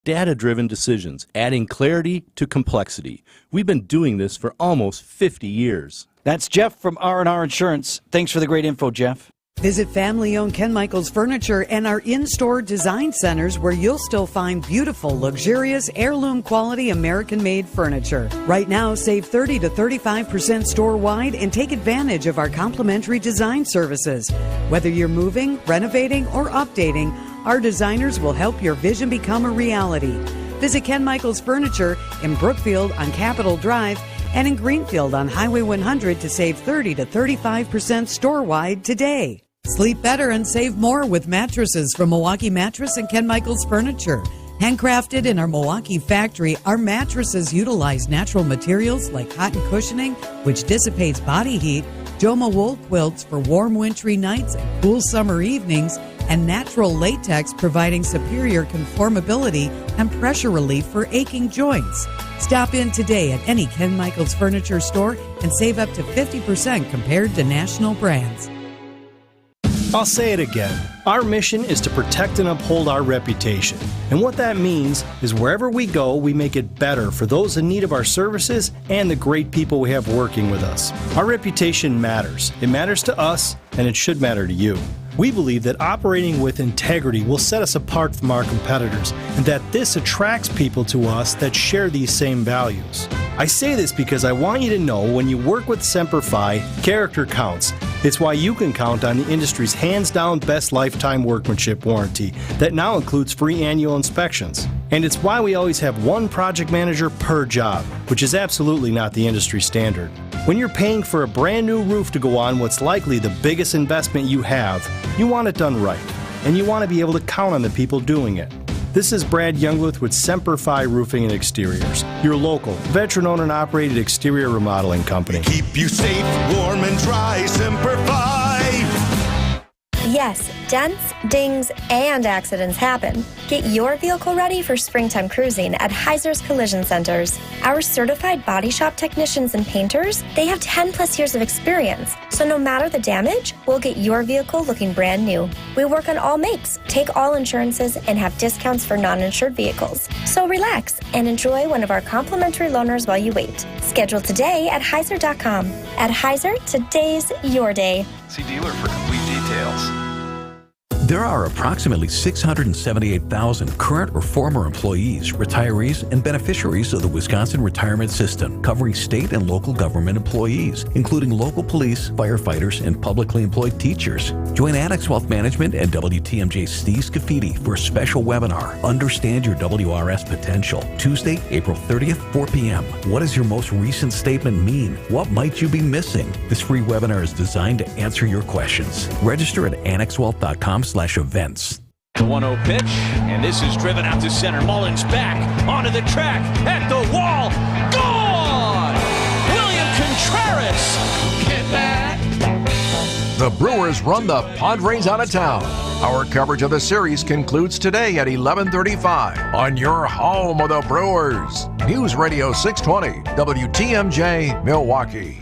data-driven decisions, adding clarity to complexity. We've been doing this for almost 50 years. That's Jeff from R&R Insurance. Thanks for the great info, Jeff. Visit family-owned Ken Michaels Furniture and our in-store design centers where you'll still find beautiful, luxurious, heirloom-quality American-made furniture. Right now, save 30 to 35% store-wide and take advantage of our complimentary design services. Whether you're moving, renovating, or updating, our designers will help your vision become a reality. Visit Ken Michaels Furniture in Brookfield on Capitol Drive and in Greenfield on Highway 100 to save 30 to 35% store-wide today. Sleep better and save more with mattresses from Milwaukee Mattress and Ken Michaels Furniture. Handcrafted in our Milwaukee factory, our mattresses utilize natural materials like cotton cushioning, which dissipates body heat, Joma wool quilts for warm wintry nights and cool summer evenings, and natural latex providing superior conformability and pressure relief for aching joints. Stop in today at any Ken Michaels Furniture store and save up to 50% compared to national brands. I'll say it again. Our mission is to protect and uphold our reputation. And what that means is wherever we go, we make it better for those in need of our services and the great people we have working with us. Our reputation matters. It matters to us, and it should matter to you. We believe that operating with integrity will set us apart from our competitors, and that this attracts people to us that share these same values. I say this because I want you to know when you work with Semper Fi, character counts. It's why you can count on the industry's hands-down best lifetime workmanship warranty that now includes free annual inspections. And it's why we always have one project manager per job, which is absolutely not the industry standard. When you're paying for a brand new roof to go on what's likely the biggest investment you have, you want it done right, and you want to be able to count on the people doing it. This is Brad Youngluth with Semper Fi Roofing and Exteriors, your local, veteran-owned and operated exterior remodeling company. Keep you safe, warm, and dry, Semper Fi. Yes, dents, dings, and accidents happen. Get your vehicle ready for springtime cruising at Heiser's Collision Centers. Our certified body shop technicians and painters, they have 10 plus years of experience. So no matter the damage, we'll get your vehicle looking brand new. We work on all makes, take all insurances, and have discounts for non-insured vehicles. So relax and enjoy one of our complimentary loaners while you wait. Schedule today at Heiser.com. At Heiser, today's your day. See dealer for complete details. There are approximately 678,000 current or former employees, retirees, and beneficiaries of the Wisconsin retirement system, covering state and local government employees, including local police, firefighters, and publicly employed teachers. Join Annex Wealth Management and WTMJ's Steve Scafidi for a special webinar, Understand Your WRS Potential, Tuesday, April 30th, 4 p.m. What does your most recent statement mean? What might you be missing? This free webinar is designed to answer your questions. Register at annexwealth.com/events. The 1-0 pitch, and this is driven out to center. Mullins back onto the track, at the wall, gone! William Contreras, get back! The Brewers run the Padres out of town. Our coverage of the series concludes today at 11:35 on your home of the Brewers. News Radio 620, WTMJ, Milwaukee.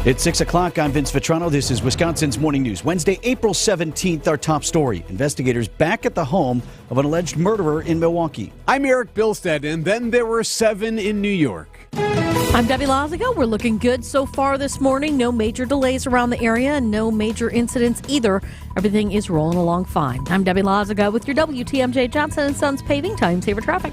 It's 6 o'clock. I'm Vince Vitrano. This is Wisconsin's Morning News. Wednesday, April 17th, our top story. Investigators back at the home of an alleged murderer in Milwaukee. I'm Erik Bilstad, and then there were 7 in New York. I'm Debbie Lazigo. We're looking good so far this morning. No major delays around the area and no major incidents either. Everything is rolling along fine. I'm Debbie Lazigo with your WTMJ Johnson & Sons paving time saver traffic.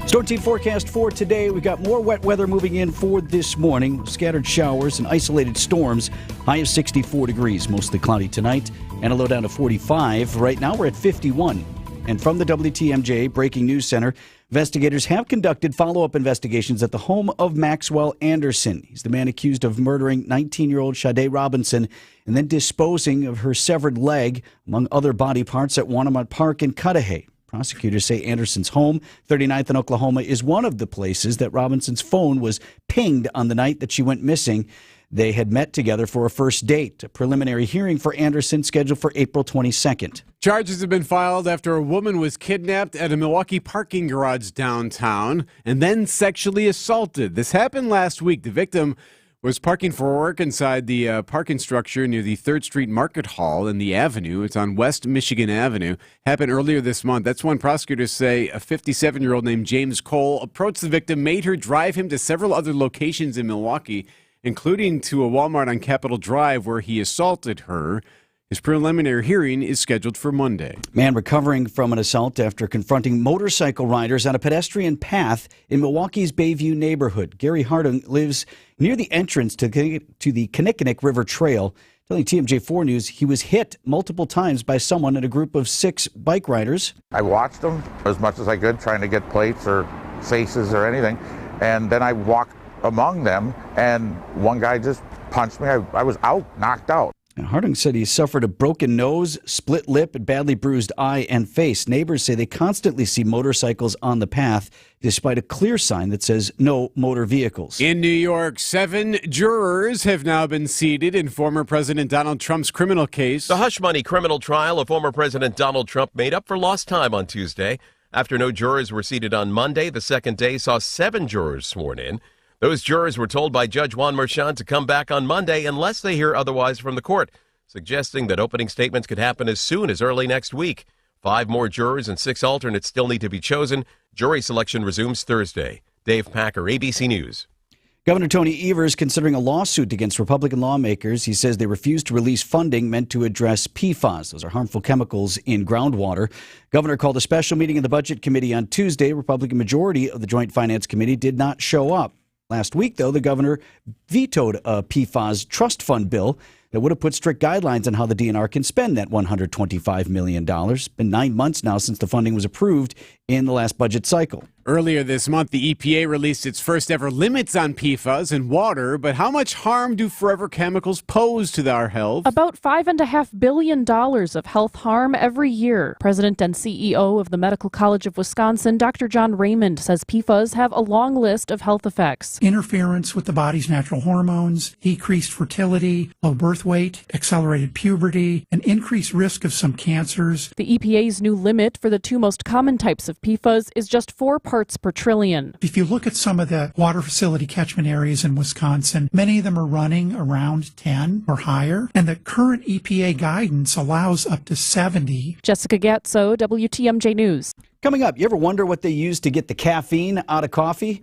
Storm team forecast for today. We've got more wet weather moving in for this morning. Scattered showers and isolated storms. High of 64 degrees. Mostly cloudy tonight and a low down to 45. Right now we're at 51. And from the WTMJ Breaking News Center, investigators have conducted follow-up investigations at the home of Maxwell Anderson. He's the man accused of murdering 19-year-old Sade Robinson and then disposing of her severed leg, among other body parts, at Wanamut Park in Cudahy. Prosecutors say Anderson's home, 39th and Oklahoma, is one of the places that Robinson's phone was pinged on the night that she went missing. They had met together for a first date. A preliminary hearing for Anderson scheduled for April 22nd. Charges have been filed after a woman was kidnapped at a Milwaukee parking garage downtown and then sexually assaulted. This happened last week. The victim was parking for work inside the parking structure near the 3rd Street Market Hall in the Avenue. It's on West Michigan Avenue. Happened earlier this month. That's when prosecutors say a 57-year-old named James Cole approached the victim, made her drive him to several other locations in Milwaukee, including to a Walmart on Capitol Drive where he assaulted her. His preliminary hearing is scheduled for Monday. Man recovering from an assault after confronting motorcycle riders on a pedestrian path in Milwaukee's Bayview neighborhood. Gary Harding lives near the entrance to the Kinnickinnick River Trail. Telling TMJ4 News he was hit multiple times by someone in a group of 6 bike riders. I watched them as much as I could, trying to get plates or faces or anything. And then I walked among them, and one guy just punched me. I was out, knocked out. Harding said he suffered a broken nose, split lip, and badly bruised eye and face. Neighbors say they constantly see motorcycles on the path, despite a clear sign that says no motor vehicles. In New York, 7 jurors have now been seated in former President Donald Trump's criminal case. The hush-money criminal trial of former President Donald Trump made up for lost time on Tuesday. After no jurors were seated on Monday, the second day saw 7 jurors sworn in. Those jurors were told by Judge Juan Merchan to come back on Monday unless they hear otherwise from the court, suggesting that opening statements could happen as soon as early next week. 5 more jurors and 6 alternates still need to be chosen. Jury selection resumes Thursday. Dave Packer, ABC News. Governor Tony Evers considering a lawsuit against Republican lawmakers. He says they refused to release funding meant to address PFAS. Those are harmful chemicals in groundwater. Governor called a special meeting of the Budget Committee on Tuesday. Republican majority of the Joint Finance Committee did not show up. Last week, though, the governor vetoed a PFAS trust fund bill that would have put strict guidelines on how the DNR can spend that $125 million. It's been 9 months now since the funding was approved in the last budget cycle. Earlier this month, the EPA released its first ever limits on PFAS in water, but how much harm do forever chemicals pose to our health? About $5.5 billion of health harm every year. President and CEO of the Medical College of Wisconsin, Dr. John Raymond, says PFAS have a long list of health effects. Interference with the body's natural hormones, decreased fertility, low birth weight, accelerated puberty, an increased risk of some cancers. The EPA's new limit for the 2 most common types of PFAS is just 4 parts per trillion. If you look at some of the water facility catchment areas in Wisconsin, many of them are running around 10 or higher, and the current EPA guidance allows up to 70. Jessica Gatso, WTMJ News. Coming up, you ever wonder what they use to get the caffeine out of coffee?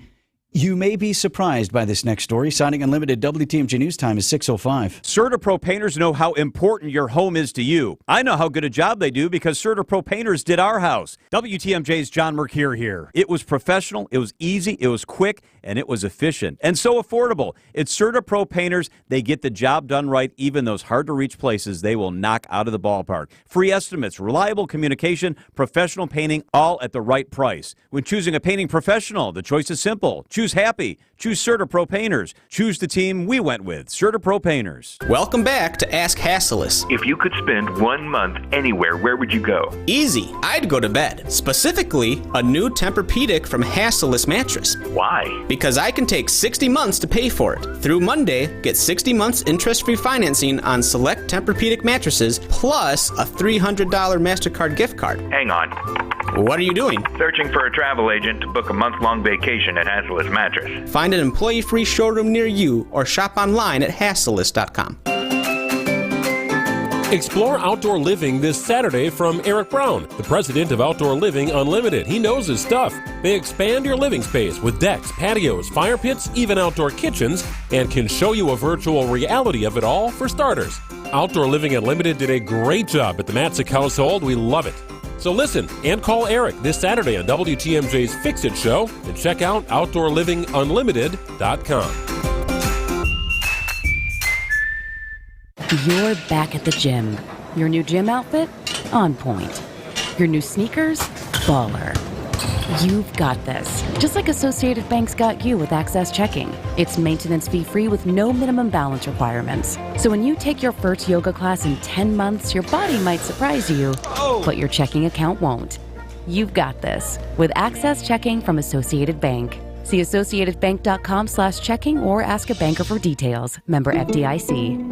You may be surprised by this next story. Signing Unlimited WTMJ News Time is 6:05. CertaPro Painters know how important your home is to you. I know how good a job they do because CertaPro Painters did our house. WTMJ's John Mercure here. It was professional, it was easy, it was quick, and it was efficient. And so affordable. It's CertaPro Painters. They get the job done right, even those hard-to-reach places they will knock out of the ballpark. Free estimates, reliable communication, professional painting, all at the right price. When choosing a painting professional, the choice is simple. Choose happy. Choose CertaPro Painters. Choose the team we went with, CertaPro Painters. Welcome back to Ask Hassleus. If you could spend 1 month anywhere, where would you go? Easy. I'd go to bed. Specifically, a new Tempur-Pedic from Hassleus Mattress. Why? Because I can take 60 months to pay for it. Through Monday, get 60 months interest-free financing on select Tempur-Pedic mattresses, plus a $300 MasterCard gift card. Hang on. What are you doing? Searching for a travel agent to book a month-long vacation at Hassleus Mattress. Find an employee-free showroom near you or shop online at Hassleus.com. Explore outdoor living this Saturday from Erik Brown, the president of Outdoor Living Unlimited. He knows his stuff. They expand your living space with decks, patios, fire pits, even outdoor kitchens, and can show you a virtual reality of it all for starters. Outdoor Living Unlimited did a great job at the Matzik household. We love it. So listen and call Erik this Saturday on WTMJ's Fix It Show and check out OutdoorLivingUnlimited.com. You're back at the gym. Your new gym outfit? On point. Your new sneakers? Baller. You've got this. Just like Associated Bank's got you with Access Checking. It's maintenance fee-free with no minimum balance requirements. So when you take your first yoga class in 10 months, your body might surprise you, but your checking account won't. You've got this with Access Checking from Associated Bank. See associatedbank.com/checking or ask a banker for details. Member FDIC.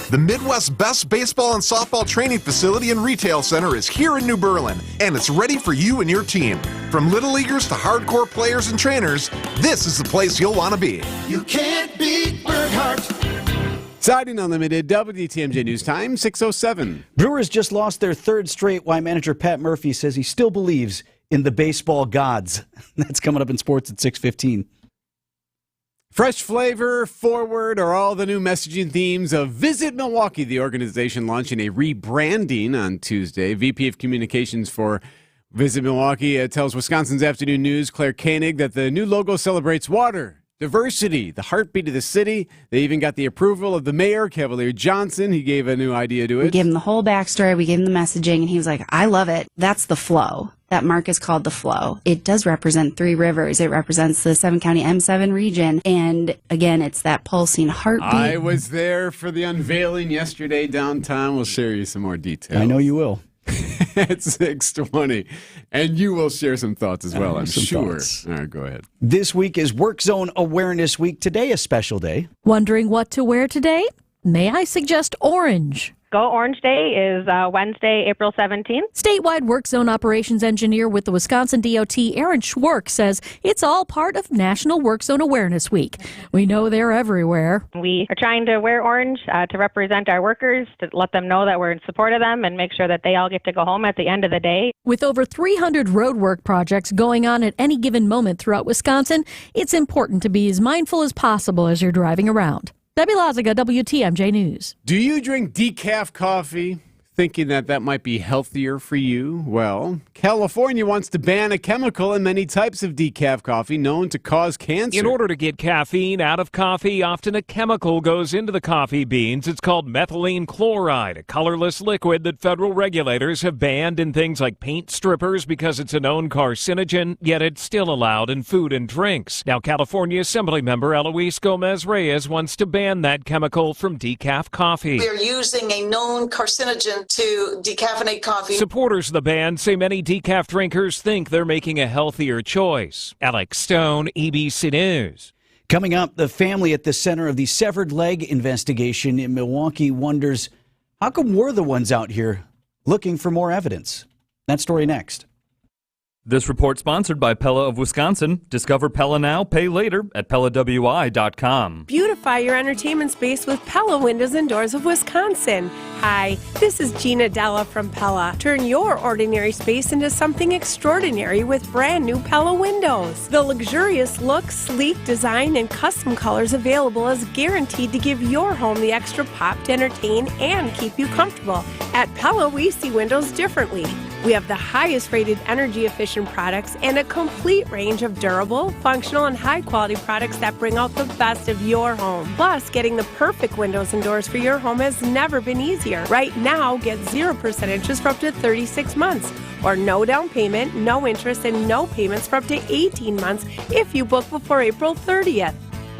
The Midwest's best baseball and softball training facility and retail center is here in New Berlin, and it's ready for you and your team. From little leaguers to hardcore players and trainers, this is the place you'll want to be. You can't beat Burkhart. Siding Unlimited, WTMJ News Time, 6:07. Brewers just lost their third straight, while manager Pat Murphy says he still believes in the baseball gods. That's coming up in sports at 6:15. Fresh flavor, forward, or all the new messaging themes of Visit Milwaukee. The organization launching a rebranding on Tuesday. VP of Communications for Visit Milwaukee tells Wisconsin's Afternoon News, Claire Koenig, that the new logo celebrates water, diversity, the heartbeat of the city. They even got the approval of the mayor, Cavalier Johnson. He gave a new idea to it. We gave him the whole backstory. We gave him the messaging, and he was like, I love it. That's the flow. That mark is called the flow. It does represent 3 rivers. It represents the 7-county M7 region. And again, it's that pulsing heartbeat. I was there for the unveiling yesterday downtown. We'll share you some more details. I know you will. At 6:20. And you will share some thoughts as well, I'm sure. Thoughts. All right, go ahead. This week is Work Zone Awareness Week. Today, a special day. Wondering what to wear today? May I suggest orange? Go Orange Day is Wednesday, April 17th. Statewide Work Zone Operations Engineer with the Wisconsin DOT, Aaron Schwark, says it's all part of National Work Zone Awareness Week. We know they're everywhere. We are trying to wear orange to represent our workers, to let them know that we're in support of them and make sure that they all get to go home at the end of the day. With over 300 roadwork projects going on at any given moment throughout Wisconsin, it's important to be as mindful as possible as you're driving around. Debbie Laziga, WTMJ News. Do you drink decaf coffee, thinking that might be healthier for you? Well, California wants to ban a chemical in many types of decaf coffee known to cause cancer. In order to get caffeine out of coffee, often a chemical goes into the coffee beans. It's called methylene chloride, a colorless liquid that federal regulators have banned in things like paint strippers because it's a known carcinogen, yet it's still allowed in food and drinks. Now, California Assembly member Eloise Gomez-Reyes wants to ban that chemical from decaf coffee. We're using a known carcinogen to decaffeinate coffee. Supporters of the ban say many decaf drinkers think they're making a healthier choice. Alex Stone, EBC News. Coming up, the family at the center of the severed leg investigation in Milwaukee wonders, how come we're the ones out here looking for more evidence? That story next. This report sponsored by Pella of Wisconsin. Discover Pella now, pay later at PellaWI.com. Beautify your entertainment space with Pella Windows and Doors of Wisconsin. Hi, this is Gina Della from Pella. Turn your ordinary space into something extraordinary with brand new Pella windows. The luxurious look, sleek design, and custom colors available is guaranteed to give your home the extra pop to entertain and keep you comfortable. At Pella, we see windows differently. We have the highest rated energy efficient products and a complete range of durable, functional, and high quality products that bring out the best of your home. Plus, getting the perfect windows and doors for your home has never been easier. Right now, get 0% interest for up to 36 months, or no down payment, no interest, and no payments for up to 18 months if you book before April 30th.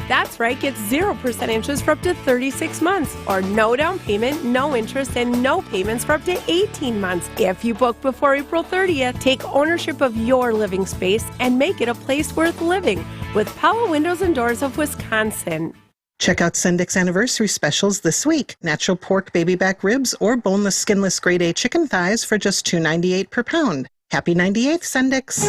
That's right, get 0% interest for up to 36 months, or no down payment, no interest, and no payments for up to 18 months if you book before April 30th. Take ownership of your living space and make it a place worth living with Pella Windows and Doors of Wisconsin. Check out Sendik's anniversary specials this week. Natural pork baby back ribs or boneless skinless grade A chicken thighs for just $2.98 per pound. Happy 98th, Sendik's.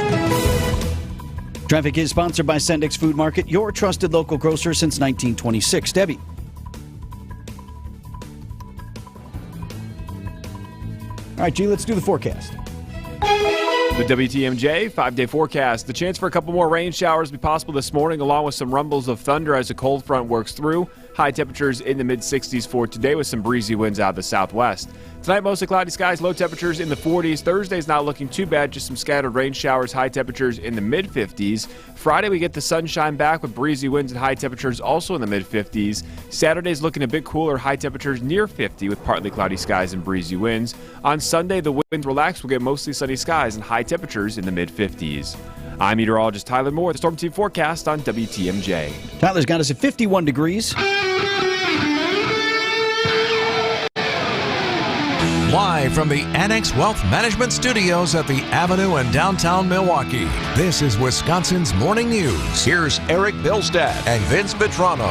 Traffic is sponsored by Sendik's Food Market, your trusted local grocer since 1926. Debbie. All right, G, let's do the forecast. The WTMJ 5-day forecast. The chance for a couple more rain showers will be possible this morning, along with some rumbles of thunder as a cold front works through. High temperatures in the mid-60s for today with some breezy winds out of the southwest. Tonight, mostly cloudy skies, low temperatures in the 40s. Thursday's not looking too bad, just some scattered rain showers, high temperatures in the mid-50s. Friday, we get the sunshine back with breezy winds and high temperatures also in the mid-50s. Saturday's looking a bit cooler, high temperatures near 50 with partly cloudy skies and breezy winds. On Sunday, the winds relax. We'll get mostly sunny skies and high temperatures in the mid-50s. I'm meteorologist Tyler Moore, the Storm Team forecast on WTMJ. Tyler's got us at 51 degrees. Live from the Annex Wealth Management Studios at the Avenue in downtown Milwaukee, this is Wisconsin's Morning News. Here's Erik Bilstad and Vince Vitrano.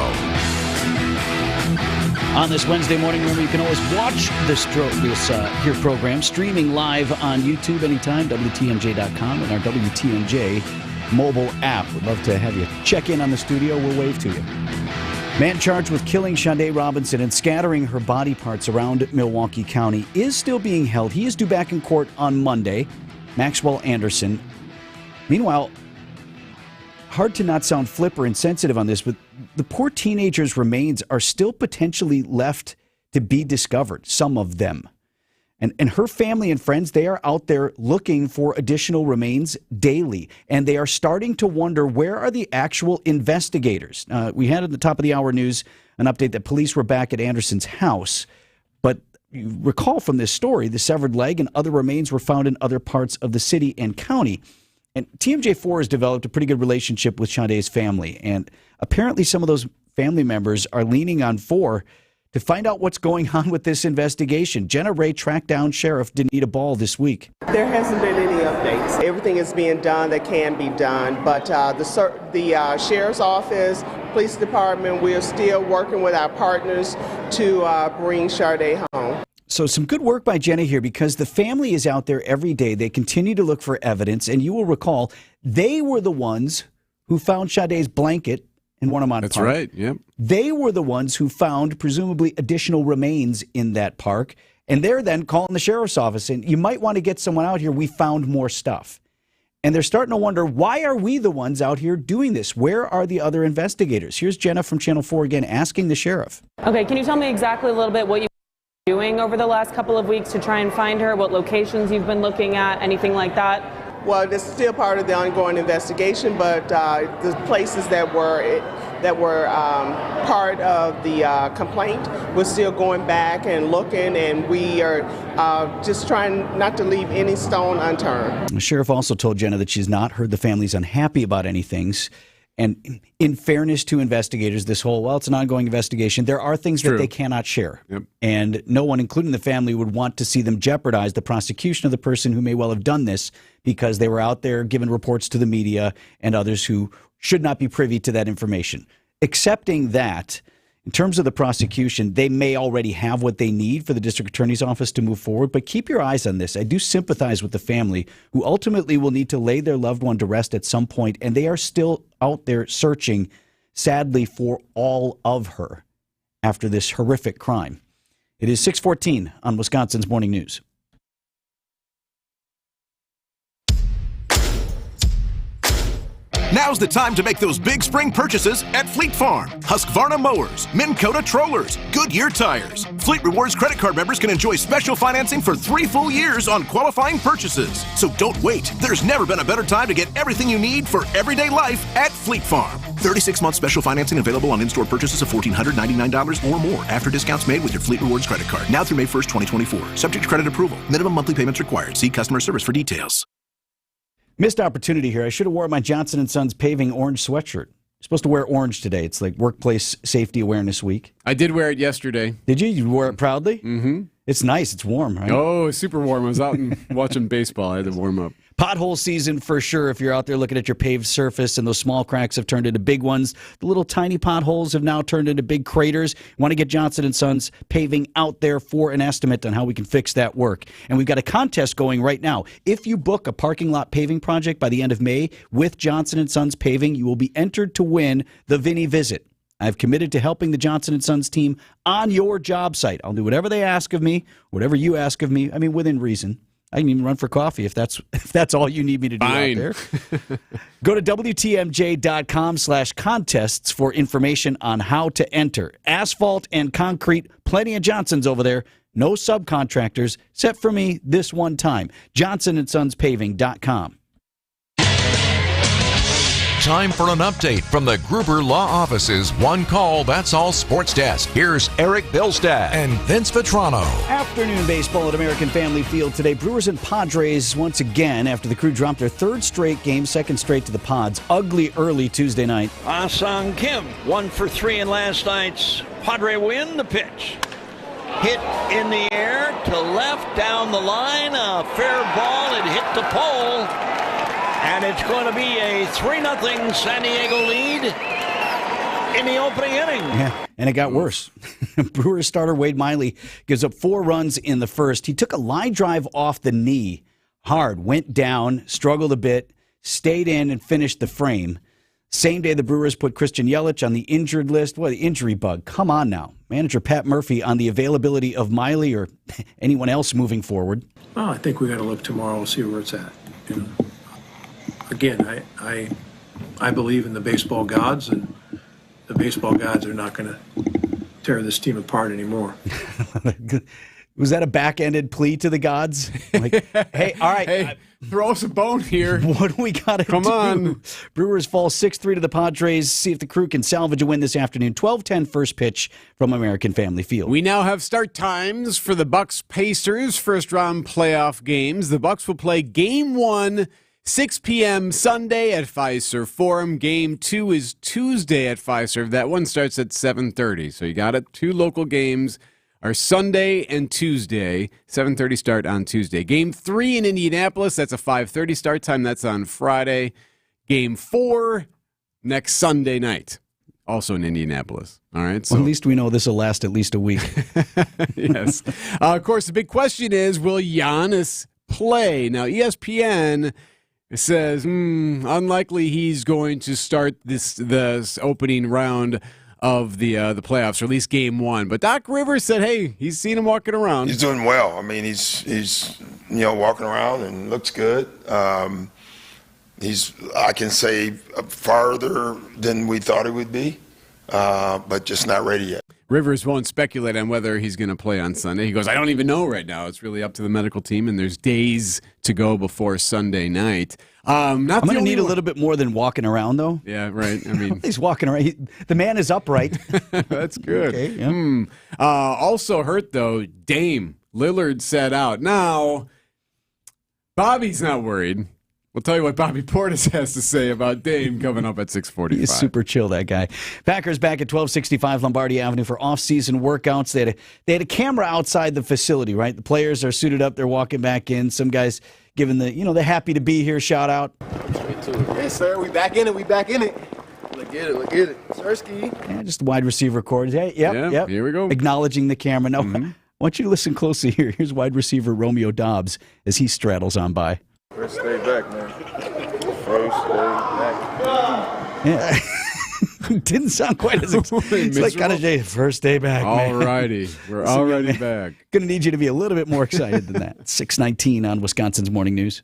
On this Wednesday morning, remember you can always watch this here program streaming live on YouTube anytime, WTMJ.com and our WTMJ mobile app. We'd love to have you check in on the studio. We'll wave to you. Man charged with killing Shondae Robinson and scattering her body parts around Milwaukee County is still being held. He is due back in court on Monday. Maxwell Anderson. Meanwhile, hard to not sound flip or insensitive on this, but the poor teenager's remains are still potentially left to be discovered, some of them. And her family and friends, they are out there looking for additional remains daily. And they are starting to wonder, where are the actual investigators? We had at the top of the hour news an update that police were back at Anderson's house. But you recall from this story, the severed leg and other remains were found in other parts of the city and county. And TMJ4 has developed a pretty good relationship with Shondae's family. And apparently some of those family members are leaning on 4 to find out what's going on with this investigation. Jenna Ray tracked down Sheriff Danita Ball this week. There hasn't been any updates. Everything is being done that can be done, but the Sheriff's Office, Police Department, we are still working with our partners to bring Shondae home. So some good work by Jenna here, because the family is out there every day. They continue to look for evidence, and you will recall they were the ones who found Shondae's blanket in Warnemont Park. That's right, yep. They were the ones who found presumably additional remains in that park, and they're then calling the sheriff's office, and you might want to get someone out here. We found more stuff. And they're starting to wonder, why are we the ones out here doing this? Where are the other investigators? Here's Jenna from Channel 4 again asking the sheriff. Okay, can you tell me exactly a little bit what you've been doing over the last couple of weeks to try and find her, what locations you've been looking at, anything like that? Well, it's still part of the ongoing investigation, but the places that were part of the complaint, we're still going back and looking, and we are just trying not to leave any stone unturned. The sheriff also told Jenna that she's not heard the family's unhappy about any things. And in fairness to investigators, it's an ongoing investigation, there are things that they cannot share. Yep. And no one, including the family, would want to see them jeopardize the prosecution of the person who may well have done this because they were out there giving reports to the media and others who should not be privy to that information. Accepting that, in terms of the prosecution, they may already have what they need for the district attorney's office to move forward, but keep your eyes on this. I do sympathize with the family who ultimately will need to lay their loved one to rest at some point, and they are still out there searching, sadly, for all of her after this horrific crime. It is 6:14 on Wisconsin's Morning News. Now's the time to make those big spring purchases at Fleet Farm. Husqvarna mowers, Minn Kota trollers, Goodyear tires. Fleet Rewards credit card members can enjoy special financing for 3 full years on qualifying purchases. So don't wait. There's never been a better time to get everything you need for everyday life at Fleet Farm. 36-month special financing available on in-store purchases of $1,499 or more after discounts made with your Fleet Rewards credit card. Now through May 1st, 2024. Subject to credit approval. Minimum monthly payments required. See customer service for details. Missed opportunity here. I should have worn my Johnson & Sons paving orange sweatshirt. You're supposed to wear orange today. It's like Workplace Safety Awareness Week. I did wear it yesterday. Did you? You wore it proudly? Mm-hmm. It's nice. It's warm, right? Oh, it's super warm. I was out and watching baseball. I had to warm up. Pothole season for sure. If you're out there looking at your paved surface and those small cracks have turned into big ones, the little tiny potholes have now turned into big craters. You want to get Johnson & Sons paving out there for an estimate on how we can fix that work. And we've got a contest going right now. If you book a parking lot paving project by the end of May with Johnson & Sons Paving, you will be entered to win the Vinny Visit. I've committed to helping the Johnson & Sons team on your job site. I'll do whatever they ask of me, whatever you ask of me. I mean, within reason. I can even run for coffee if that's all you need me to do out there. Go to WTMJ.com/contests for information on how to enter. Asphalt and concrete, plenty of Johnsons over there. No subcontractors, except for me this one time. JohnsonandSonsPaving.com. Time for an update from the Gruber Law Office's One Call, That's All Sports Desk. Here's Erik Bilstad and Vince Vitrano. Afternoon baseball at American Family Field today. Brewers and Padres once again after the Crew dropped their third straight game, second straight to the Pods. Ugly early Tuesday night. Ah-Sung Kim, 1 for 3 in last night's Padre win. The pitch. Hit in the air to left down the line. A fair ball. It hit the pole. And it's going to be a 3-0 San Diego lead. in the opening inning. Yeah, and it got worse. Brewers starter Wade Miley gives up 4 runs in the first. He took a line drive off the knee hard, went down, struggled a bit, stayed in, and finished the frame. Same day, the Brewers put Christian Yelich on the injured list. What, the injury bug. Come on now. Manager Pat Murphy on the availability of Miley or anyone else moving forward. Well, I think we got to look tomorrow and see where it's at. You know? Again, I believe in the baseball gods, and the baseball gods are not going to tear this team apart anymore. Was that a back-ended plea to the gods? Like, hey, all right. Hey, throw us a bone here. What do we got to do? Come on. Brewers fall 6-3 to the Padres. See if the crew can salvage a win this afternoon. 12:10 first pitch from American Family Field. We now have start times for the Bucks-Pacers first-round playoff games. The Bucks will play Game 1, 6 p.m. Sunday at Fiserv Forum. Game 2 is Tuesday at Fiserv. That one starts at 7:30. So you got it. 2 local games are Sunday and Tuesday, 7:30 start on Tuesday. Game 3 in Indianapolis, that's a 5:30 start time. That's on Friday. Game 4 next Sunday night, also in Indianapolis. All right. So well, at least we know this will last at least a week. Yes. Of course, the big question is, will Giannis play? Now, ESPN says unlikely he's going to start this opening round of the playoffs, or at least Game 1. But Doc Rivers said, hey, he's seen him walking around. He's doing well. I mean, he's walking around and looks good. He's, I can say, farther than we thought he would be, but just not ready yet. Rivers won't speculate on whether he's going to play on Sunday. He goes, I don't even know right now. It's really up to the medical team, and there's days to go before Sunday night. I'm going to need a little bit more than walking around, though. Yeah, right. I mean, he's walking around. The man is upright. That's good. Okay, yeah. Also hurt, though, Dame Lillard sat out. Now, Bobby's not worried. We'll tell you what Bobby Portis has to say about Dame coming up at 6:45. He's super chill, that guy. Packers back at 1265 Lombardi Avenue for off-season workouts. They had a camera outside the facility, right? The players are suited up. They're walking back in. Some guys giving the happy to be here shout out. Yes, sir. We back in it. We back in it. Look at it. Look at it. Sirski. Yeah, just the wide receiver chords. Hey, yep. Here we go. Acknowledging the camera. Now, I want you to listen closely here. Here's wide receiver Romeo Dobbs as he straddles on by. First day back, man. First day back. Yeah. Didn't sound quite as it's like kind of say first day back. All righty. We're already back. Going to need you to be a little bit more excited than that. 6:19 on Wisconsin's Morning News.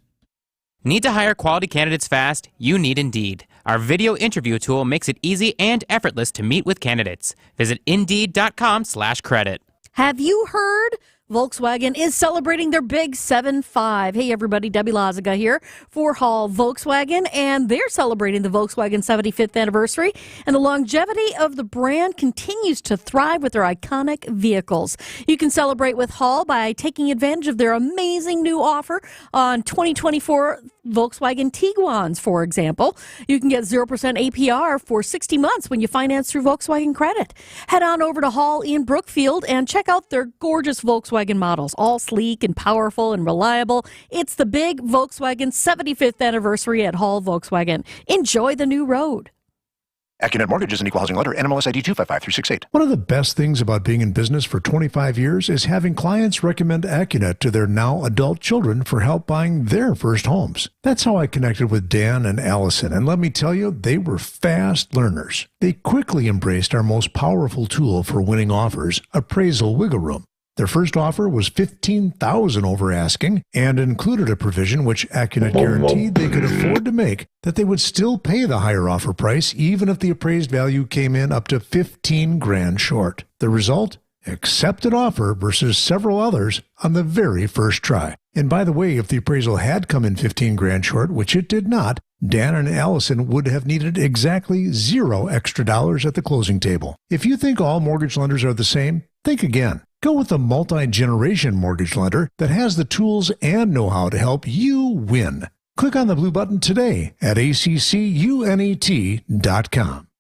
Need to hire quality candidates fast? You need Indeed. Our video interview tool makes it easy and effortless to meet with candidates. Visit Indeed.com/credit. Have you heard? Volkswagen is celebrating their big 7.5. Hey, everybody, Debbie Lazaga here for Hall Volkswagen, and they're celebrating the Volkswagen 75th anniversary, and the longevity of the brand continues to thrive with their iconic vehicles. You can celebrate with Hall by taking advantage of their amazing new offer on 2024 Volkswagen Tiguan's, for example. You can get 0% APR for 60 months when you finance through Volkswagen Credit. Head on over to Hall in Brookfield and check out their gorgeous Volkswagen models, all sleek and powerful and reliable. It's the big Volkswagen 75th anniversary at Hall Volkswagen. Enjoy the new road. Accunet Mortgage is an equal housing lender. NMLS ID 255368. One of the best things about being in business for 25 years is having clients recommend Accunet to their now adult children for help buying their first homes. That's how I connected with Dan and Allison, and let me tell you, they were fast learners. They quickly embraced our most powerful tool for winning offers, Appraisal Wiggle Room. Their first offer was $15,000 over asking and included a provision which Accunet guaranteed they could afford to make, that they would still pay the higher offer price even if the appraised value came in up to $15,000 short. The result? Accepted offer versus several others on the very first try. And by the way, if the appraisal had come in $15,000 short, which it did not, Dan and Allison would have needed exactly $0 extra at the closing table. If you think all mortgage lenders are the same, think again. Go with a multi-generation mortgage lender that has the tools and know-how to help you win. Click on the blue button today at accunet.com.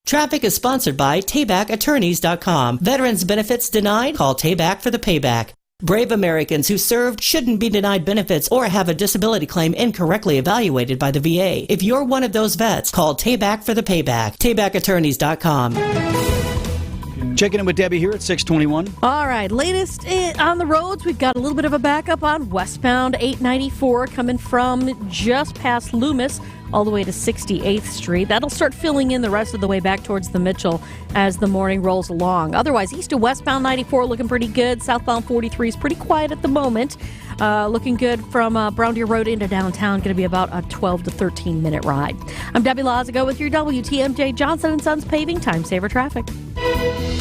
Traffic is sponsored by TaybackAttorneys.com. Veterans benefits denied? Call Tayback for the payback. Brave Americans who served shouldn't be denied benefits or have a disability claim incorrectly evaluated by the VA. If you're one of those vets, call Tayback for the payback. TaybackAttorneys.com. Checking in with Debbie here at 621. All right, latest on the roads. We've got a little bit of a backup on westbound 894 coming from just past Loomis all the way to 68th Street. That'll start filling in the rest of the way back towards the Mitchell as the morning rolls along. Otherwise, east to westbound 94 looking pretty good. Southbound 43 is pretty quiet at the moment. Looking good from Brown Deer Road into downtown. Going to be about a 12 to 13 minute ride. I'm Debbie Lazago with your WTMJ Johnson & Sons Paving Time Saver Traffic.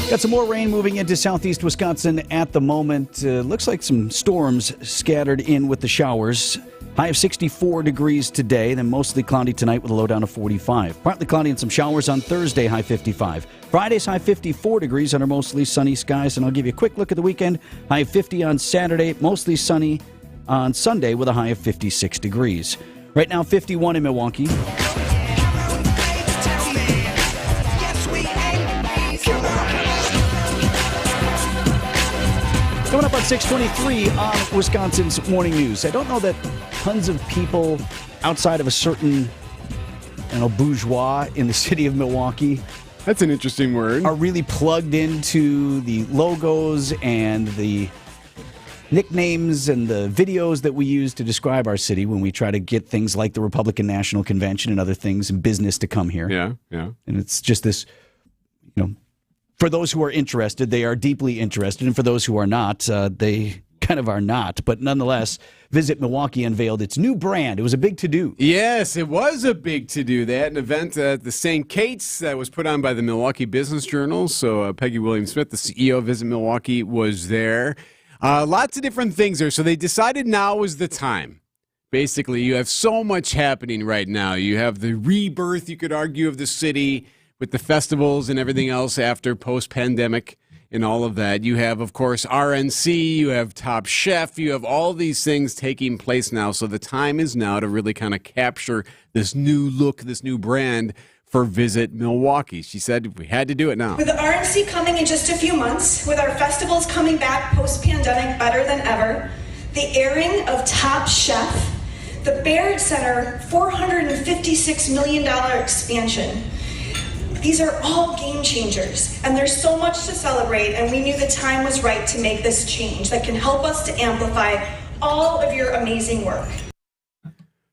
Got some more rain moving into southeast Wisconsin at the moment. Looks like some storms scattered in with the showers. High of 64 degrees today, then mostly cloudy tonight with a low down of 45. Partly cloudy and some showers on Thursday, high 55. Friday's high 54 degrees under mostly sunny skies. And I'll give you a quick look at the weekend. High of 50 on Saturday, mostly sunny on Sunday with a high of 56 degrees. Right now, 51 in Milwaukee. Coming up on 623 on Wisconsin's Morning News. I don't know that tons of people outside of a certain bourgeois in the city of Milwaukee. That's an interesting word. Are really plugged into the logos and the nicknames and the videos that we use to describe our city when we try to get things like the Republican National Convention and other things and business to come here. Yeah. And it's just this, for those who are interested, they are deeply interested. And for those who are not, they kind of are not. But nonetheless, Visit Milwaukee unveiled its new brand. It was a big to-do. Yes, it was a big to-do. They had an event at the St. Kate's that was put on by the Milwaukee Business Journal. So Peggy Williams-Smith, the CEO of Visit Milwaukee, was there. Lots of different things there. So they decided now was the time. Basically, you have so much happening right now. You have the rebirth, you could argue, of the city with the festivals and everything else after post-pandemic and all of that. You have, of course, RNC, you have Top Chef, you have all these things taking place now. So the time is now to really kind of capture this new look, this new brand for Visit Milwaukee. She said we had to do it now. With the RNC coming in just a few months, with our festivals coming back post-pandemic better than ever, the airing of Top Chef, the Baird Center $456 million expansion. These are all game changers, and there's so much to celebrate, and we knew the time was right to make this change that can help us to amplify all of your amazing work.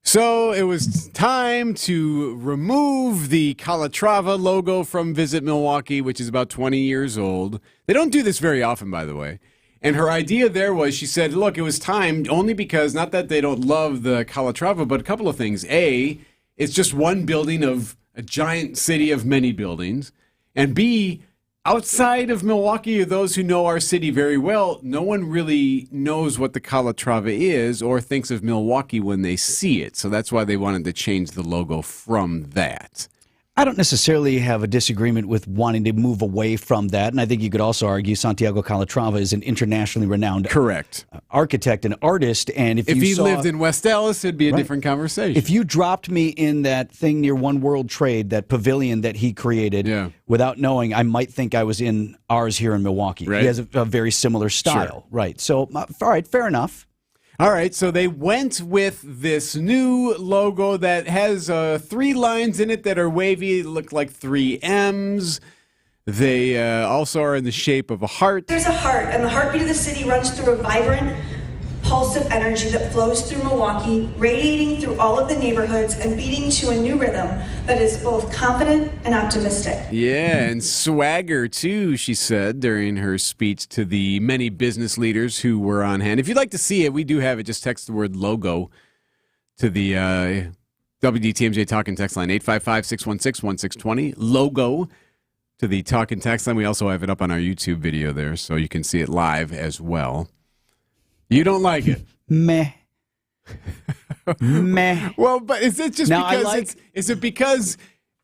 So it was time to remove the Calatrava logo from Visit Milwaukee, which is about 20 years old. They don't do this very often, by the way. And her idea there was, she said, look, it was time only because, not that they don't love the Calatrava, but a couple of things. A, it's just one building of a giant city of many buildings. And B, outside of Milwaukee, or those who know our city very well, no one really knows what the Calatrava is or thinks of Milwaukee when they see it. So that's why they wanted to change the logo from that. I don't necessarily have a disagreement with wanting to move away from that. And I think you could also argue Santiago Calatrava is an internationally renowned architect and artist. And if he lived in West Dallas, it'd be a different conversation. If you dropped me in that thing near One World Trade, that pavilion that he created, without knowing, I might think I was in ours here in Milwaukee. He has a very similar style. Right. So, all right, fair enough. All right, so they went with this new logo that has 3 lines in it that are wavy, look like 3 M's. They also are in the shape of a heart. There's a heart, and the heartbeat of the city runs through a vibrant pulse of energy that flows through Milwaukee, radiating through all of the neighborhoods and beating to a new rhythm that is both confident and optimistic. Yeah, and swagger, too, she said during her speech to the many business leaders who were on hand. If you'd like to see it, we do have it. Just text the word logo to the WTMJ Talk and Text line, 855-616-1620. Logo to the Talk and Text line. We also have it up on our YouTube video there, so you can see it live as well. You don't like it? Meh. Meh. Well, but is it just now, because is it because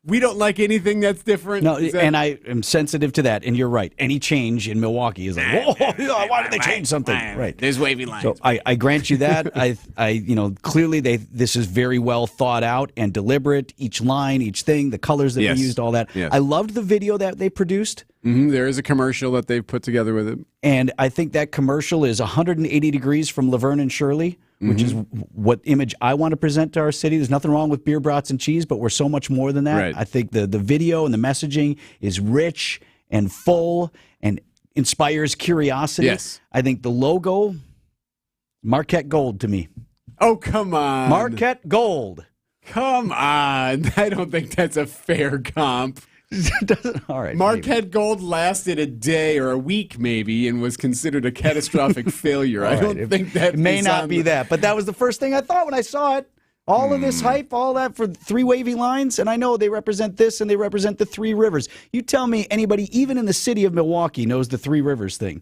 We don't like anything that's different. No, and I am sensitive to that, and you're right. Any change in Milwaukee is like, why did they change something? Right. There's wavy lines. So I grant you that. Clearly this is very well thought out and deliberate. Each line, each thing, the colors that they used, all that. Yes. I loved the video that they produced. Mm-hmm. There is a commercial that they've put together with it. And I think that commercial is 180 degrees from Laverne and Shirley, which is what image I want to present to our city. There's nothing wrong with beer, brats, and cheese, but we're so much more than that. Right. I think the video and the messaging is rich and full and inspires curiosity. Yes. I think the logo, Marquette Gold to me. Oh, come on. Marquette Gold. Come on. I don't think that's a fair comp. All right. Marquette Gold lasted a day or a week, maybe, and was considered a catastrophic failure. I don't think that it may not be that, but that was the first thing I thought when I saw it. All of this hype, all that for three wavy lines, and I know they represent this and they represent the Three Rivers. You tell me anybody, even in the city of Milwaukee, knows the Three Rivers thing.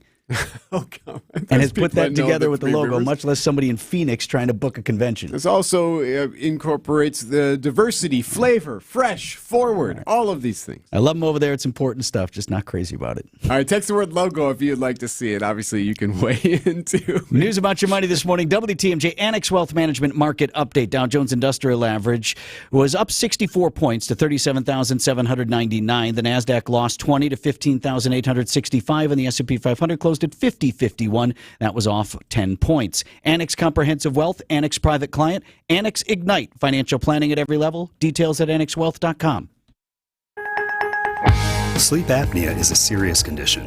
And has put that together with the logo, much less somebody in Phoenix trying to book a convention. This also incorporates the diversity, flavor, fresh, forward, all of these things. I love them over there. It's important stuff, just not crazy about it. All right, text the word logo if you'd like to see it. Obviously, you can weigh in too. News about your money this morning. WTMJ Annex Wealth Management Market Update. Dow Jones Industrial Average was up 64 points to 37,799. The NASDAQ lost 20 to 15,865, and the S&P 500 closed at 5051. That was off 10 points. Annex Comprehensive Wealth, Annex Private Client, Annex Ignite. Financial planning at every level. Details at annexwealth.com. Sleep apnea is a serious condition.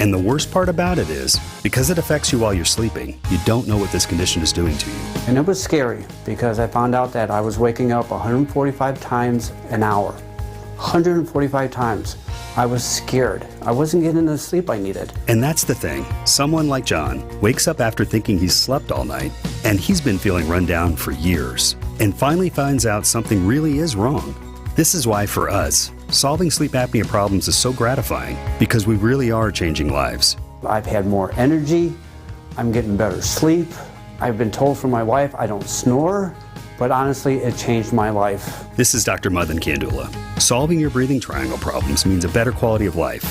And the worst part about it is, because it affects you while you're sleeping, you don't know what this condition is doing to you. And it was scary because I found out that I was waking up 145 times an hour. 145 times. I was scared. I wasn't getting the sleep I needed. And that's the thing. Someone like John wakes up after thinking he's slept all night, and he's been feeling run down for years, and finally finds out something really is wrong. This is why, for us, solving sleep apnea problems is so gratifying, because we really are changing lives. I've had more energy. I'm getting better sleep. I've been told from my wife I don't snore. But honestly, it changed my life. This is Dr. Madan Kandula. Solving your breathing triangle problems means a better quality of life,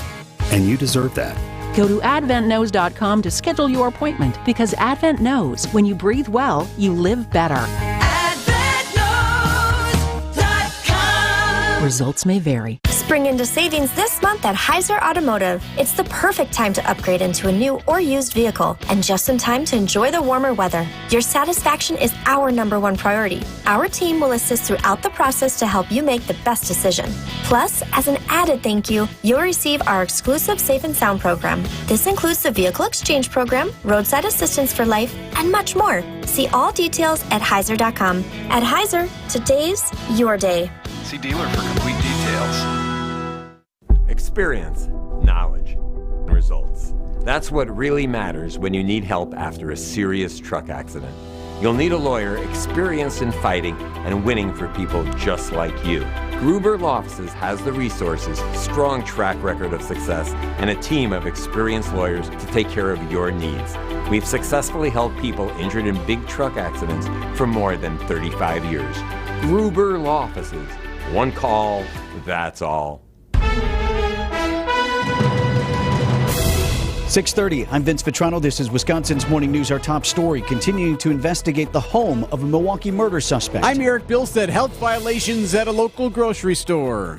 and you deserve that. Go to adventknows.com to schedule your appointment, because Advent knows when you breathe well, you live better. AdventKnows.com. Results may vary. Spring into savings this month at Heiser Automotive. It's the perfect time to upgrade into a new or used vehicle, and just in time to enjoy the warmer weather. Your satisfaction is our #1 priority. Our team will assist throughout the process to help you make the best decision. Plus, as an added thank you, you'll receive our exclusive Safe and Sound program. This includes the Vehicle Exchange Program, Roadside Assistance for Life, and much more. See all details at Heiser.com. At Heiser, today's your day. See dealer for complete details. Experience, knowledge, results. That's what really matters when you need help after a serious truck accident. You'll need a lawyer experienced in fighting and winning for people just like you. Gruber Law Offices has the resources, strong track record of success, and a team of experienced lawyers to take care of your needs. We've successfully helped people injured in big truck accidents for more than 35 years. Gruber Law Offices. One call, that's all. 6:30. I'm Vince Vitrano. This is Wisconsin's Morning News. Our top story, continuing to investigate the home of a Milwaukee murder suspect. I'm Erik. Bilstad. Health violations at a local grocery store.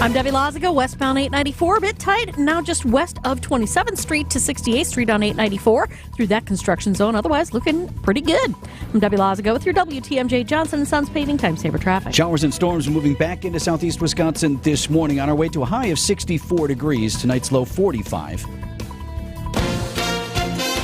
I'm Debbie Lazago, westbound 894, a bit tight, now just west of 27th Street to 68th Street on 894 through that construction zone. Otherwise, looking pretty good. I'm Debbie Lazago with your WTMJ Johnson & Sons Paving Time Saver Traffic. Showers and storms moving back into southeast Wisconsin this morning on our way to a high of 64 degrees. Tonight's low 45.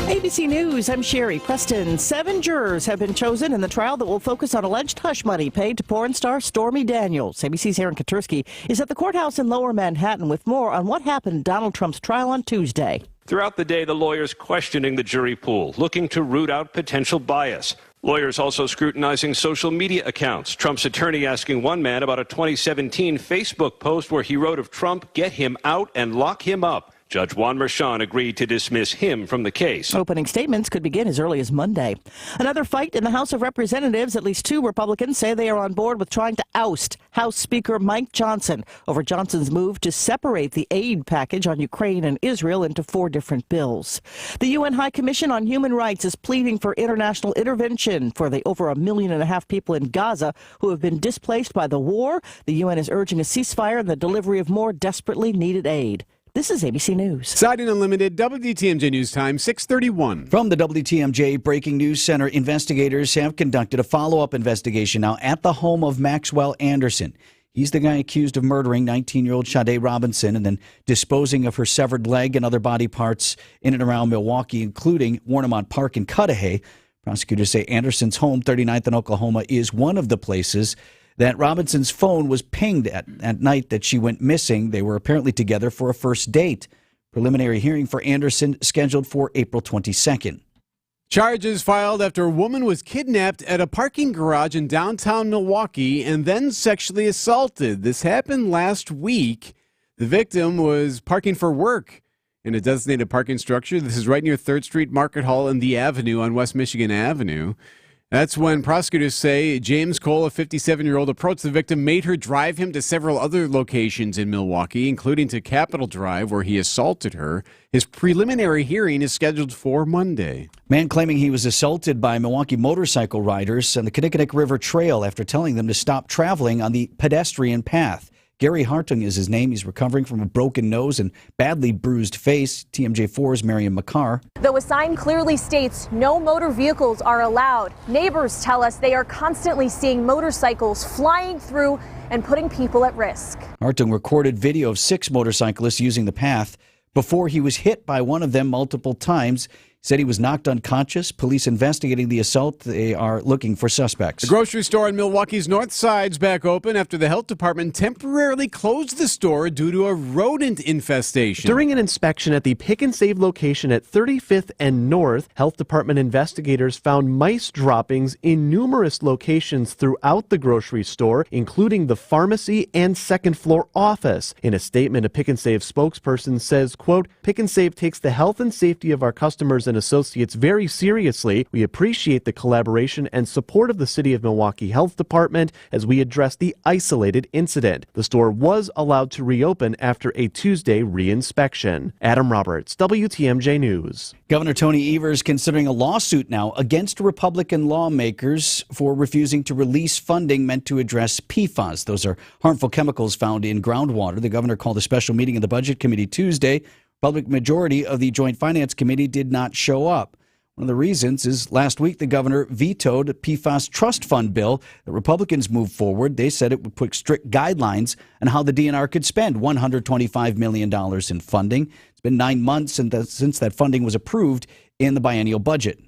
ABC News, I'm Sherry Preston. 7 jurors have been chosen in the trial that will focus on alleged hush money paid to porn star Stormy Daniels. ABC's Aaron Katursky is at the courthouse in Lower Manhattan with more on what happened in Donald Trump's trial on Tuesday. Throughout the day, the lawyers questioning the jury pool, looking to root out potential bias. Lawyers also scrutinizing social media accounts. Trump's attorney asking one man about a 2017 Facebook post where he wrote of Trump, "Get him out and lock him up." Judge Juan Merchan agreed to dismiss him from the case. Opening statements could begin as early as Monday. Another fight in the House of Representatives. At least 2 Republicans say they are on board with trying to oust House Speaker Mike Johnson over Johnson's move to separate the aid package on Ukraine and Israel into 4 different bills. The UN High Commission on Human Rights is pleading for international intervention for the over 1.5 million people in Gaza who have been displaced by the war. The UN is urging a ceasefire and the delivery of more desperately needed aid. This is ABC News. Siding Unlimited, WTMJ News Time, 6:31. From the WTMJ Breaking News Center, investigators have conducted a follow-up investigation now at the home of Maxwell Anderson. He's the guy accused of murdering 19-year-old Sade Robinson and then disposing of her severed leg and other body parts in and around Milwaukee, including Warnemont Park and Cudahy. Prosecutors say Anderson's home, 39th and Oklahoma, is one of the places that Robinson's phone was pinged at night that she went missing. They were apparently together for a first date. Preliminary hearing for Anderson scheduled for April 22nd. Charges filed after a woman was kidnapped at a parking garage in downtown Milwaukee and then sexually assaulted. This happened last week. The victim was parking for work in a designated parking structure. This is right near 3rd Street Market Hall and the Avenue on West Michigan Avenue. That's when prosecutors say James Cole, a 57-year-old, approached the victim, made her drive him to several other locations in Milwaukee, including to Capitol Drive, where he assaulted her. His preliminary hearing is scheduled for Monday. Man claiming he was assaulted by Milwaukee motorcycle riders on the Kinnickinnick River Trail after telling them to stop traveling on the pedestrian path. Gary Hartung is his name. He's recovering from a broken nose and badly bruised face. TMJ4's Marion McCarr. Though a sign clearly states no motor vehicles are allowed, neighbors tell us they are constantly seeing motorcycles flying through and putting people at risk. Hartung recorded video of 6 motorcyclists using the path before he was hit by one of them multiple times. Said he was knocked unconscious. Police investigating the assault. They are looking for suspects. The grocery store on Milwaukee's north side's back open after the health department temporarily closed the store due to a rodent infestation. During an inspection at the Pick and Save location at 35th and North, health department investigators found mice droppings in numerous locations throughout the grocery store, including the pharmacy and second floor office. In a statement, a Pick and Save spokesperson says, quote, Pick and Save takes the health and safety of our customers and associates very seriously. We appreciate the collaboration and support of the City of Milwaukee Health Department as we address the isolated incident. The store was allowed to reopen after a Tuesday re-inspection. Adam Roberts, WTMJ News. Governor Tony Evers considering a lawsuit now against Republican lawmakers for refusing to release funding meant to address PFAS. Those are harmful chemicals found in groundwater. The governor called a special meeting of the Budget Committee Tuesday. Republican majority of the Joint Finance Committee did not show up. One of the reasons is last week the governor vetoed a PFAS trust fund bill that Republicans moved forward. They said it would put strict guidelines on how the DNR could spend $125 million in funding. It's been 9 months since that funding was approved in the biennial budget.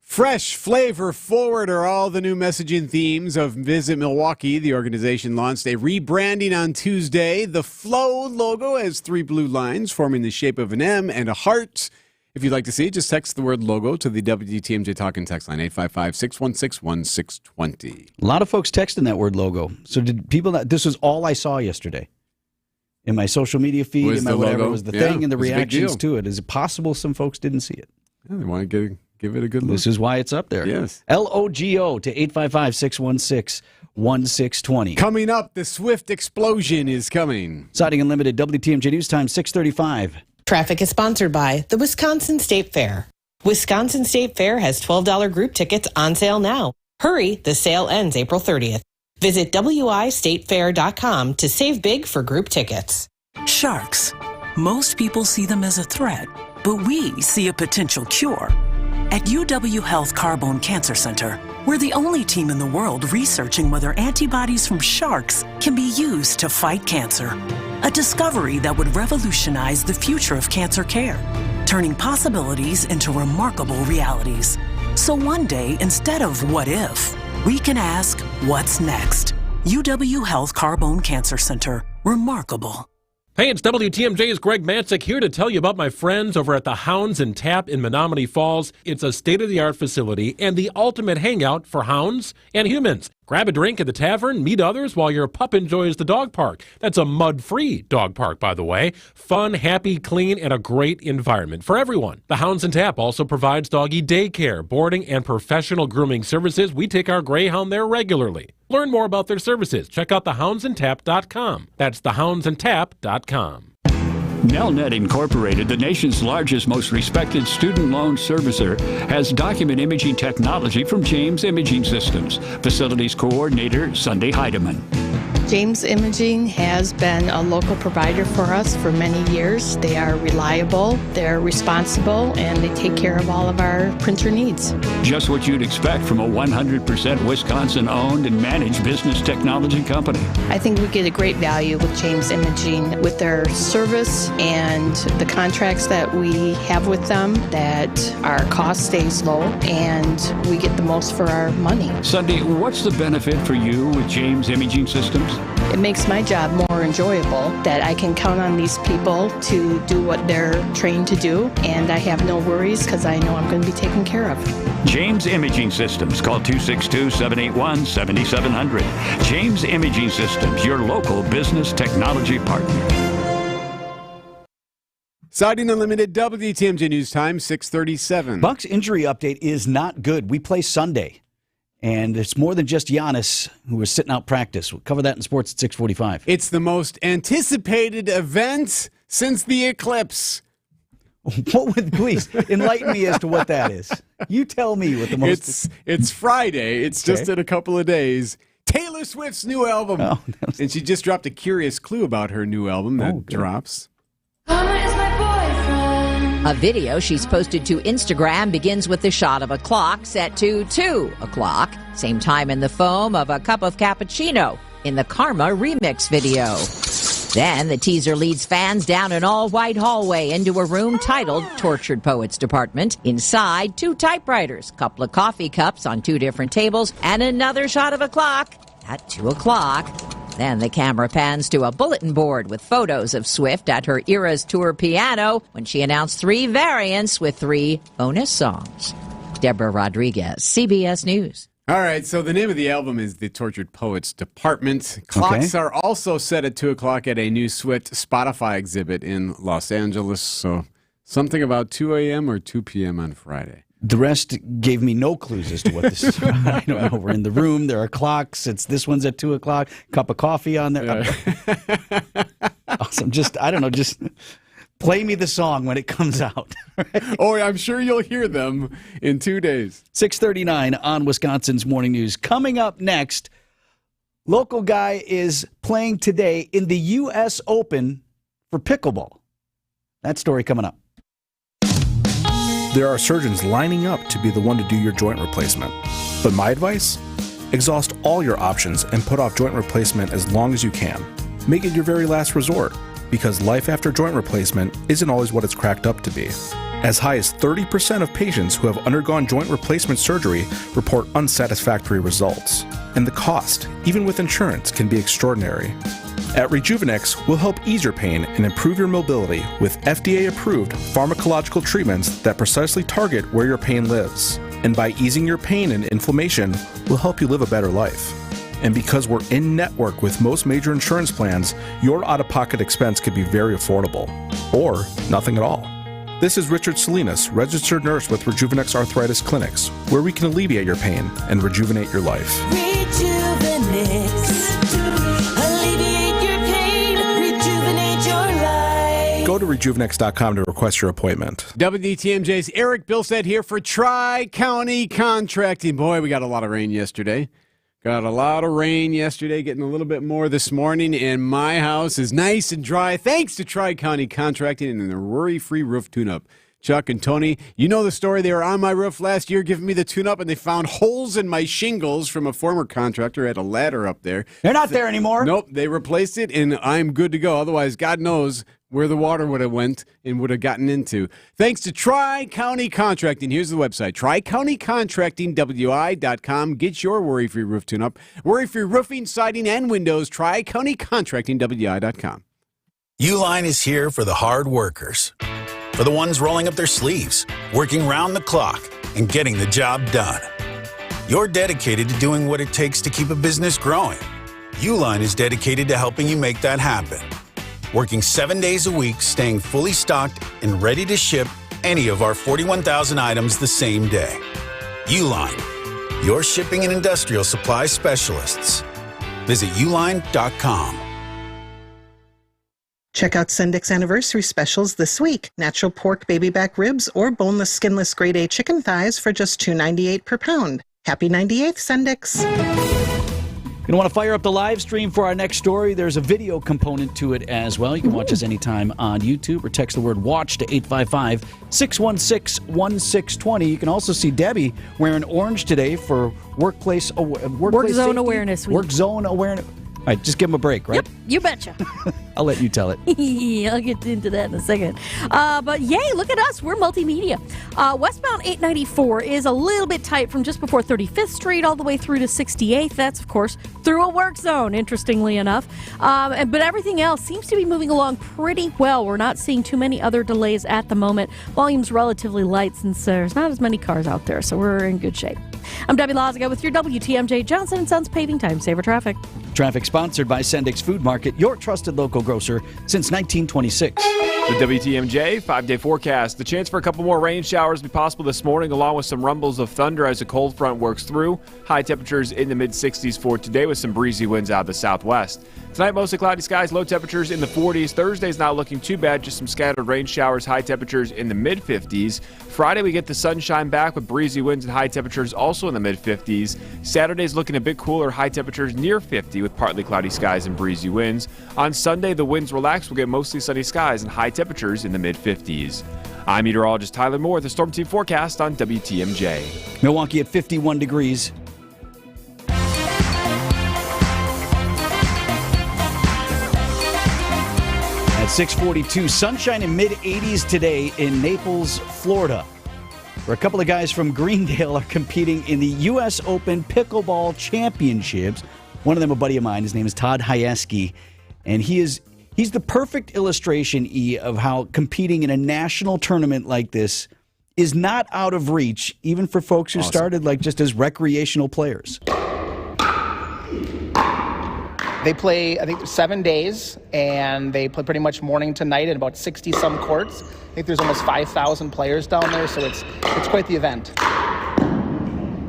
Fresh, flavor forward are all the new messaging themes of Visit Milwaukee. The organization launched a rebranding on Tuesday. The Flow logo has 3 blue lines forming the shape of an M and a heart. If you'd like to see it, just text the word logo to the WTMJ Talking text line, 855-616-1620. A lot of folks texting that word logo. So did people not? This was all I saw yesterday. In my social media feed, in my whatever, logo? was the Yeah, thing and the it was a big reactions deal. to it. Is it possible some folks didn't see it? Yeah, they want to give it a good look. This is why it's up there. Yes. LOGO to 855-616-1620. Coming up, the Swift explosion is coming. Siding Unlimited, WTMJ News Time, 6:35. Traffic is sponsored by the Wisconsin State Fair. Wisconsin State Fair has $12 group tickets on sale now. Hurry, the sale ends April 30th. Visit wistatefair.com to save big for group tickets. Sharks. Most people see them as a threat, but we see a potential cure. At UW Health Carbone Cancer Center, we're the only team in the world researching whether antibodies from sharks can be used to fight cancer. A discovery that would revolutionize the future of cancer care, turning possibilities into remarkable realities. So one day, instead of what if, we can ask what's next. UW Health Carbone Cancer Center. Remarkable. Hey, it's WTMJ's Greg Matzik here to tell you about my friends over at the Hounds and Tap in Menominee Falls. It's a state-of-the-art facility and the ultimate hangout for hounds and humans. Grab a drink at the tavern, meet others while your pup enjoys the dog park. That's a mud-free dog park, by the way. Fun, happy, clean, and a great environment for everyone. The Hounds and Tap also provides doggy daycare, boarding, and professional grooming services. We take our Greyhound there regularly. Learn more about their services. Check out thehoundsandtap.com. That's thehoundsandtap.com. Nelnet Incorporated, the nation's largest, most respected student loan servicer, has document imaging technology from James Imaging Systems. Facilities Coordinator, Sunday Heidemann. James Imaging has been a local provider for us for many years. They are reliable, they're responsible, and they take care of all of our printer needs. Just what you'd expect from a 100% Wisconsin-owned and managed business technology company. I think we get a great value with James Imaging with their service and the contracts that we have with them, that our cost stays low and we get the most for our money. Sunday, what's the benefit for you with James Imaging Systems? It makes my job more enjoyable, that I can count on these people to do what they're trained to do, and I have no worries because I know I'm going to be taken care of. James Imaging Systems. Call 262-781-7700. James Imaging Systems, your local business technology partner. Siding Unlimited, WTMJ News Time, 6:37. Bucks injury update is not good. We play Sunday. And it's more than just Giannis, who was sitting out practice. We'll cover that in sports at 6:45. It's the most anticipated event since the eclipse. Please enlighten me as to what that is. You tell me what the most. It's Friday. It's just in a couple of days. Taylor Swift's new album, and she just dropped a curious clue about her new album that drops. A video she's posted to Instagram begins with the shot of a clock set to 2 o'clock, same time in the foam of a cup of cappuccino in the Karma remix video. Then the teaser leads fans down an all-white hallway into a room titled Tortured Poets Department. Inside, 2 typewriters, couple of coffee cups on 2 different tables, and another shot of a clock at 2 o'clock. Then the camera pans to a bulletin board with photos of Swift at her Eras Tour piano when she announced 3 variants with 3 bonus songs. Deborah Rodriguez, CBS News. All right, so the name of the album is The Tortured Poets Department. Clocks are also set at 2 o'clock at a new Swift Spotify exhibit in Los Angeles. So something about 2 a.m. or 2 p.m. on Friday. The rest gave me no clues as to what this is. I don't know. We're in the room. There are clocks. This one's at 2 o'clock. Cup of coffee on there. Awesome. Just play me the song when it comes out. Oh, I'm sure you'll hear them in 2 days. 6:39 on Wisconsin's Morning News. Coming up next, local guy is playing today in the U.S. Open for pickleball. That story coming up. There are surgeons lining up to be the one to do your joint replacement. But my advice? Exhaust all your options and put off joint replacement as long as you can. Make it your very last resort, because life after joint replacement isn't always what it's cracked up to be. As high as 30% of patients who have undergone joint replacement surgery report unsatisfactory results. And the cost, even with insurance, can be extraordinary. At Rejuvenex, we'll help ease your pain and improve your mobility with FDA-approved pharmacological treatments that precisely target where your pain lives. And by easing your pain and inflammation, we'll help you live a better life. And because we're in-network with most major insurance plans, your out-of-pocket expense could be very affordable. Or nothing at all. This is Richard Salinas, registered nurse with Rejuvenex Arthritis Clinics, where we can alleviate your pain and rejuvenate your life. Go to rejuvenex.com to request your appointment. WTMJ's Erik Bilstad here for Tri-County Contracting. Boy, we got a lot of rain yesterday. Getting a little bit more this morning, and my house is nice and dry thanks to Tri-County Contracting and the worry-free roof tune-up. Chuck and Tony, you know the story. They were on my roof last year giving me the tune-up, and they found holes in my shingles from a former contractor. I had a ladder up there. They're not there anymore. Nope, they replaced it, and I'm good to go. Otherwise, God knows where the water would have went and would have gotten into. Thanks to Tri-County Contracting. Here's the website, TriCountyContractingWI.com. Get your worry-free roof tune-up. Worry-free roofing, siding, and windows, TriCountyContractingWI.com. Uline is here for the hard workers. For the ones rolling up their sleeves, working round the clock, and getting the job done. You're dedicated to doing what it takes to keep a business growing. Uline is dedicated to helping you make that happen. Working 7 days a week, staying fully stocked and ready to ship any of our 41,000 items the same day. Uline, your shipping and industrial supply specialists. Visit uline.com. Check out Sendik's anniversary specials this week. Natural pork baby back ribs or boneless skinless grade A chicken thighs for just $2.98 per pound. Happy 98th, Sendik's. You're going to want to fire up the live stream for our next story. There's a video component to it as well. You can watch us anytime on YouTube or text the word WATCH to 855-616-1620. You can also see Debbie wearing orange today for Work Zone Awareness Week. Work Zone Awareness. All right, just give them a break, right? Yep, you betcha. I'll let you tell it. I'll get into that in a second. But yay, look at us. We're multimedia. Westbound 894 is a little bit tight from just before 35th Street all the way through to 68th. That's, of course, through a work zone, interestingly enough. But everything else seems to be moving along pretty well. We're not seeing too many other delays at the moment. Volume's relatively light since there's not as many cars out there, so we're in good shape. I'm Debbie Lazaga with your WTMJ Johnson & Sons Paving Time Saver Traffic. Traffic sponsored by Sendik's Food Market, your trusted local grocer since 1926. The WTMJ 5-day forecast. The chance for a couple more rain showers will be possible this morning, along with some rumbles of thunder as a cold front works through. High temperatures in the mid-60s for today with some breezy winds out of the southwest. Tonight, mostly cloudy skies, low temperatures in the 40s. Thursday's not looking too bad, just some scattered rain showers, high temperatures in the mid-50s. Friday, we get the sunshine back with breezy winds and high temperatures also in the mid-50s. Saturday's looking a bit cooler, high temperatures near 50 with partly cloudy skies and breezy winds. On Sunday, the winds relax. We'll get mostly sunny skies and high temperatures in the mid-50s. I'm meteorologist Tyler Moore with the Storm Team forecast on WTMJ. Milwaukee at 51 degrees. At 6:42, sunshine in mid-80s today in Naples, Florida, where a couple of guys from Greendale are competing in the U.S. Open Pickleball Championships. One of them a buddy of mine. His name is Todd Hyeski, and he's the perfect illustration, of how competing in a national tournament like this is not out of reach, even for folks who started just as recreational players. They play, I think, 7 days, and they play pretty much morning to night at about 60-some courts. I think there's almost 5,000 players down there, so it's quite the event.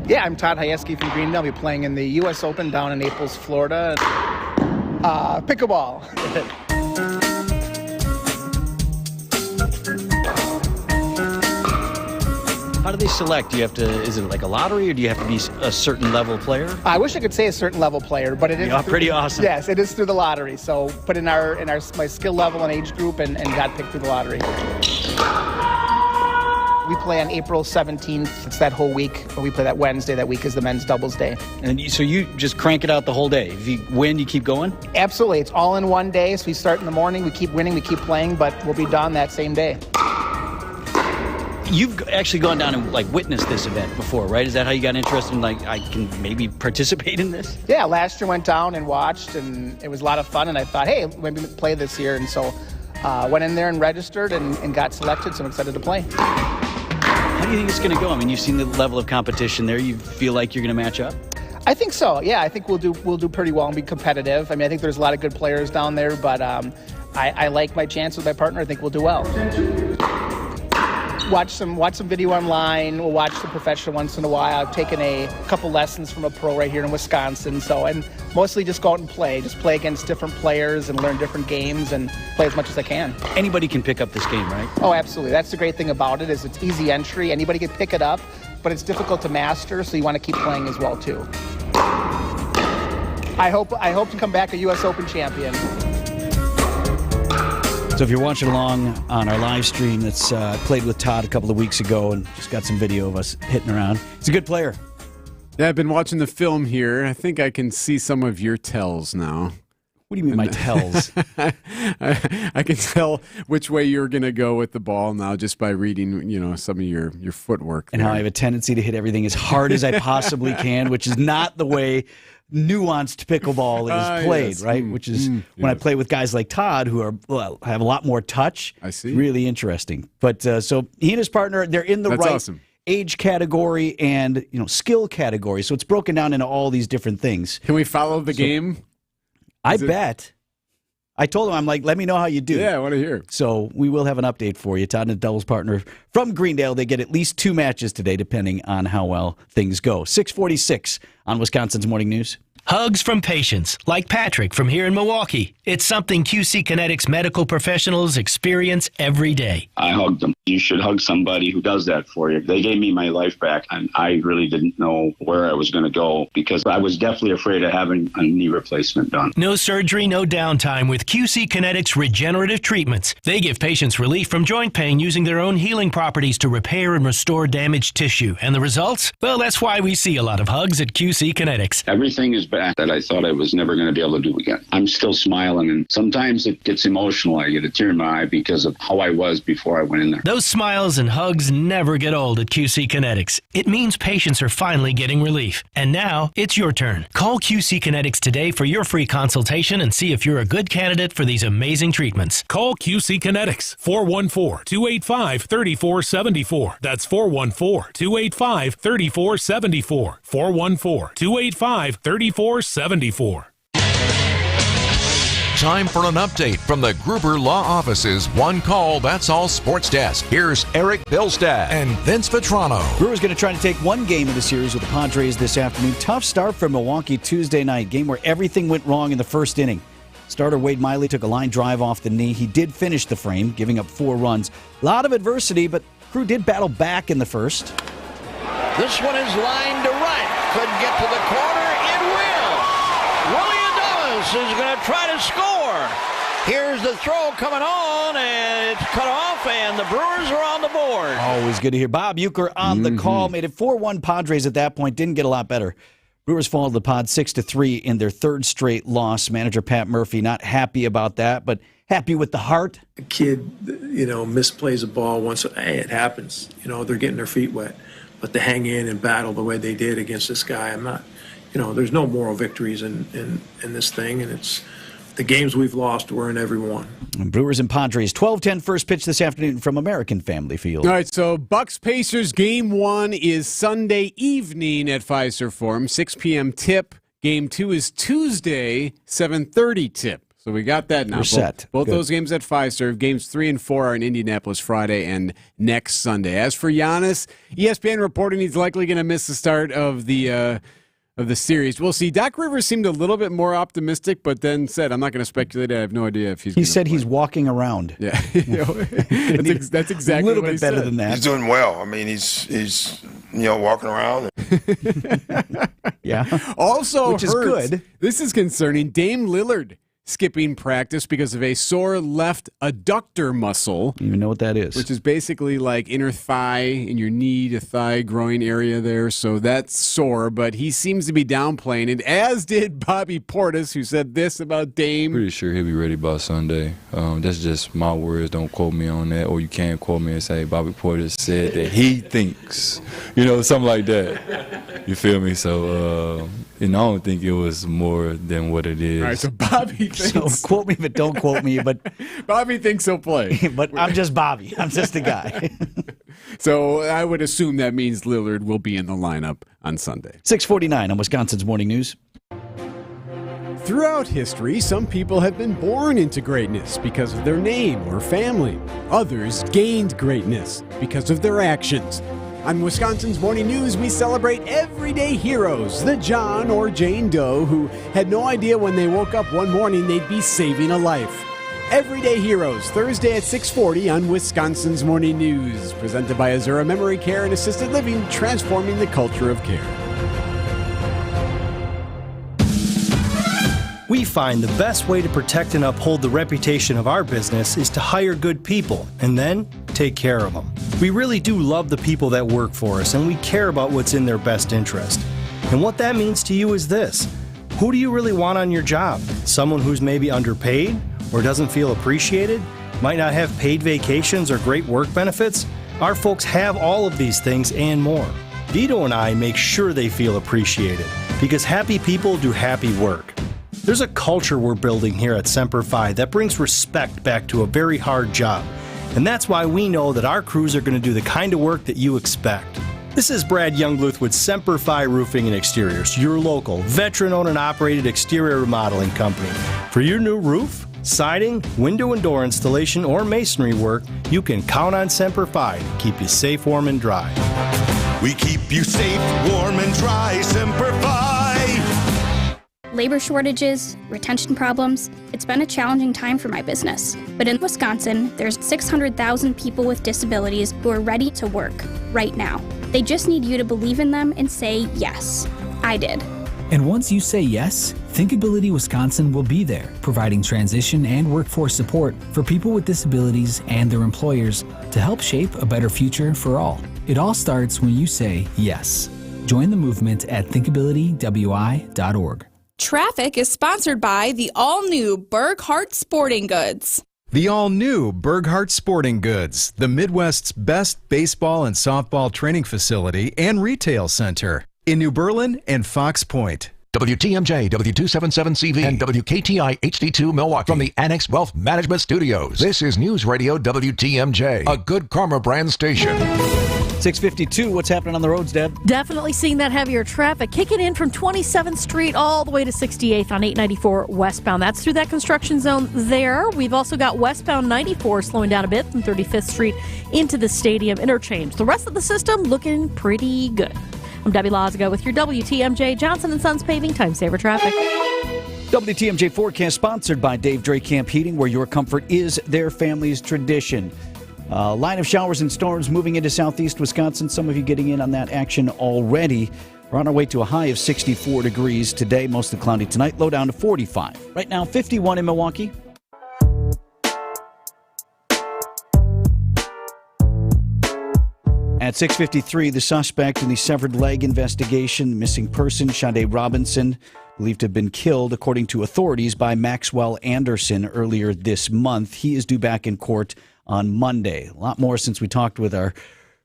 Yeah, I'm Todd Hyeski from Greendale. I'll be playing in the U.S. Open down in Naples, Florida. Pickleball. How do they select? Do you have to? Is it like a lottery, or do you have to be a certain level player? I wish I could say a certain level player, but it is pretty awesome. Yes, it is through the lottery. So, put in my skill level and age group, and got picked through the lottery. We play on April 17th. It's that whole week, but we play that Wednesday. That week is the men's doubles day. And so you just crank it out the whole day. If you win, you keep going? Absolutely. It's all in one day. So we start in the morning, we keep winning, we keep playing, but we'll be done that same day. You've actually gone down and witnessed this event before, right? Is that how you got interested in I can maybe participate in this? Yeah, last year went down and watched, and it was a lot of fun, and I thought, hey, maybe play this year. And so went in there and registered and got selected, so I'm excited to play. How do you think it's going to go? I mean, you've seen the level of competition there. You feel like you're going to match up? I think so. Yeah, I think we'll do pretty well and be competitive. I mean, I think there's a lot of good players down there, but I like my chance with my partner. I think we'll do well. Watch some video online. We'll watch the professional once in a while. I've taken a couple lessons from a pro right here in Wisconsin. And mostly just go out and play. Just play against different players and learn different games and play as much as I can. Anybody can pick up this game, right? Oh, absolutely. That's the great thing about it is it's easy entry. Anybody can pick it up, but it's difficult to master, so you want to keep playing as well, too. I hope to come back a U.S. Open champion. So if you're watching along on our live stream that's played with Todd a couple of weeks ago and just got some video of us hitting around, he's a good player. Yeah, I've been watching the film here. I think I can see some of your tells now. What do you mean my tells? I can tell which way you're going to go with the ball now just by reading, some of your footwork. And how I have a tendency to hit everything as hard as I possibly can, which is not the way nuanced pickleball is played, yes. Right? Which is when I play with guys like Todd, who have a lot more touch. I see. Really interesting. But so he and his partner, they're in the That's right. Awesome. age category, and skill category. So it's broken down into all these different things. Can we follow the game? I bet. I told him, I'm like, let me know how you do. Yeah, I want to hear. So we will have an update for you. Todd and Doubles partner from Greendale. They get at least 2 matches today, depending on how well things go. 6:46 on Wisconsin's Morning News. Hugs from patients, like Patrick from here in Milwaukee. It's something QC Kinetics medical professionals experience every day. I hugged them. You should hug somebody who does that for you. They gave me my life back, and I really didn't know where I was going to go because I was definitely afraid of having a knee replacement done. No surgery, no downtime with QC Kinetics regenerative treatments. They give patients relief from joint pain using their own healing properties to repair and restore damaged tissue. And the results? Well, that's why we see a lot of hugs at QC Kinetics. Everything is back that I thought I was never going to be able to do again. I'm still smiling, and sometimes it gets emotional. I get a tear in my eye because of how I was before I went in there. Those smiles and hugs never get old at QC Kinetics. It means patients are finally getting relief. And now it's your turn. Call QC Kinetics today for your free consultation and see if you're a good candidate for these amazing treatments. Call QC Kinetics, 414-285-3474. That's 414-285-3474. 414-285-3474. Time for an update from the Gruber Law Office's One Call, That's All Sports Desk. Here's Erik, Bilstad, and Vince Vitrano. Brewers going to try to take one game of the series with the Padres this afternoon. Tough start for Milwaukee Tuesday night, game where everything went wrong in the first inning. Starter Wade Miley took a line drive off the knee. He did finish the frame, giving up 4 runs. A lot of adversity, but Crew did battle back in the first. This one is lined to right. Couldn't get to the corner. It will. Willie Adames is going to try to score. Here's the throw coming on, and it's cut off, and the Brewers are on the board. Always good to hear. Bob Uecker on the call. Made it 4-1 Padres at that point. Didn't get a lot better. Brewers followed the Pod 6-3 in their 3rd straight loss. Manager Pat Murphy not happy about that, but happy with the heart. A kid, misplays a ball once. Hey, it happens. They're getting their feet wet. But to hang in and battle the way they did against this guy, I'm not, there's no moral victories in this thing, and it's the games we've lost, we're in every one. Brewers and Padres, 12:10 first pitch this afternoon from American Family Field. All right, so Bucks-Pacers Game 1 is Sunday evening at Fiserv Forum, 6 p.m. tip. Game 2 is Tuesday, 7:30 tip. So we got that now. We're set. Both Good. those games at Fiserv. Games 3 and 4 are in Indianapolis Friday and next Sunday. As for Giannis, ESPN reporting he's likely going to miss the start of the series. We'll see. Doc Rivers seemed a little bit more optimistic, but then said, I'm not going to speculate. I have no idea if he's He said he's walking around. Yeah. That's exactly a little what bit he better said. than that. He's doing well. I mean, he's walking around. Yeah. Also Which is hurts. good. This is concerning. Dame Lillard skipping practice because of a sore left adductor muscle. You even know what that is. Which is basically like inner thigh in your knee to thigh groin area there. So that's sore, but he seems to be downplaying it, as did Bobby Portis, who said this about Dame. Pretty sure he'll be ready by Sunday. That's just my words. Don't quote me on that. Or you can't quote me and say Bobby Portis said that he thinks, something like that. You feel me? So, I don't think it was more than what it is. All right, so Bobby thinks. So quote me, but don't quote me. But Bobby thinks he'll play. But I'm just Bobby. I'm just a guy. So I would assume that means Lillard will be in the lineup on Sunday. 6:49 on Wisconsin's Morning News. Throughout history, some people have been born into greatness because of their name or family. Others gained greatness because of their actions. On Wisconsin's Morning News, we celebrate everyday heroes, the John or Jane Doe who had no idea when they woke up one morning they'd be saving a life. Everyday Heroes, Thursday at 6:40 on Wisconsin's Morning News. Presented by Azura Memory Care and Assisted Living, transforming the culture of care. We find the best way to protect and uphold the reputation of our business is to hire good people and then take care of them. We really do love the people that work for us, and we care about what's in their best interest. And what that means to you is this: who do you really want on your job? Someone who's maybe underpaid or doesn't feel appreciated, might not have paid vacations or great work benefits? Our folks have all of these things and more. Vito and I make sure they feel appreciated, because happy people do happy work. There's a culture we're building here at Semper Fi that brings respect back to a very hard job. And that's why we know that our crews are going to do the kind of work that you expect. This is Brad Youngluth with Semper Fi Roofing and Exteriors, your local, veteran-owned and operated exterior remodeling company. For your new roof, siding, window and door installation, or masonry work, you can count on Semper Fi to keep you safe, warm, and dry. We keep you safe, warm, and dry, Semper Fi. Labor shortages, retention problems, it's been a challenging time for my business. But in Wisconsin, there's 600,000 people with disabilities who are ready to work right now. They just need you to believe in them and say yes. I did. And once you say yes, Thinkability Wisconsin will be there, providing transition and workforce support for people with disabilities and their employers to help shape a better future for all. It all starts when you say yes. Join the movement at thinkabilitywi.org. Traffic is sponsored by the all-new Burghardt Sporting Goods. The all-new Burghardt Sporting Goods, the Midwest's best baseball and softball training facility and retail center in New Berlin and Fox Point. WTMJ, W277CV, and WKTI HD2 Milwaukee from the Annex Wealth Management Studios. This is News Radio WTMJ, a Good Karma brand station. 652, what's happening on the roads, Deb? Definitely seeing that heavier traffic kicking in from 27th Street all the way to 68th on 894 westbound. That's through that construction zone there. We've also got westbound 94 slowing down a bit from 35th Street into the Stadium interchange. The rest of the system looking pretty good. I'm Debbie Lazago with your WTMJ Johnson & Sons Paving Time Saver Traffic. WTMJ forecast sponsored by Dave Drake Camp Heating, where your comfort is their family's tradition. Line of showers and storms moving into southeast Wisconsin. Some of you getting in on that action already. We're on our way to a high of 64 degrees today, mostly cloudy tonight, low down to 45. Right now, 51 in Milwaukee. At 6:53, the suspect in the severed leg investigation, the missing person, Shade Robinson, believed to have been killed, according to authorities, by Maxwell Anderson earlier this month. He is due back in court on Monday. A lot more since we talked with our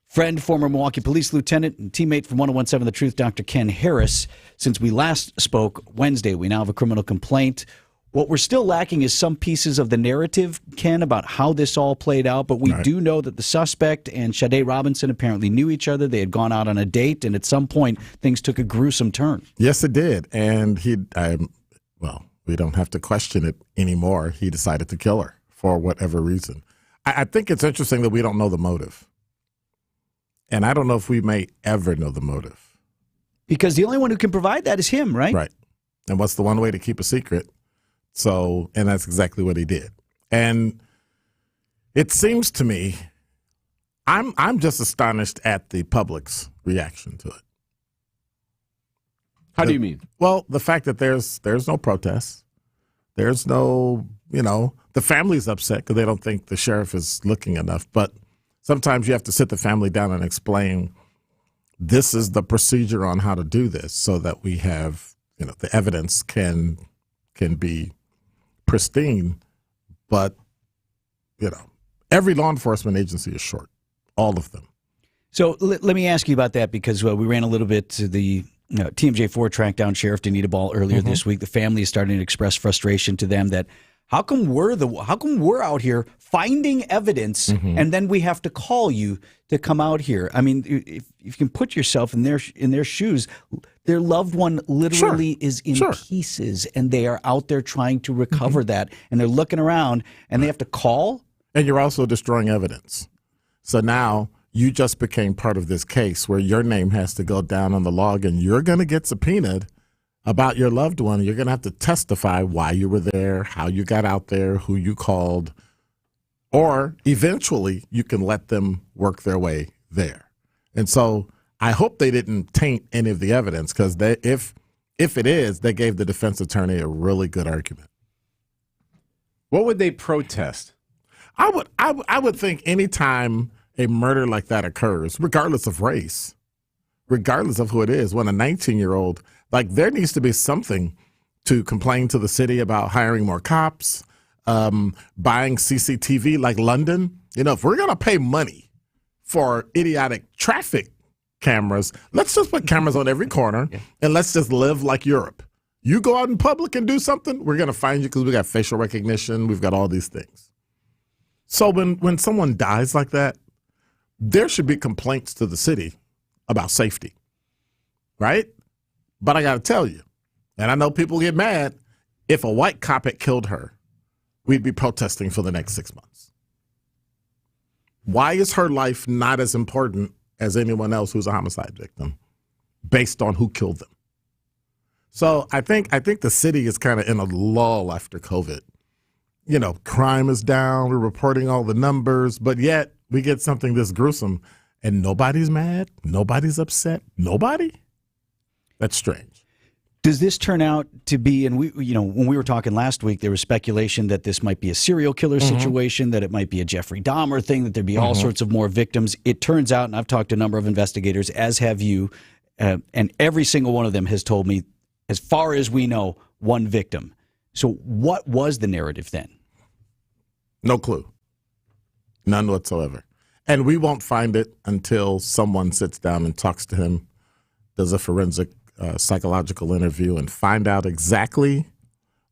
friend, former Milwaukee Police Lieutenant and teammate from 101.7 The Truth, Dr. Ken Harris. Since we last spoke Wednesday, we now have a criminal complaint. What we're still lacking is some pieces of the narrative, Ken, about how this all played out. But we do know that the suspect and Shade Robinson apparently knew each other. They had gone out on a date, and at some point, things took a gruesome turn. Yes, it did. And we don't have to question it anymore. He decided to kill her for whatever reason. I think it's interesting that we don't know the motive. And I don't know if we may ever know the motive. Because the only one who can provide that is him, right? Right. And what's the one way to keep a secret? So, and that's exactly what he did. And it seems to me, I'm just astonished at the public's reaction to it. How do you mean? Well, the fact that there's no protests, there's no, the family's upset because they don't think the sheriff is looking enough. But sometimes you have to sit the family down and explain this is the procedure on how to do this so that we have, the evidence can be pristine. But, every law enforcement agency is short, all of them. So let me ask you about that because we ran a little bit to the TMJ4 tracked down Sheriff Danita Ball earlier this week. The family is starting to express frustration to them that how come we're out here finding evidence and then we have to call you to come out here? I mean, if you can put yourself in their shoes, their loved one literally is in pieces and they are out there trying to recover that, and they're looking around and they have to call. And you're also destroying evidence. So now you just became part of this case where your name has to go down on the log and you're going to get subpoenaed about your loved one. You're going to have to testify why you were there, how you got out there, who you called, or eventually you can let them work their way there. And so I hope they didn't taint any of the evidence because if it is, they gave the defense attorney a really good argument. What would they protest? I would think anytime a murder like that occurs, regardless of race, regardless of who it is, when a 19-year-old, there needs to be something to complain to the city about hiring more cops, buying CCTV like London. If we're going to pay money for idiotic traffic cameras, let's just put cameras on every corner and let's just live like Europe. You go out in public and do something, we're going to find you because we got facial recognition. We've got all these things. So when someone dies like that, there should be complaints to the city about safety, right? But I got to tell you, and I know people get mad, if a white cop had killed her, we'd be protesting for the next 6 months. Why is her life not as important as anyone else who's a homicide victim based on who killed them? So I think the city is kind of in a lull after COVID. You know, crime is down. We're reporting all the numbers, but yet we get something this gruesome and nobody's mad. Nobody's upset. Nobody. That's strange. Does this turn out to be, and when we were talking last week, there was speculation that this might be a serial killer situation, that it might be a Jeffrey Dahmer thing, that there'd be all sorts of more victims. It turns out, and I've talked to a number of investigators, as have you, and every single one of them has told me, as far as we know, one victim. So what was the narrative then? No clue. None whatsoever. And we won't find it until someone sits down and talks to him, does a forensic psychological interview, and find out exactly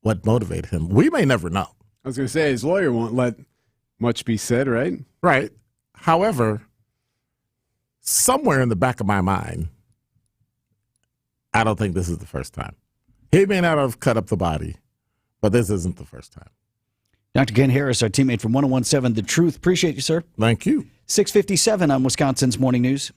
what motivated him. We may never know. I was going to say, his lawyer won't let much be said, right? Right. However, somewhere in the back of my mind, I don't think this is the first time. He may not have cut up the body, but this isn't the first time. Dr. Ken Harris, our teammate from 101.7 The Truth. Appreciate you, sir. Thank you. 6:57 on Wisconsin's Morning News.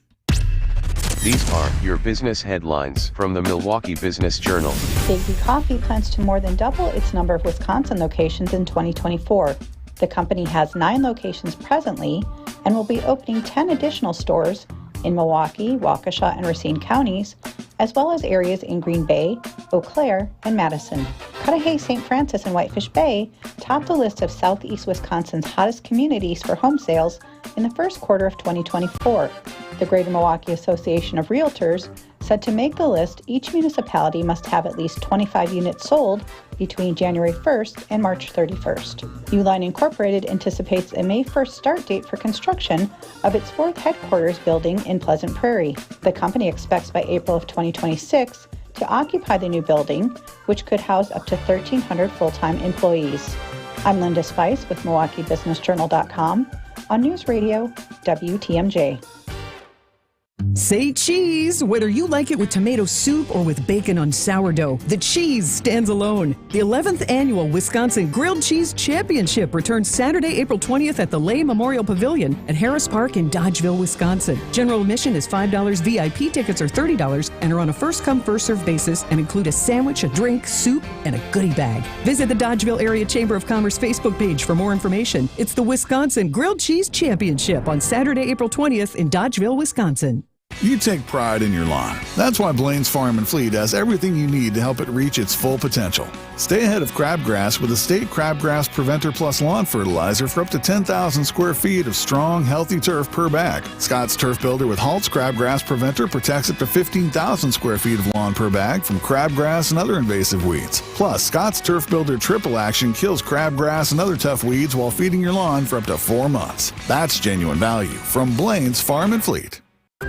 These are your business headlines from the Milwaukee Business Journal. Big B Coffee plans to more than double its number of Wisconsin locations in 2024. The company has 9 locations presently and will be opening 10 additional stores in Milwaukee, Waukesha, and Racine counties, as well as areas in Green Bay, Eau Claire, and Madison. Cudahy, St. Francis, and Whitefish Bay top the list of southeast Wisconsin's hottest communities for home sales in the first quarter of 2024. The Greater Milwaukee Association of Realtors said to make the list, each municipality must have at least 25 units sold between January 1st and March 31st. Uline Incorporated anticipates a May 1st start date for construction of its 4th headquarters building in Pleasant Prairie. The company expects by April of 2026 to occupy the new building, which could house up to 1,300 full-time employees. I'm Linda Spice with MilwaukeeBusinessJournal.com on News Radio WTMJ. Say cheese, whether you like it with tomato soup or with bacon on sourdough. The cheese stands alone. The 11th annual Wisconsin Grilled Cheese Championship returns Saturday, April 20th at the Lay Memorial Pavilion at Harris Park in Dodgeville, Wisconsin. General admission is $5, VIP tickets are $30 and are on a first-come, first-served basis and include a sandwich, a drink, soup, and a goodie bag. Visit the Dodgeville Area Chamber of Commerce Facebook page for more information. It's the Wisconsin Grilled Cheese Championship on Saturday, April 20th in Dodgeville, Wisconsin. You take pride in your lawn. That's why Blaine's Farm and Fleet has everything you need to help it reach its full potential. Stay ahead of crabgrass with Estate Crabgrass Preventer Plus lawn fertilizer for up to 10,000 square feet of strong, healthy turf per bag. Scott's Turf Builder with Halt's Crabgrass Preventer protects up to 15,000 square feet of lawn per bag from crabgrass and other invasive weeds. Plus, Scott's Turf Builder Triple Action kills crabgrass and other tough weeds while feeding your lawn for up to 4 months. That's genuine value from Blaine's Farm and Fleet.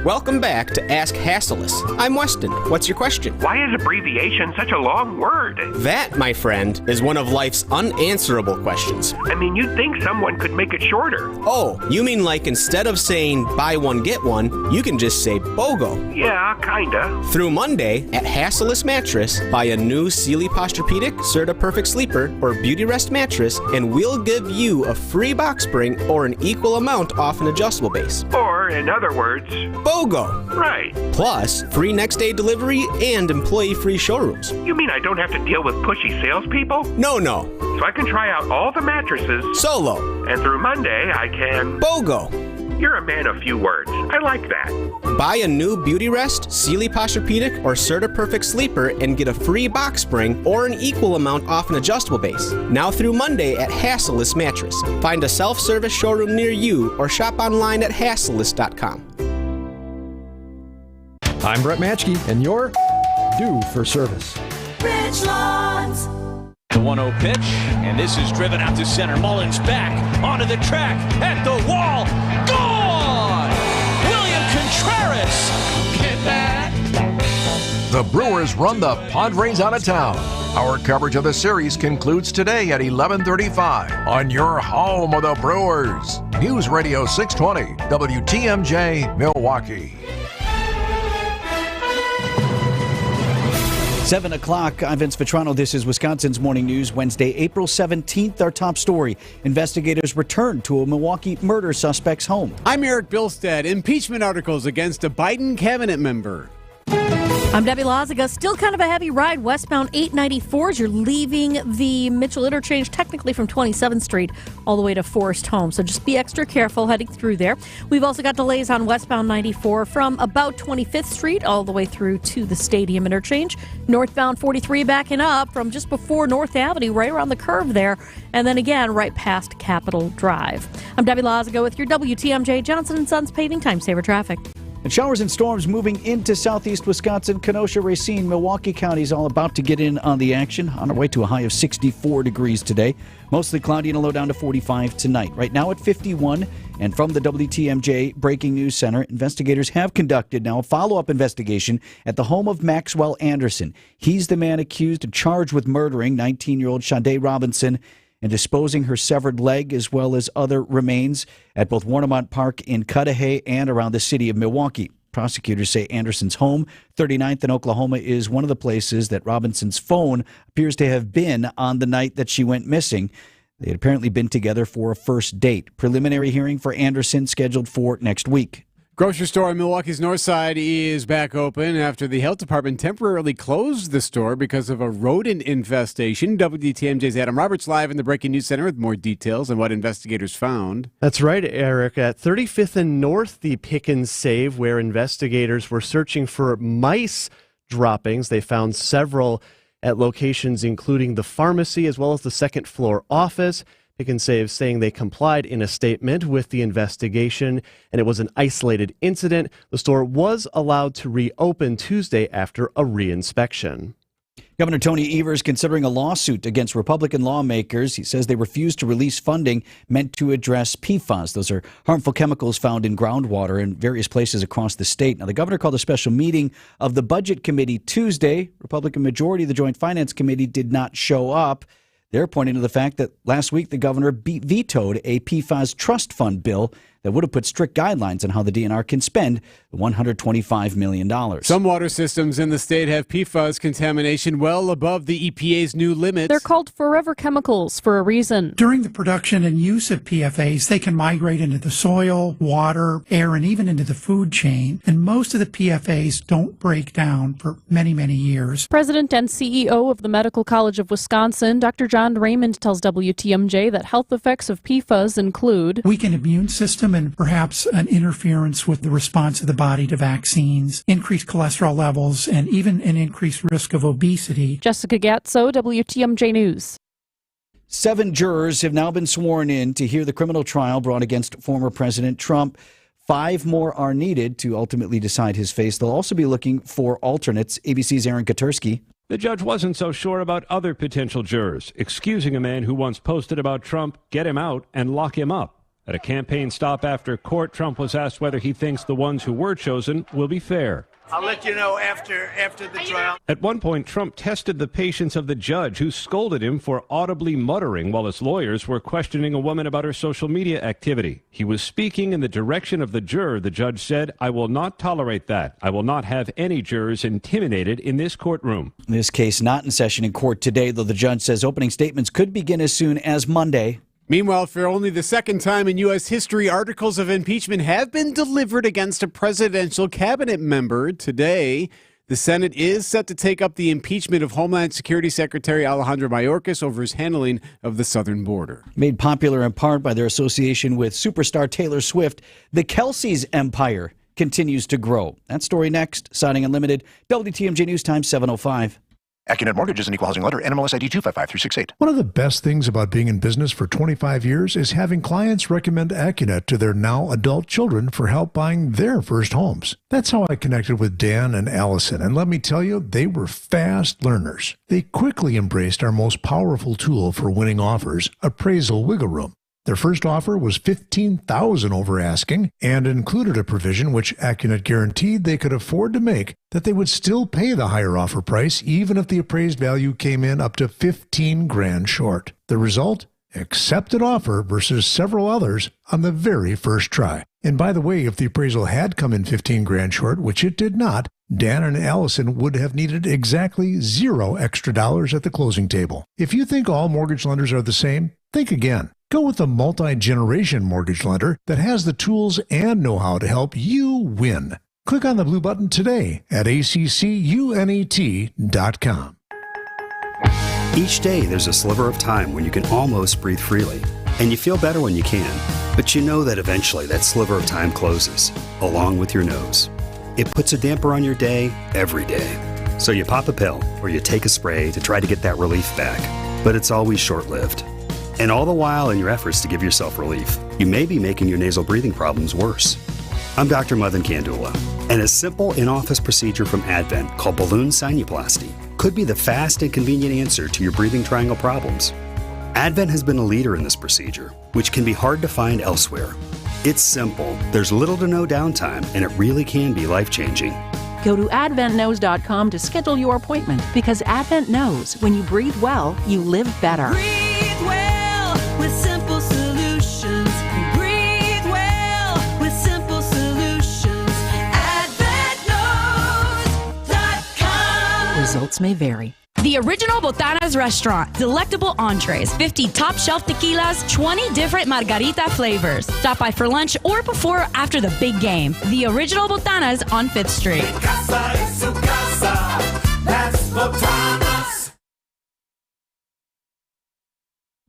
Welcome back to Ask Hasselus. I'm Weston. What's your question? Why is abbreviation such a long word? That, my friend, is one of life's unanswerable questions. I mean, you'd think someone could make it shorter. Oh, you mean like instead of saying buy one, get one, you can just say BOGO. Yeah, kinda. Through Monday at Hasselus Mattress, buy a new Sealy Posturepedic, Serta Perfect Sleeper, or Beauty Rest mattress, and we'll give you a free box spring or an equal amount off an adjustable base. Or, in other words, BOGO. Right. Plus, free next day delivery and employee-free showrooms. You mean I don't have to deal with pushy salespeople? No. So I can try out all the mattresses solo. And through Monday, I can BOGO. You're a man of few words. I like that. Buy a new Beauty Rest, Sealy Posturepedic, or Serta Perfect Sleeper and get a free box spring or an equal amount off an adjustable base. Now through Monday at Hasselus Mattress. Find a self-service showroom near you or shop online at hasselus.com. I'm Brett Matschke, and you're due for service. Richlands. The 1-0 pitch, and this is driven out to center. Mullins back onto the track, at the wall, gone! William Contreras, get back. The Brewers run the Padres out of town. Our coverage of the series concludes today at 11:35 on your home of the Brewers. News Radio 620, WTMJ, Milwaukee. 7 o'clock, I'm Vince Vitrano. This is Wisconsin's Morning News, Wednesday, April 17th. Our top story, investigators return to a Milwaukee murder suspect's home. I'm Erik Bilstad. Impeachment articles against a Biden cabinet member. I'm Debbie Loziga. Still kind of a heavy ride westbound 894 as you're leaving the Mitchell Interchange, technically from 27th Street all the way to Forest Home. So just be extra careful heading through there. We've also got delays on westbound 94 from about 25th Street all the way through to the Stadium Interchange. Northbound 43 backing up from just before North Avenue, right around the curve there. And then again, right past Capitol Drive. I'm Debbie Loziga with your WTMJ Johnson & Sons Paving Time Saver Traffic. And showers and storms moving into southeast Wisconsin, Kenosha, Racine, Milwaukee counties all about to get in on the action. On our way to a high of 64 degrees today. Mostly cloudy and a low down to 45 tonight. Right now at 51. And from the WTMJ Breaking News Center, investigators have conducted now a follow-up investigation at the home of Maxwell Anderson. He's the man accused and charged with murdering 19-year-old Shondae Robinson and disposing her severed leg as well as other remains at both Warnemont Park in Cudahy and around the city of Milwaukee. Prosecutors say Anderson's home, 39th in Oklahoma, is one of the places that Robinson's phone appears to have been on the night that she went missing. They had apparently been together for a first date. Preliminary hearing for Anderson scheduled for next week. Grocery store on Milwaukee's north side is back open after the health department temporarily closed the store because of a rodent infestation. WTMJ's Adam Roberts live in the Breaking News Center with more details on what investigators found. That's right, Eric. At 35th and North, the Pick and Save, where investigators were searching for mice droppings. They found several at locations including the pharmacy as well as the second floor office. Pick and Save saying they complied in a statement with the investigation, and it was an isolated incident. The store was allowed to reopen Tuesday after a reinspection. Governor Tony Evers considering a lawsuit against Republican lawmakers. He says they refused to release funding meant to address PFAS. Those are harmful chemicals found in groundwater in various places across the state. Now, the governor called a special meeting of the Budget Committee Tuesday. Republican majority of the Joint Finance Committee did not show up. They're pointing to the fact that last week the governor vetoed a PFAS trust fund bill that would have put strict guidelines on how the DNR can spend the $125 million. Some water systems in the state have PFAS contamination well above the EPA's new limits. They're called forever chemicals for a reason. During the production and use of PFAS, they can migrate into the soil, water, air, and even into the food chain. And most of the PFAS don't break down for many, many years. President and CEO of the Medical College of Wisconsin, Dr. John Raymond, tells WTMJ that health effects of PFAS include weakened immune system and perhaps an interference with the response of the body to vaccines, increased cholesterol levels, and even an increased risk of obesity. Jessica Gatso, WTMJ News. 7 jurors have now been sworn in to hear the criminal trial brought against former President Trump. 5 more are needed to ultimately decide his fate. They'll also be looking for alternates. ABC's Aaron Katursky. The judge wasn't so sure about other potential jurors, excusing a man who once posted about Trump, get him out, and lock him up. At a campaign stop after court, Trump was asked whether he thinks the ones who were chosen will be fair. I'll let you know after the trial. At one point, Trump tested the patience of the judge who scolded him for audibly muttering while his lawyers were questioning a woman about her social media activity. He was speaking in the direction of the juror. The judge said, "I will not tolerate that. I will not have any jurors intimidated in this courtroom." This case not in session in court today, though the judge says opening statements could begin as soon as Monday. Meanwhile, for only the second time in U.S. history, articles of impeachment have been delivered against a presidential cabinet member. Today, the Senate is set to take up the impeachment of Homeland Security Secretary Alejandro Mayorkas over his handling of the southern border. Made popular in part by their association with superstar Taylor Swift, the Kelsey's empire continues to grow. That story next. Signing Unlimited, WTMJ News Time 7:05. AccuNet Mortgage is an equal housing lender. NMLS ID 255368. One of the best things about being in business for 25 years is having clients recommend AccuNet to their now adult children for help buying their first homes. That's how I connected with Dan and Allison, and let me tell you, they were fast learners. They quickly embraced our most powerful tool for winning offers, Appraisal Wiggle Room. Their first offer was $15,000 over asking and included a provision which AccuNet guaranteed they could afford to make, that they would still pay the higher offer price even if the appraised value came in up to $15,000 short. The result? Accepted offer versus several others on the very first try. And by the way, if the appraisal had come in $15,000 short, which it did not, Dan and Allison would have needed exactly $0 extra at the closing table. If you think all mortgage lenders are the same, think again. Go with a multi-generation mortgage lender that has the tools and know-how to help you win. Click on the blue button today at accunet.com. Each day there's a sliver of time when you can almost breathe freely, and you feel better when you can. But you know that eventually that sliver of time closes, along with your nose. It puts a damper on your day every day. So you pop a pill or you take a spray to try to get that relief back. But it's always short-lived. And all the while in your efforts to give yourself relief, you may be making your nasal breathing problems worse. I'm Dr. Madan Kandula, and a simple in-office procedure from Advent called balloon sinuplasty could be the fast and convenient answer to your breathing triangle problems. Advent has been a leader in this procedure, which can be hard to find elsewhere. It's simple, there's little to no downtime, and it really can be life-changing. Go to adventknows.com to schedule your appointment, because Advent knows when you breathe well, you live better. Breathe well with simple solutions. Breathe well with simple solutions. AdventKnows.com. Results may vary. The Original Botanas Restaurant. Delectable entrees, 50 top shelf tequilas, 20 different margarita flavors. Stop by for lunch or before or after the big game. The Original Botanas on 5th Street. Casa es su casa. That's Botanas.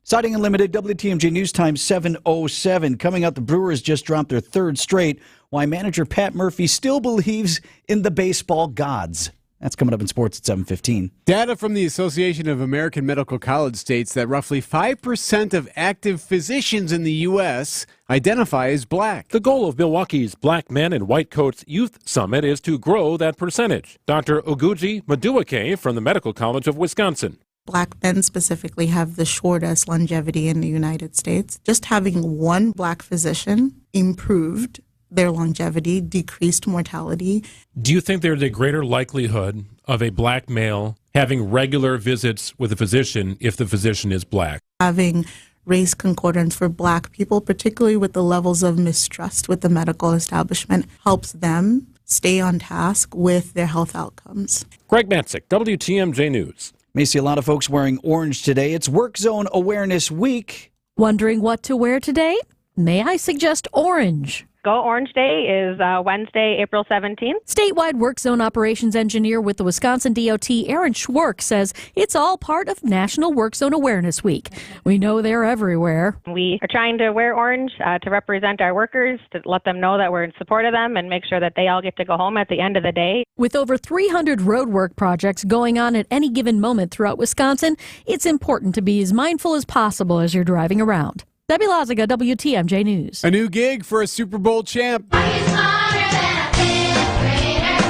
Siding Unlimited, WTMJ News Time 7:07. Coming up, the Brewers just dropped their third straight. Why manager Pat Murphy still believes in the baseball gods. That's coming up in sports at 7:15. Data from the Association of American Medical College states that roughly 5% of active physicians in the U.S. identify as black. The goal of Milwaukee's Black Men in White Coats Youth Summit is to grow that percentage. Dr. Oguchi Madueke from the Medical College of Wisconsin. Black men specifically have the shortest longevity in the United States. Just having one black physician improved their longevity, decreased mortality. Do you think there's a greater likelihood of a black male having regular visits with a physician if the physician is black? Having race concordance for black people, particularly with the levels of mistrust with the medical establishment, helps them stay on task with their health outcomes. Greg Matzik, WTMJ News. May see a lot of folks wearing orange today. It's Work Zone Awareness Week. Wondering what to wear today? May I suggest orange? Go Orange Day is Wednesday, April 17th. Statewide Work Zone Operations Engineer with the Wisconsin DOT, Aaron Schwark, says it's all part of National Work Zone Awareness Week. We know they're everywhere. We are trying to wear orange to represent our workers, to let them know that we're in support of them and make sure that they all get to go home at the end of the day. With over 300 roadwork projects going on at any given moment throughout Wisconsin, it's important to be as mindful as possible as you're driving around. Debbie Loziga, WTMJ News. A new gig for a Super Bowl champ.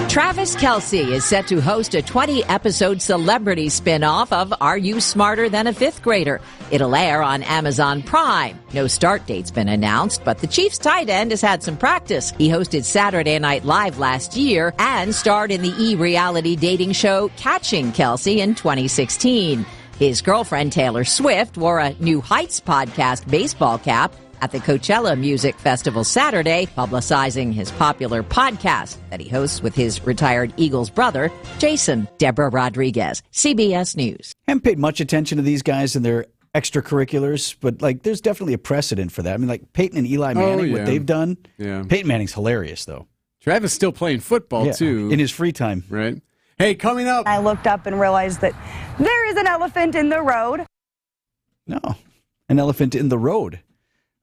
Travis Kelce is set to host a 20-episode celebrity spin-off of Are You Smarter Than a Fifth Grader? It'll air on Amazon Prime. No start date's been announced, but the Chiefs tight end has had some practice. He hosted Saturday Night Live last year and starred in the e-reality dating show Catching Kelce in 2016. His girlfriend, Taylor Swift, wore a New Heights podcast baseball cap at the Coachella Music Festival Saturday, publicizing his popular podcast that he hosts with his retired Eagles brother, Jason. Deborah Rodriguez, CBS News. Haven't paid much attention to these guys and their extracurriculars, but there's definitely a precedent for that. I mean, Peyton and Eli Manning, what they've done. Yeah. Peyton Manning's hilarious, though. Travis still playing football, too. In his free time. Right. Hey, coming up. I looked up and realized that there is an elephant in the road. No, an elephant in the road.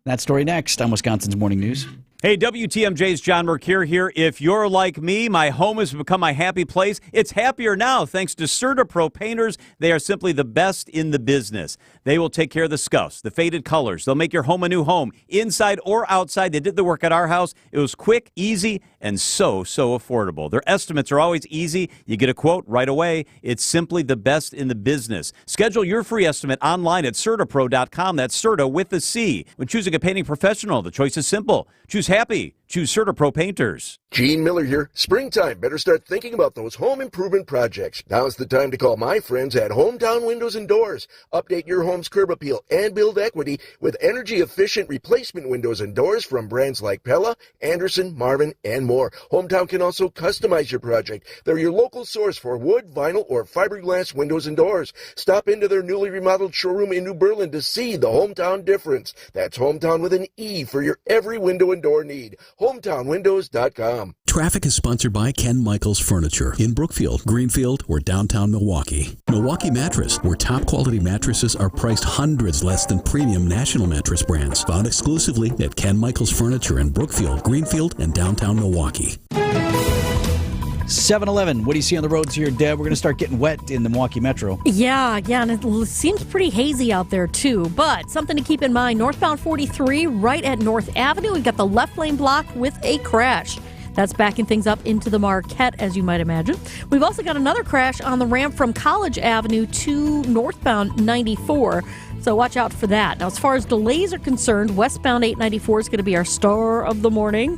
That story next on Wisconsin's Morning News. Hey, WTMJ's John Mercure here. If you're like me, my home has become my happy place. It's happier now thanks to CertaPro painters. They are simply the best in the business. They will take care of the scuffs, the faded colors. They'll make your home a new home, inside or outside. They did the work at our house. It was quick, easy, and so affordable. Their estimates are always easy. You get a quote right away. It's simply the best in the business. Schedule your free estimate online at CertaPro.com. That's Certa with a C. When choosing a painting professional, the choice is simple. Choose happy. Choose CertaPro Painters. Gene Miller here. Springtime. Better start thinking about those home improvement projects. Now's the time to call my friends at Hometown Windows and Doors. Update your home's curb appeal and build equity with energy-efficient replacement windows and doors from brands like Pella, Anderson, Marvin, and more. Hometown can also customize your project. They're your local source for wood, vinyl, or fiberglass windows and doors. Stop into their newly remodeled showroom in New Berlin to see the Hometown difference. That's Hometown with an E for your every window and door need. HometownWindows.com. Traffic is sponsored by Ken Michaels Furniture in Brookfield, Greenfield, or downtown Milwaukee. Milwaukee Mattress, where top quality mattresses are priced hundreds less than premium national mattress brands. Found exclusively at Ken Michaels Furniture in Brookfield, Greenfield, and downtown Milwaukee. 7-Eleven. What do you see on the roads here, Deb? We're going to start getting wet in the Milwaukee Metro. Yeah, and it seems pretty hazy out there, too. But something to keep in mind, northbound 43, right at North Avenue, we've got the left lane blocked with a crash. That's backing things up into the Marquette, as you might imagine. We've also got another crash on the ramp from College Avenue to northbound 94. So watch out for that. Now, as far as delays are concerned, westbound 894 is going to be our star of the morning.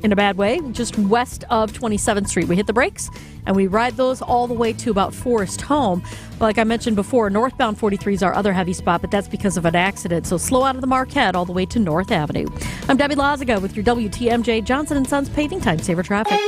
In a bad way, just west of 27th Street. We hit the brakes, and we ride those all the way to about Forest Home. But like I mentioned before, northbound 43 is our other heavy spot, but that's because of an accident. So slow out of the Marquette all the way to North Avenue. I'm Debbie Lazago with your WTMJ Johnson & Sons Paving Time Saver Traffic.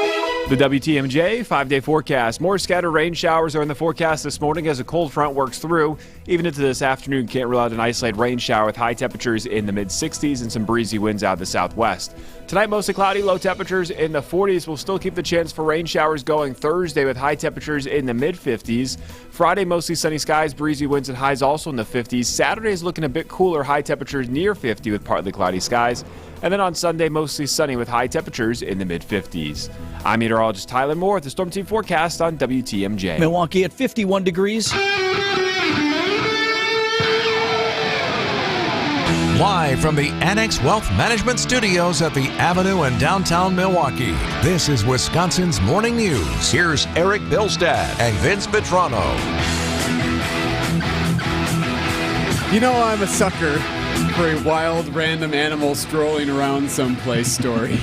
The WTMJ 5-day forecast. More scattered rain showers are in the forecast this morning as a cold front works through. Even into this afternoon, can't rule out an isolated rain shower with high temperatures in the mid-60s and some breezy winds out of the southwest. Tonight, mostly cloudy, low temperatures in the 40s. We'll still keep the chance for rain showers going Thursday with high temperatures in the mid-50s. Friday, mostly sunny skies, breezy winds and highs also in the 50s. Saturday is looking a bit cooler, high temperatures near 50 with partly cloudy skies. And then on Sunday, mostly sunny with high temperatures in the mid-50s. I'm meteorologist Tyler Moore with the Storm Team forecast on WTMJ. Milwaukee at 51 degrees. Live from the Annex Wealth Management Studios at the Avenue in downtown Milwaukee, this is Wisconsin's Morning News. Here's Erik Bilstad and Vince Vitrano. You know, I'm a sucker for a wild, random animal strolling around someplace story.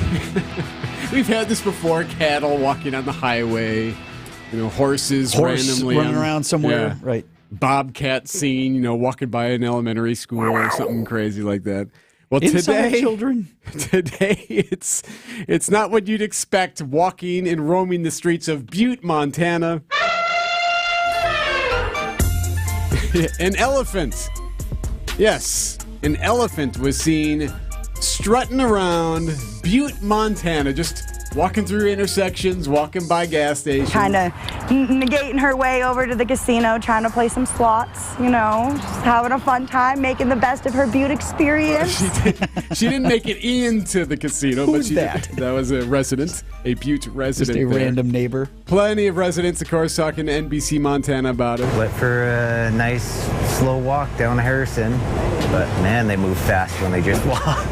We've had this before, cattle walking on the highway, horses randomly running around somewhere, right. Bobcat scene, walking by an elementary school or something crazy like that. Well, today, children. Today it's not what you'd expect walking and roaming the streets of Butte, Montana. An elephant. Yes, an elephant was seen strutting around Butte, Montana, just walking through intersections, walking by gas stations. Kind of negating her way over to the casino, trying to play some slots, just having a fun time, making the best of her Butte experience. She didn't make it into the casino. Who's but that? That was a resident, a Butte resident. Just a random neighbor. Plenty of residents, of course, talking to NBC Montana about it. Went for a nice slow walk down Harrison, but man, they move fast when they just walk.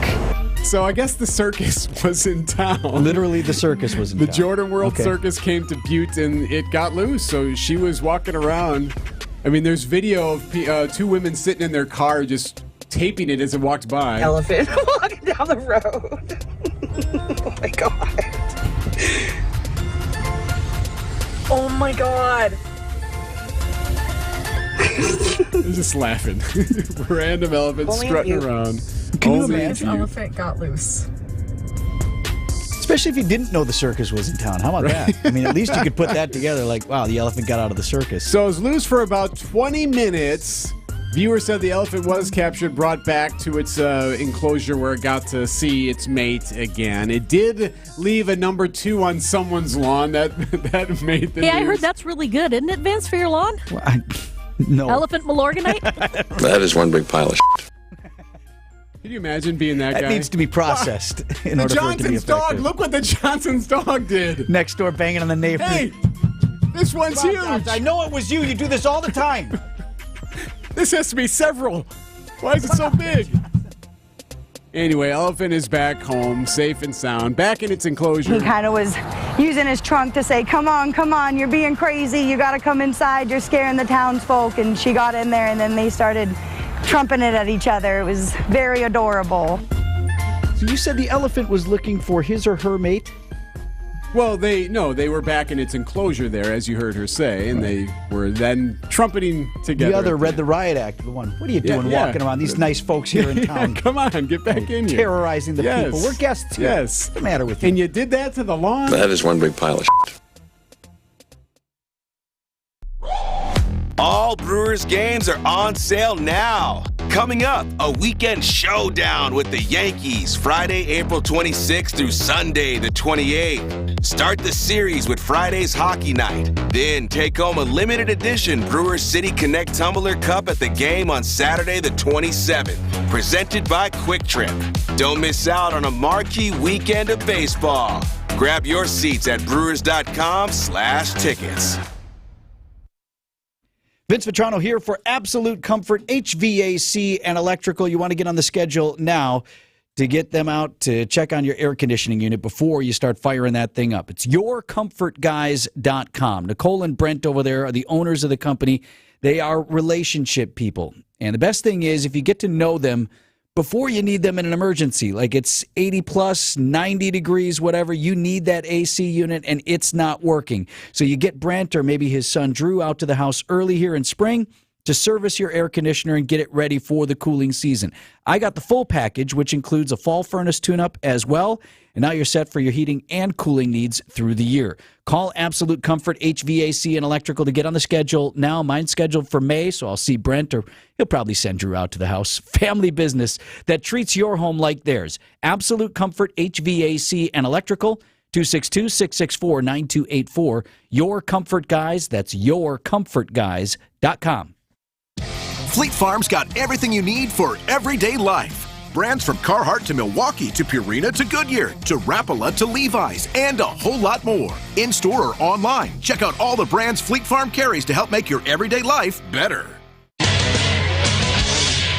So I guess the circus was in town. Literally, the circus was in town. The Jordan World Circus came to Butte, and it got loose. So she was walking around. I mean, there's video of two women sitting in their car just taping it as it walked by. Elephant walking down the road. Oh, my God. Oh, my God. They're just laughing. Random elephants strutting around. Can you imagine? Elephant got loose. Especially if you didn't know the circus was in town. How about that? I mean, at least you could put that together like, wow, the elephant got out of the circus. So it was loose for about 20 minutes. Viewers said the elephant was captured, brought back to its enclosure where it got to see its mate again. It did leave a number 2 on someone's lawn. That made the news. I heard that's really good. Isn't it, Vince, for your lawn? Well, no. Elephant Milorganite? That is one big pile of shit. Can you imagine being that guy? That needs to be processed in order for it to be Johnson's dog. effective. Look what the Johnson's dog did. Next door banging on the neighbor. Hey, this one's huge. I know it was you. You do this all the time. This has to be several. Why is it so big? Anyway, elephant is back home, safe and sound, back in its enclosure. He kind of was using his trunk to say, come on, you're being crazy. You got to come inside. You're scaring the townsfolk. And she got in there, and then they started trumping it at each other. It was very adorable. You said the elephant was looking for his or her mate? Well, they were back in its enclosure there, as you heard her say, and they were then trumpeting together. The other read the riot act, the one. What are you doing walking around? These nice folks here in town. Come on, get back in here. Terrorizing the people. We're guests here. Yes. What's the matter with you? And you did that to the lawn? That is one big pile of shit. All Brewers games are on sale now. Coming up, a weekend showdown with the Yankees, Friday, April 26th through Sunday, the 28th. Start the series with Friday's hockey night. Then take home a limited edition Brewers City Connect Tumbler Cup at the game on Saturday, the 27th. Presented by Quick Trip. Don't miss out on a marquee weekend of baseball. Grab your seats at brewers.com/tickets. Vince Vitrano here for Absolute Comfort HVAC and Electrical. You want to get on the schedule now to get them out to check on your air conditioning unit before you start firing that thing up. It's yourcomfortguys.com. Nicole and Brent over there are the owners of the company. They are relationship people. And the best thing is if you get to know them before you need them in an emergency, like it's 80 plus, 90 degrees, whatever, you need that AC unit and it's not working. So you get Brent or maybe his son Drew out to the house early here in spring to service your air conditioner and get it ready for the cooling season. I got the full package, which includes a fall furnace tune-up as well, and now you're set for your heating and cooling needs through the year. Call Absolute Comfort HVAC and Electrical to get on the schedule now. Mine's scheduled for May, so I'll see Brent, or he'll probably send Drew out to the house. Family business that treats your home like theirs. Absolute Comfort HVAC and Electrical, 262-664-9284. Your Comfort Guys, that's yourcomfortguys.com. Fleet Farm's got everything you need for everyday life. Brands from Carhartt to Milwaukee to Purina to Goodyear to Rapala to Levi's and a whole lot more. In-store or online, check out all the brands Fleet Farm carries to help make your everyday life better.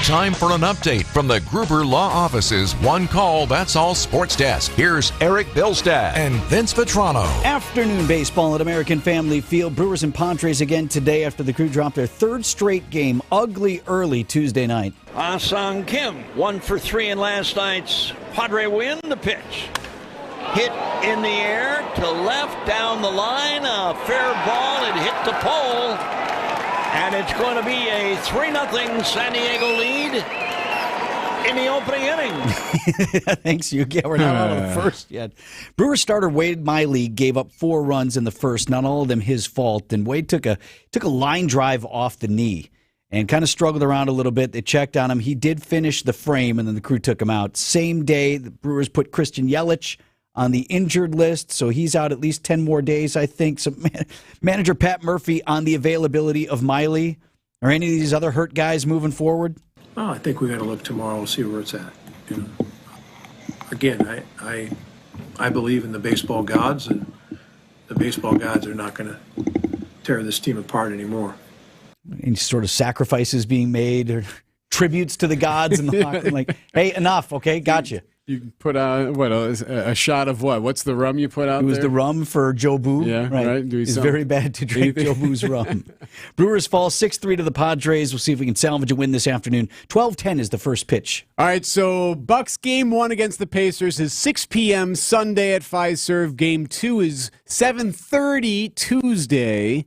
Time for an update from the Gruber Law Office's One Call, That's All Sports Desk. Here's Erik Bilstad and Vince Vitrano. Afternoon baseball at American Family Field. Brewers and Padres again today after the Crew dropped their third straight game, ugly early Tuesday night. Ah-Sung Kim, 1 for 3 in last night's Padre win. The pitch. Hit in the air to left down the line. A fair ball. It hit the pole. And it's going to be a 3-0 San Diego lead in the opening inning. Thanks, you. Yeah, we're not out of the first yet. Brewers starter Wade Miley gave up 4 runs in the first, not all of them his fault. And Wade took a line drive off the knee and kind of struggled around a little bit. They checked on him. He did finish the frame, and then the Crew took him out. Same day, the Brewers put Christian Yelich on the injured list, so he's out at least 10 more days, I think. So manager Pat Murphy on the availability of Miley or any of these other hurt guys moving forward? Oh, I think we got to look tomorrow and see where it's at. You know, again, I believe in the baseball gods, and the baseball gods are not going to tear this team apart anymore. Any sort of sacrifices being made or tributes to the gods in the locker room? Like, hey, enough, okay, gotcha. You put out, a shot of what? What's the rum you put out there? It was the rum for Joe Boo. Yeah, right. It's very bad to drink Joe Boo's rum. Brewers fall 6-3 to the Padres. We'll see if we can salvage a win this afternoon. 12:10 is the first pitch. All right, so Bucks game 1 against the Pacers is 6 p.m. Sunday at Fiserv. Game 2 is 7:30 Tuesday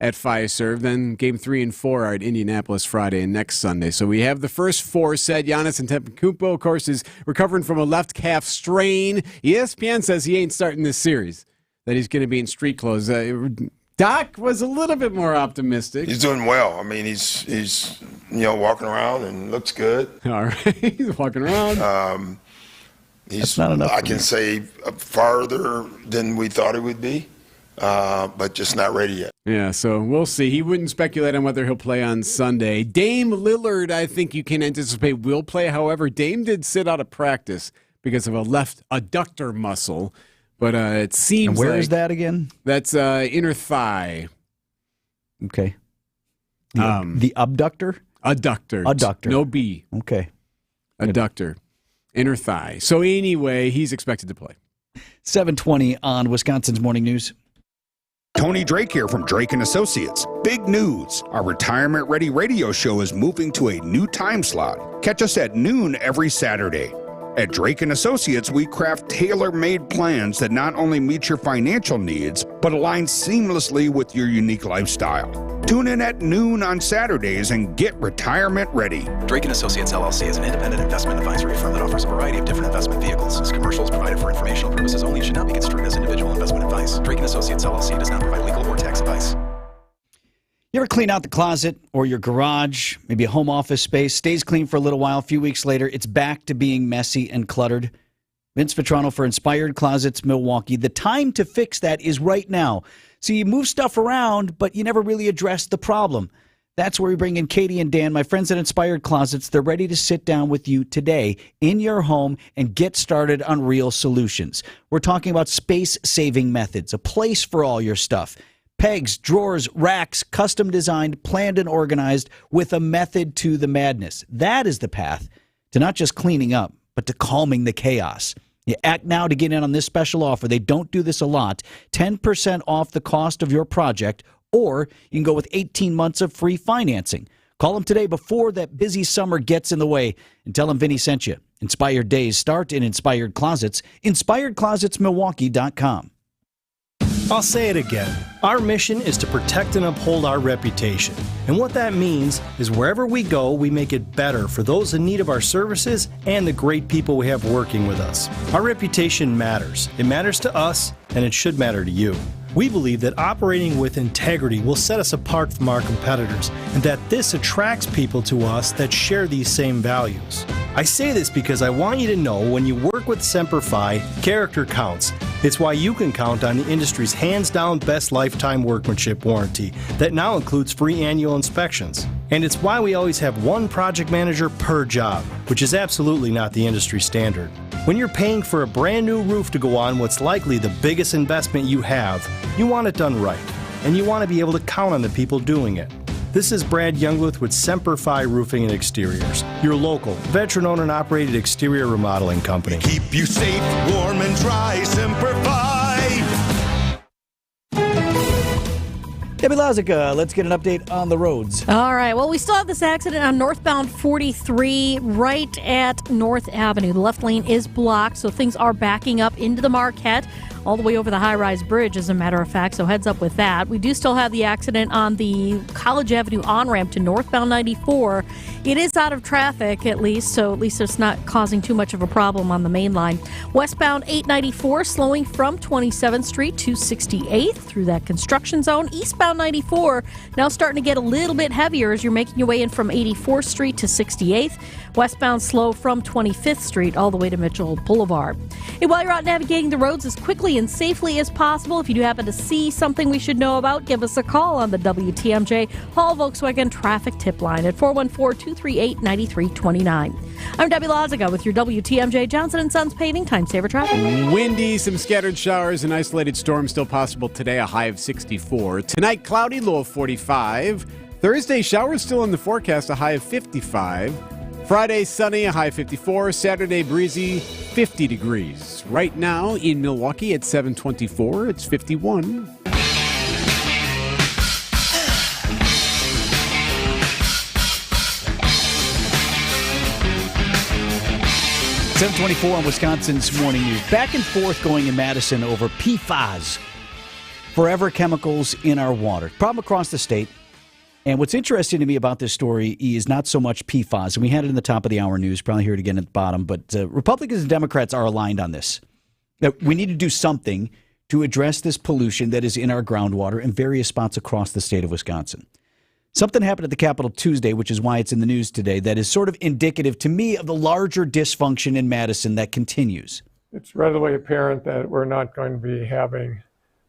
at Fiserv. Then Game 3 and 4 are at Indianapolis Friday and next Sunday. So we have the first 4 set. Giannis Antetokounmpo, of course, is recovering from a left calf strain. ESPN says he ain't starting this series, that he's going to be in street clothes. Doc was a little bit more optimistic. He's doing well. I mean, he's walking around and looks good. All right, he's walking around. He's not enough. I can say farther than we thought he would be. But just not ready yet. Yeah, so we'll see. He wouldn't speculate on whether he'll play on Sunday. Dame Lillard, I think you can anticipate, will play. However, Dame did sit out of practice because of a left adductor muscle. But it seems and where like is that again? That's inner thigh. Okay. The abductor? Adductor. Adductor. No B. Okay. Adductor. Inner thigh. So anyway, he's expected to play. 7:20 on Wisconsin's Morning News. Tony Drake here from Drake & Associates. Big news. Our retirement-ready radio show is moving to a new time slot. Catch us at noon every Saturday. At Drake & Associates, we craft tailor-made plans that not only meet your financial needs, but align seamlessly with your unique lifestyle. Tune in at noon on Saturdays and get retirement ready. Drake & Associates, LLC is an independent investment advisory firm that offers a variety of different investment vehicles. This commercial is provided for informational purposes only and should not be construed as individual investment advice. Drake & Associates, LLC does not provide legal or tax advice. You ever clean out the closet or your garage, maybe a home office space, stays clean for a little while, a few weeks later, it's back to being messy and cluttered? Vince Vitrano for Inspired Closets Milwaukee. The time to fix that is right now. So you move stuff around, but you never really address the problem. That's where we bring in Katie and Dan, my friends at Inspired Closets. They're ready to sit down with you today in your home and get started on real solutions. We're talking about space-saving methods, a place for all your stuff. Pegs, drawers, racks, custom designed, planned, and organized with a method to the madness. That is the path to not just cleaning up, but to calming the chaos. You act now to get in on this special offer. They don't do this a lot. 10% off the cost of your project, or you can go with 18 months of free financing. Call them today before that busy summer gets in the way and tell them Vinny sent you. Inspired days start in Inspired Closets, inspiredclosetsmilwaukee.com. I'll say it again. Our mission is to protect and uphold our reputation. And what that means is wherever we go, we make it better for those in need of our services and the great people we have working with us. Our reputation matters. It matters to us, and it should matter to you. We believe that operating with integrity will set us apart from our competitors, and that this attracts people to us that share these same values. I say this because I want you to know when you work with Semper Fi, character counts. It's why you can count on the industry's hands-down best lifetime workmanship warranty that now includes free annual inspections. And it's why we always have one project manager per job, which is absolutely not the industry standard. When you're paying for a brand new roof to go on what's likely the biggest investment you have, you want it done right, and you want to be able to count on the people doing it. This is Brad Younglith with Semper Fi Roofing and Exteriors, your local, veteran-owned and operated exterior remodeling company. Keep you safe, warm, and dry, Semper Fi. Debbie Lazica, let's get an update on the roads. All right. Well, we still have this accident on northbound 43 right at North Avenue. The left lane is blocked, so things are backing up into the Marquette, all the way over the high-rise bridge, as a matter of fact, so heads up with that. We do still have the accident on the College Avenue on-ramp to northbound 94. It is out of traffic, at least, so at least it's not causing too much of a problem on the main line. Westbound 894 slowing from 27th Street to 68th through that construction zone. Eastbound 94 now starting to get a little bit heavier as you're making your way in from 84th Street to 68th. Westbound slow from 25th Street all the way to Mitchell Boulevard. And while you're out navigating the roads as quickly and safely as possible, if you do happen to see something we should know about, give us a call on the WTMJ Hall Volkswagen traffic tip line at 414-238-9329. I'm Debbie Lazica with your WTMJ Johnson & Sons Paving Time Saver Traffic. Windy, some scattered showers and isolated storms still possible today, a high of 64. Tonight, cloudy, low of 45. Thursday, showers still in the forecast, a high of 55. Friday, sunny, a high of 54. Saturday, breezy, 50 degrees. Right now in Milwaukee at 7:24, it's 51. 7:24 on Wisconsin's Morning News. Back and forth going in Madison over PFAS, forever chemicals in our water. Problem across the state. And what's interesting to me about this story is not so much PFAS, and we had it in the top of the hour news, probably hear it again at the bottom, but Republicans and Democrats are aligned on this. That we need to do something to address this pollution that is in our groundwater in various spots across the state of Wisconsin. Something happened at the Capitol Tuesday, which is why it's in the news today, that is sort of indicative to me of the larger dysfunction in Madison that continues. It's readily apparent that we're not going to be having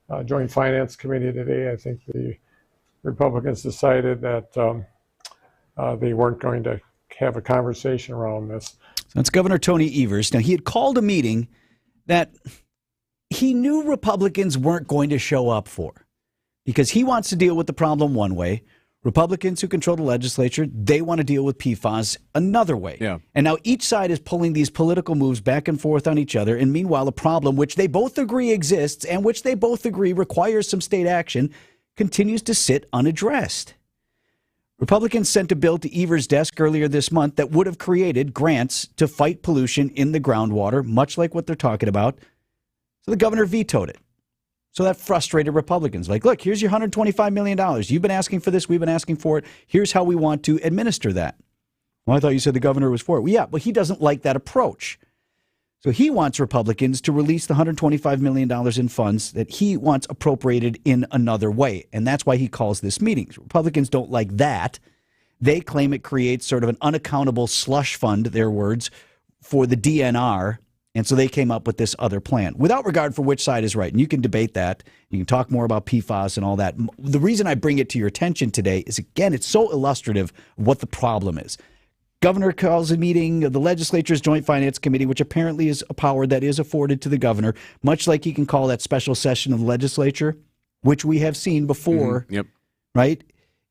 a joint finance committee today. I think the Republicans decided that they weren't going to have a conversation around this. So that's Governor Tony Evers. Now, he had called a meeting that he knew Republicans weren't going to show up for because he wants to deal with the problem one way. Republicans who control the legislature, they want to deal with PFAS another way. Yeah. And now each side is pulling these political moves back and forth on each other. And meanwhile, the problem, which they both agree exists and which they both agree requires some state action, continues to sit unaddressed. Republicans sent a bill to Evers' desk earlier this month that would have created grants to fight pollution in the groundwater, much like what they're talking about. So the governor vetoed it. So that frustrated Republicans. Like, look, here's your $125 million. You've been asking for this. We've been asking for it. Here's how we want to administer that. Well, I thought you said the governor was for it. Well, yeah, but he doesn't like that approach. So he wants Republicans to release the $125 million in funds that he wants appropriated in another way. And that's why he calls this meeting. Republicans don't like that. They claim it creates sort of an unaccountable slush fund, their words, for the DNR. And so they came up with this other plan without regard for which side is right. And you can debate that. You can talk more about PFAS and all that. The reason I bring it to your attention today is, again, it's so illustrative of what the problem is. Governor calls a meeting of the legislature's Joint Finance Committee, which apparently is a power that is afforded to the governor, much like he can call that special session of the legislature, which we have seen before. Yep. Right?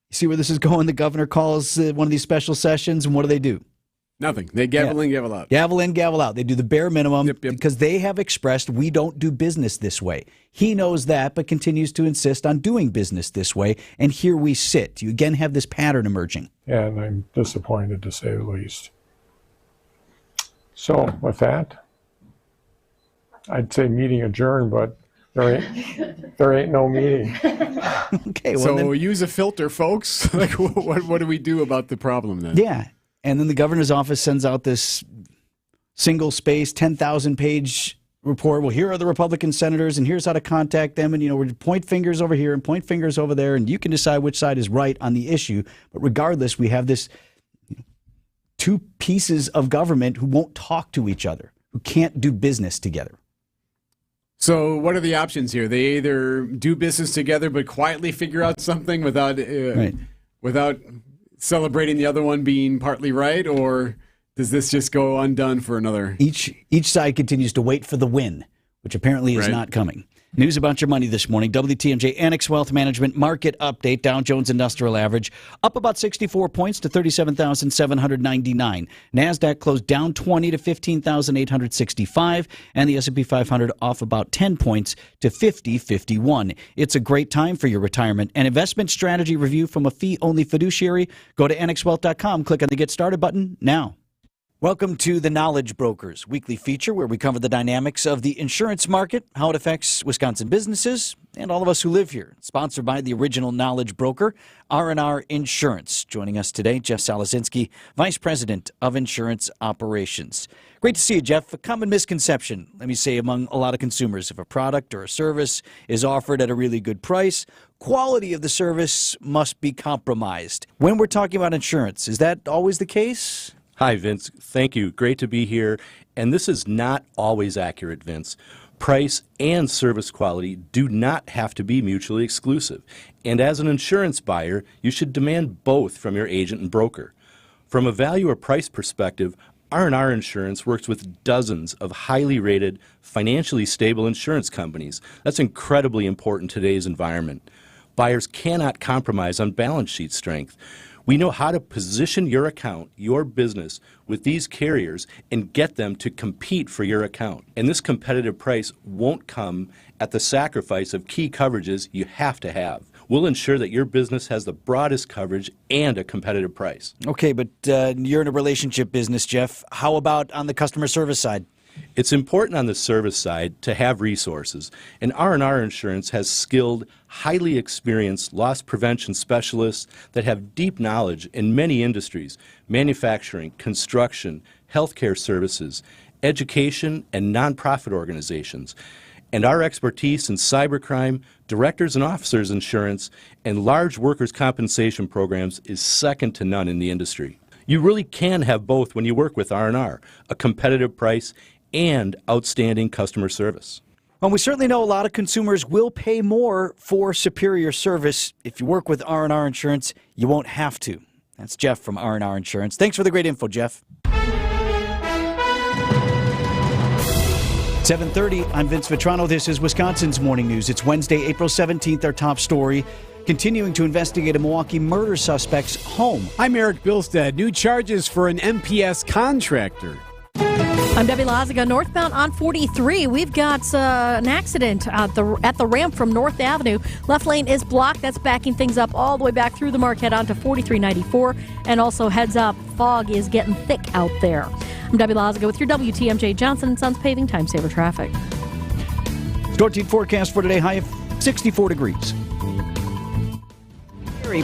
You see where this is going? The governor calls one of these special sessions, and what do? Nothing. They gavel in, gavel out. Gavel in, gavel out. They do the bare minimum because they have expressed we don't do business this way. He knows that, but continues to insist on doing business this way. And here we sit. You again have this pattern emerging. And I'm disappointed, to say the least. So with that, I'd say meeting adjourned, but there ain't no meeting. Okay. Well, so then, use a filter, folks. Like, what do we do about the problem then? Yeah. And then the governor's office sends out this single-space, 10,000-page report. Well, here are the Republican senators, and here's how to contact them. And, we point fingers over here and point fingers over there, and you can decide which side is right on the issue. But regardless, we have this two pieces of government who won't talk to each other, who can't do business together. So what are the options here? They either do business together but quietly figure out something without celebrating the other one being partly right, or does this just go undone for another? Each side continues to wait for the win, which apparently is not coming. News about your money this morning. WTMJ Annex Wealth Management Market Update. Dow Jones Industrial Average up about 64 points to 37,799. NASDAQ closed down 20 to 15,865. And the S&P 500 off about 10 points to 5051. It's a great time for your retirement. An investment strategy review from a fee-only fiduciary. Go to annexwealth.com. Click on the Get Started button now. Welcome to the Knowledge Brokers weekly feature where we cover the dynamics of the insurance market, how it affects Wisconsin businesses, and all of us who live here. Sponsored by the original Knowledge Broker, R&R Insurance. Joining us today, Jeff Salazinski, Vice President of Insurance Operations. Great to see you, Jeff. A common misconception, let me say, among a lot of consumers. If a product or a service is offered at a really good price, quality of the service must be compromised. When we're talking about insurance, is that always the case? Hi, Vince. Thank you. Great to be here. And this is not always accurate, Vince. Price and service quality do not have to be mutually exclusive. And as an insurance buyer, you should demand both from your agent and broker. From a value or price perspective, R&R Insurance works with dozens of highly rated, financially stable insurance companies. That's incredibly important in today's environment. Buyers cannot compromise on balance sheet strength. We know how to position your account, your business, with these carriers and get them to compete for your account. And this competitive price won't come at the sacrifice of key coverages you have to have. We'll ensure that your business has the broadest coverage and a competitive price. Okay, but you're in a relationship business, Jeff. How about on the customer service side? It's important on the service side to have resources, and R&R Insurance has skilled, highly experienced loss prevention specialists that have deep knowledge in many industries: manufacturing, construction, healthcare services, education, and nonprofit organizations. And our expertise in cybercrime, directors and officers insurance, and large workers' compensation programs is second to none in the industry. You really can have both when you work with R&R, a competitive price and outstanding customer service. Well, we certainly know a lot of consumers will pay more for superior service. If you work with R&R Insurance, you won't have to. That's Jeff from R&R Insurance. Thanks for the great info, Jeff. 7:30, I'm Vince Vitrano. This is Wisconsin's Morning News. It's Wednesday, April 17th, our top story. Continuing to investigate a Milwaukee murder suspect's home. I'm Erik Bilstad. New charges for an MPS contractor. I'm Debbie Lazaga. Northbound on 43, we've got an accident at the ramp from North Avenue. Left lane is blocked. That's backing things up all the way back through the Marquette onto 4394. And also heads up, fog is getting thick out there. I'm Debbie Lazaga with your WTMJ Johnson & Sons Paving Time Saver Traffic. Storm forecast for today, high of 64 degrees.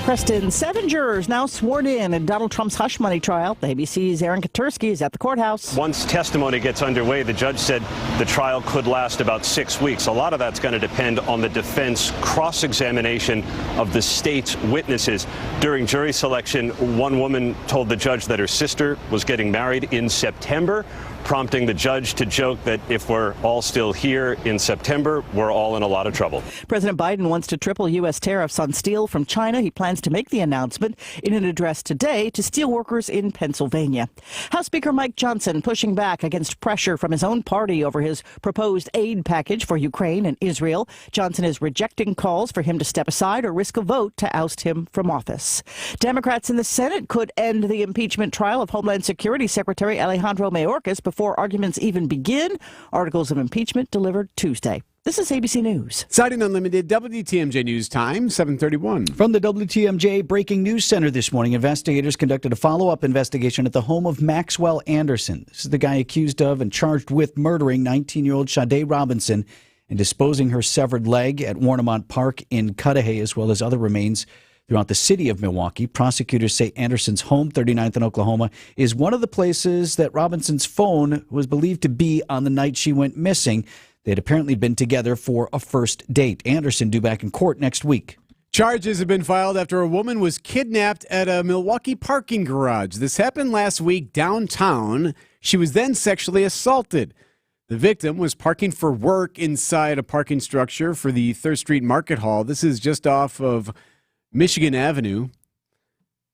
Preston, 7 jurors now sworn in Donald Trump's hush money trial. The ABC's Aaron Katersky is at the courthouse. Once testimony gets underway, the judge said the trial could last about 6 weeks. A lot of that's going to depend on the defense cross-examination of the state's witnesses. During jury selection, one woman told the judge that her sister was getting married in September, prompting the judge to joke that if we're all still here in September, we're all in a lot of trouble. President Biden wants to triple U.S. tariffs on steel from China. He plans to make the announcement in an address today to steel workers in Pennsylvania. House Speaker Mike Johnson pushing back against pressure from his own party over his proposed aid package for Ukraine and Israel. Johnson is rejecting calls for him to step aside or risk a vote to oust him from office. Democrats in the Senate could end the impeachment trial of Homeland Security Secretary Alejandro Mayorkas before arguments even begin. Articles of impeachment delivered Tuesday. This is ABC News. Siding Unlimited, WTMJ News Time, 7:31. From the WTMJ Breaking News Center this morning, investigators conducted a follow-up investigation at the home of Maxwell Anderson. This is the guy accused of and charged with murdering 19-year-old Sade Robinson and disposing her severed leg at Warnemont Park in Cudahy, as well as other remains throughout the city of Milwaukee. Prosecutors say Anderson's home, 39th and Oklahoma, is one of the places that Robinson's phone was believed to be on the night she went missing. They had apparently been together for a first date. Anderson due back in court next week. Charges have been filed after a woman was kidnapped at a Milwaukee parking garage. This happened last week downtown. She was then sexually assaulted. The victim was parking for work inside a parking structure for the 3rd Street Market Hall. This is just off of Michigan Avenue.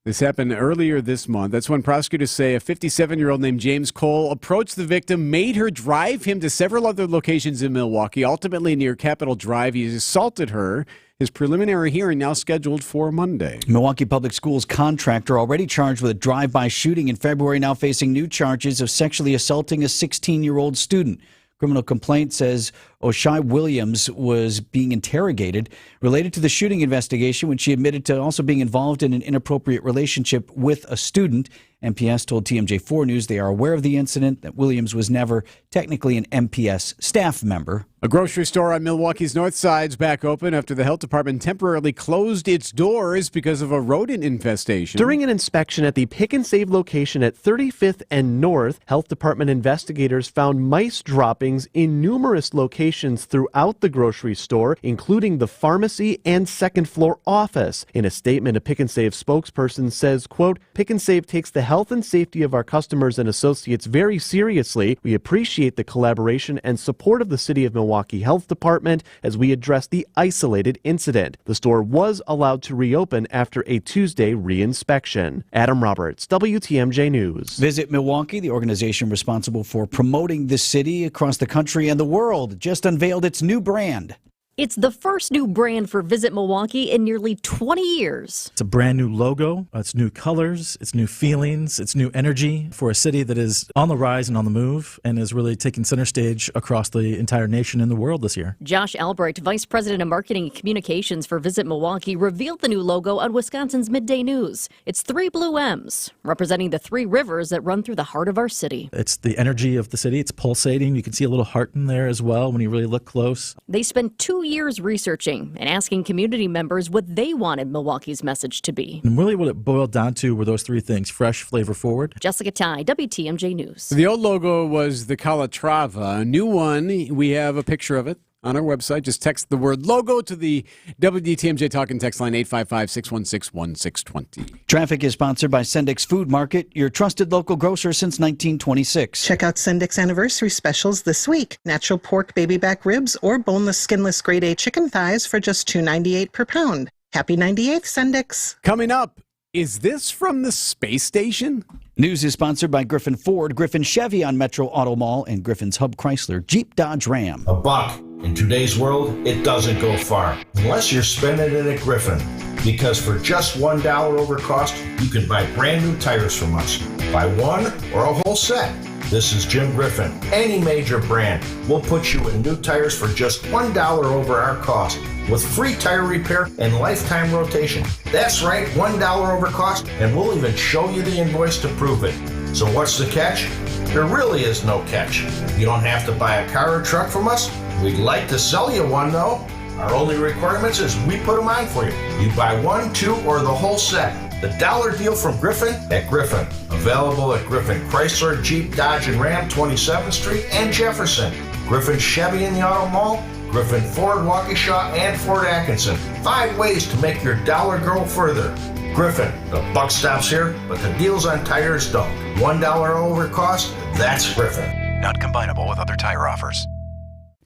This happened earlier this month. That's when prosecutors say a 57-year-old named James Cole approached the victim, made her drive him to several other locations in Milwaukee, ultimately near Capitol Drive. He assaulted her. His preliminary hearing now scheduled for Monday. Milwaukee Public Schools contractor already charged with a drive-by shooting in February, now facing new charges of sexually assaulting a 16-year-old student. Criminal complaint says O'Shai Williams was being interrogated related to the shooting investigation when she admitted to also being involved in an inappropriate relationship with a student. MPS told TMJ4 News they are aware of the incident, that Williams was never technically an MPS staff member. A grocery store on Milwaukee's north side's back open after the health department temporarily closed its doors because of a rodent infestation. During an inspection at the Pick and Save location at 35th and North, health department investigators found mice droppings in numerous locations throughout the grocery store, including the pharmacy and second floor office. In a statement, a Pick and Save spokesperson says, quote, Pick and Save takes the health and safety of our customers and associates very seriously. We appreciate the collaboration and support of the City of Milwaukee Health Department as we address the isolated incident. The store was allowed to reopen after a Tuesday re-inspection. Adam Roberts, WTMJ News. Visit Milwaukee, the organization responsible for promoting the city across the country and the world, just unveiled its new brand. It's the first new brand for Visit Milwaukee in nearly 20 years. It's a brand new logo, it's new colors, it's new feelings, it's new energy for a city that is on the rise and on the move and is really taking center stage across the entire nation and the world this year. Josh Albrecht, Vice President of Marketing and Communications for Visit Milwaukee, revealed the new logo on Wisconsin's Midday News. It's 3 blue M's, representing the 3 rivers that run through the heart of our city. It's the energy of the city. It's pulsating. You can see a little heart in there as well when you really look close. They spent 2 years researching and asking community members what they wanted Milwaukee's message to be. And really what it boiled down to were those 3 things: fresh, flavor forward. Jessica Tai, WTMJ News. The old logo was the Calatrava. A new one, we have a picture of it on our website. Just text the word logo to the WTMJ Talk and Text line 855-616-1620. Traffic is sponsored by Sendik's Food Market, your trusted local grocer since 1926. Check out Sendik's anniversary specials this week. Natural pork baby back ribs or boneless skinless grade A chicken thighs for just $2.98 per pound. Happy 98th, Sendik's. Coming up, is this from the space station? News is sponsored by Griffin Ford, Griffin Chevy on Metro Auto Mall, and Griffin's Hub Chrysler, Jeep, Dodge, Ram. $1. In today's world, it doesn't go far, unless you're spending it at Griffin. Because for just $1 over cost, you can buy brand new tires from us. Buy one or a whole set. This is Jim Griffin. Any major brand, we'll put you in new tires for just $1 over our cost with free tire repair and lifetime rotation. That's right, $1 over cost, and we'll even show you the invoice to prove it. So what's the catch? There really is no catch. You don't have to buy a car or truck from us. We'd like to sell you one though. Our only requirements is we put them on for you. You buy one, two, or the whole set. The dollar deal from Griffin at Griffin. Available at Griffin Chrysler, Jeep, Dodge, and Ram, 27th Street and Jefferson. Griffin Chevy in the Auto Mall. Griffin Ford, Waukesha, and Fort Atkinson. 5 ways to make your dollar grow further. Griffin, the buck stops here, but the deals on tires don't. $1 over cost, that's Griffin. Not combinable with other tire offers.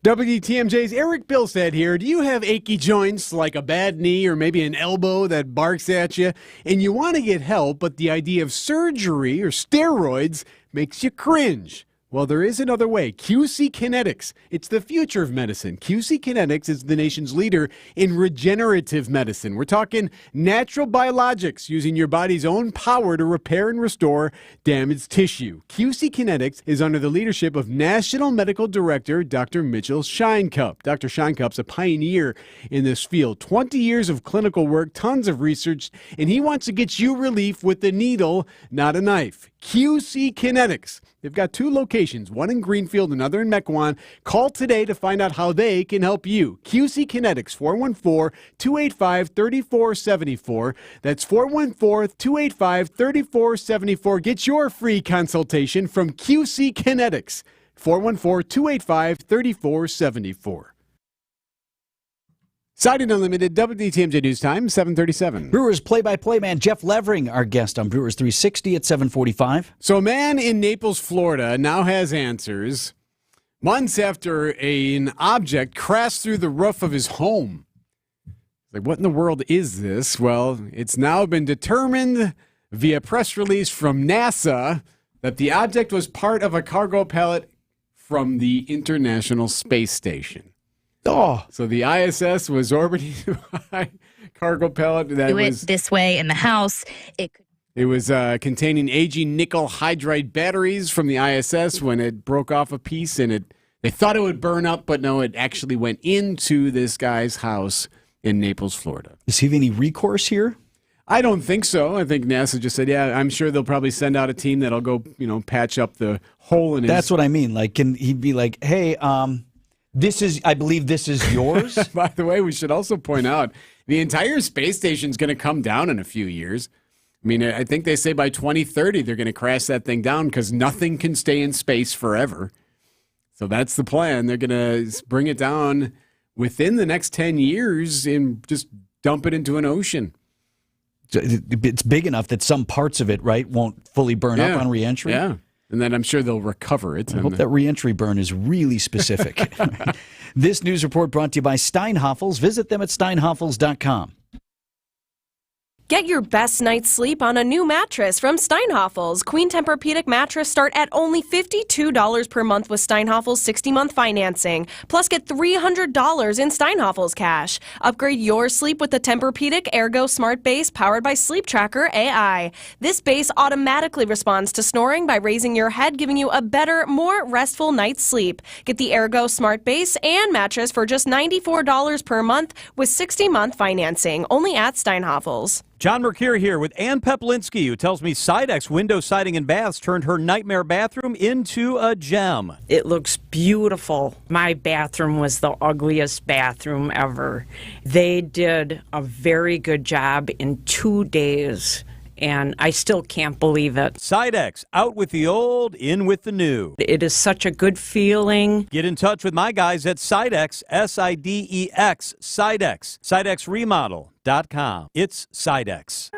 WTMJ's Erik Bilstad here. Do you have achy joints like a bad knee or maybe an elbow that barks at you and you want to get help, but the idea of surgery or steroids makes you cringe? Well, there is another way. QC Kinetics. It's the future of medicine. QC Kinetics is the nation's leader in regenerative medicine. We're talking natural biologics using your body's own power to repair and restore damaged tissue. QC Kinetics is under the leadership of National Medical Director Dr. Mitchell Scheinkupp. Dr. Scheinkup's a pioneer in this field. 20 years of clinical work, tons of research, and he wants to get you relief with a needle, not a knife. QC Kinetics. They've got 2 locations, one in Greenfield, another in Mequon. Call today to find out how they can help you. QC Kinetics, 414-285-3474. That's 414-285-3474. Get your free consultation from QC Kinetics, 414-285-3474. Siding Unlimited, WTMJ News Time, 7:37. Brewers play-by-play man Jeff Levering, our guest on Brewers 360 at 7:45. So a man in Naples, Florida, now has answers months after an object crashed through the roof of his home. Like, what in the world is this? Well, it's now been determined via press release from NASA that the object was part of a cargo pallet from the International Space Station. Oh, so the ISS was orbiting by cargo pallet that was this way in the house. It was containing aging nickel hydride batteries from the ISS when it broke off a piece, and they thought it would burn up, but no, it actually went into this guy's house in Naples, Florida. Does he have any recourse here? I don't think so. I think NASA just said, yeah, I'm sure they'll probably send out a team that'll go, patch up the hole in his... That's what I mean. Like, can he be like, hey, I believe this is yours? By the way, we should also point out the entire space station is going to come down in a few years. I mean, I think they say by 2030 they're going to crash that thing down because nothing can stay in space forever. So that's the plan. They're going to bring it down within the next 10 years and just dump it into an ocean. It's big enough that some parts of it, right, won't fully burn up on reentry? Yeah. And then I'm sure they'll recover it. I hope that reentry burn is really specific. This news report brought to you by Steinhoffels. Visit them at steinhoffels.com. Get your best night's sleep on a new mattress from Steinhoffels. Queen Tempur-Pedic mattress start at only $52 per month with Steinhoffels 60-month financing. Plus, get $300 in Steinhoffels cash. Upgrade your sleep with the Tempur-Pedic Ergo Smart Base powered by Sleep Tracker AI. This base automatically responds to snoring by raising your head, giving you a better, more restful night's sleep. Get the Ergo Smart Base and mattress for just $94 per month with 60-month financing, only at Steinhoffels. John Mercure here with Ann Peplinsky, who tells me Sidex Window Siding and Baths turned her nightmare bathroom into a gem. It looks beautiful. My bathroom was the ugliest bathroom ever. They did a very good job in 2 days, and I still can't believe it. Sidex, out with the old, in with the new. It is such a good feeling. Get in touch with my guys at Sidex, S-I-D-E-X, Sidex, SidexRemodel.com. It's Sidex.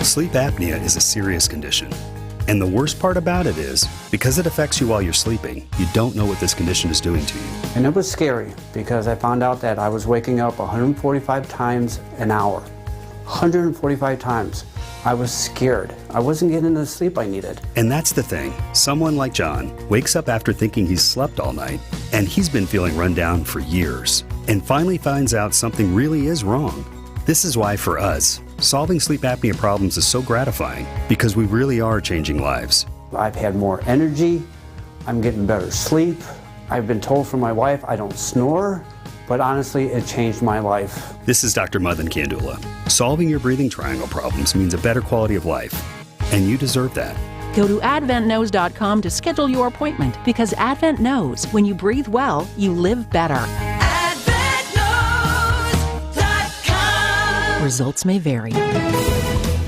Sleep apnea is a serious condition. And the worst part about it is, because it affects you while you're sleeping, you don't know what this condition is doing to you. And it was scary because I found out that I was waking up 145 times an hour. 145 times. I was scared. I wasn't getting the sleep I needed. And that's the thing. Someone like John wakes up after thinking he's slept all night, and he's been feeling run down for years, and finally finds out something really is wrong. This is why, for us, solving sleep apnea problems is so gratifying, because we really are changing lives. I've had more energy. I'm getting better sleep. I've been told from my wife I don't snore, but honestly, it changed my life. This is Dr. Madan Kandula. Solving your breathing triangle problems means a better quality of life, and you deserve that. Go to AdventKnows.com to schedule your appointment because Advent knows when you breathe well, you live better. AdventKnows.com. Results may vary.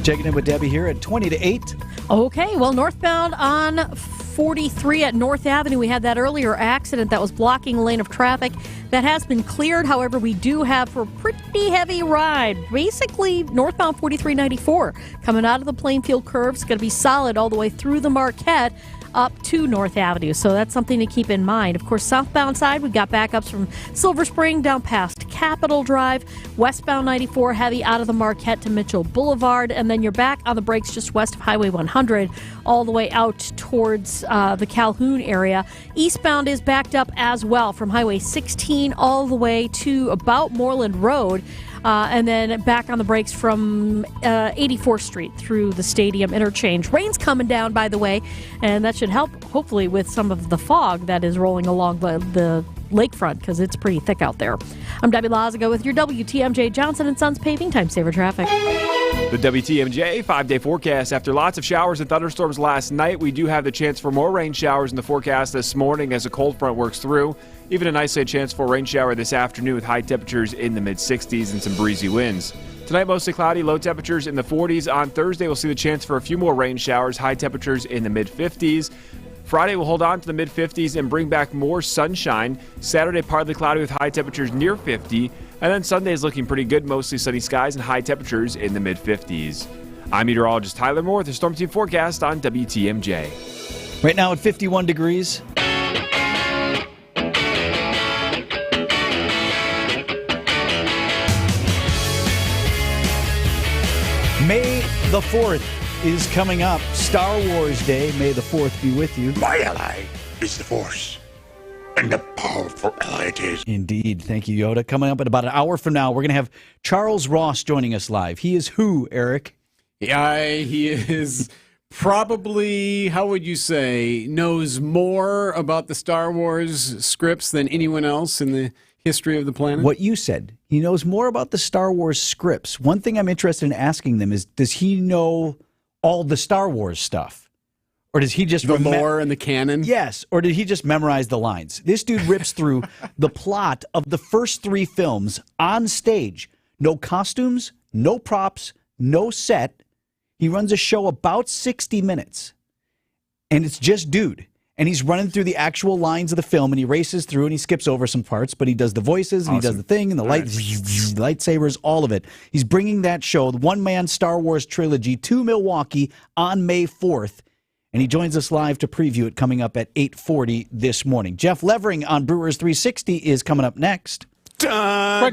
Checking in with Debbie here at 20 to 8. Okay, well, northbound on 43 at North Avenue, we had that earlier accident that was blocking a lane of traffic. That has been cleared. However, we do have a pretty heavy ride. Basically, northbound 4394 coming out of the Plainfield curve is going to be solid all the way through the Marquette up to North Avenue. So that's something to keep in mind. Of course, southbound side, we got backups from Silver Spring down past Capitol Drive. Westbound 94 heavy out of the Marquette to Mitchell Boulevard. And then you're back on the brakes just west of Highway 100 all the way out towards the Calhoun area. Eastbound is backed up as well from Highway 16 all the way to about Moreland Road. And then back on the brakes from 84th Street through the Stadium Interchange. Rain's coming down, by the way, and that should help, hopefully, with some of the fog that is rolling along the lakefront because it's pretty thick out there. I'm Debbie Lazago with your WTMJ Johnson & Sons Paving Time Saver Traffic. The WTMJ 5-day forecast. After lots of showers and thunderstorms last night, we do have the chance for more rain showers in the forecast this morning as a cold front works through. Even an isolated chance for a rain shower this afternoon with high temperatures in the mid-60s and some breezy winds. Tonight, mostly cloudy, low temperatures in the 40s. On Thursday, we'll see the chance for a few more rain showers, high temperatures in the mid-50s. Friday, we'll hold on to the mid-50s and bring back more sunshine. Saturday, partly cloudy with high temperatures near 50. And then Sunday is looking pretty good, mostly sunny skies and high temperatures in the mid-50s. I'm meteorologist Tyler Moore with the Storm Team forecast on WTMJ. Right now at 51 degrees. May the 4th is coming up. Star Wars Day. May the 4th be with you. My ally is the Force, and a powerful ally it is. Indeed. Thank you, Yoda. Coming up in about an hour from now, we're going to have Charles Ross joining us live. He is who, Eric? Yeah, he is probably, how would you say, knows more about the Star Wars scripts than anyone else in the history of the planet? What you said. He knows more about the Star Wars scripts. One thing I'm interested in asking them is, does he know all the Star Wars stuff? Or does he just... The lore and the canon? Yes. Or did he just memorize the lines? This dude rips through the plot of the first 3 films on stage. No costumes, no props, no set. He runs a show about 60 minutes. And it's just dude. And he's running through the actual lines of the film, and he races through, and he skips over some parts, but he does the voices, and he does the thing, and the lightsabers, all of it. He's bringing that show, the one-man Star Wars trilogy, to Milwaukee on May 4th, and he joins us live to preview it coming up at 8:40 this morning. Jeff Levering on Brewers 360 is coming up next. Star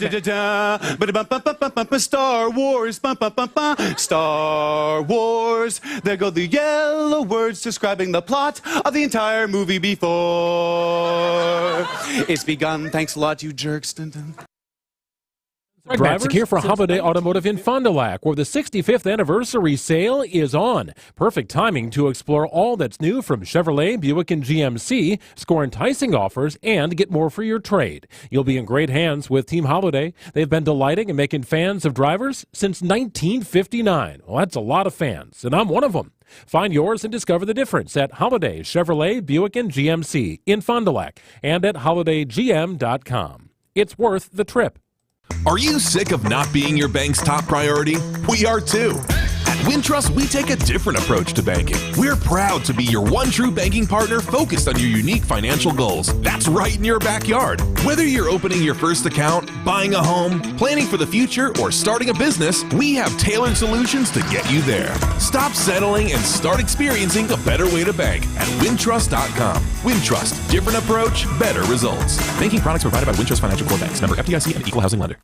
Wars, Star Wars. There go the yellow words describing the plot of the entire movie before it's begun. Thanks a lot, you jerks. Greg Matzik here for Holiday Automotive in Fond du Lac, where the 65th anniversary sale is on. Perfect timing to explore all that's new from Chevrolet, Buick, and GMC, score enticing offers, and get more for your trade. You'll be in great hands with Team Holiday. They've been delighting and making fans of drivers since 1959. Well, that's a lot of fans, and I'm one of them. Find yours and discover the difference at Holiday, Chevrolet, Buick, and GMC in Fond du Lac and at holidaygm.com. It's worth the trip. Are you sick of not being your bank's top priority? We are too. At Wintrust, we take a different approach to banking. We're proud to be your one true banking partner focused on your unique financial goals. That's right in your backyard. Whether you're opening your first account, buying a home, planning for the future, or starting a business, we have tailored solutions to get you there. Stop settling and start experiencing a better way to bank at Wintrust.com. Wintrust, different approach, better results. Banking products provided by Wintrust Financial Corp Banks, member FDIC and equal housing lender.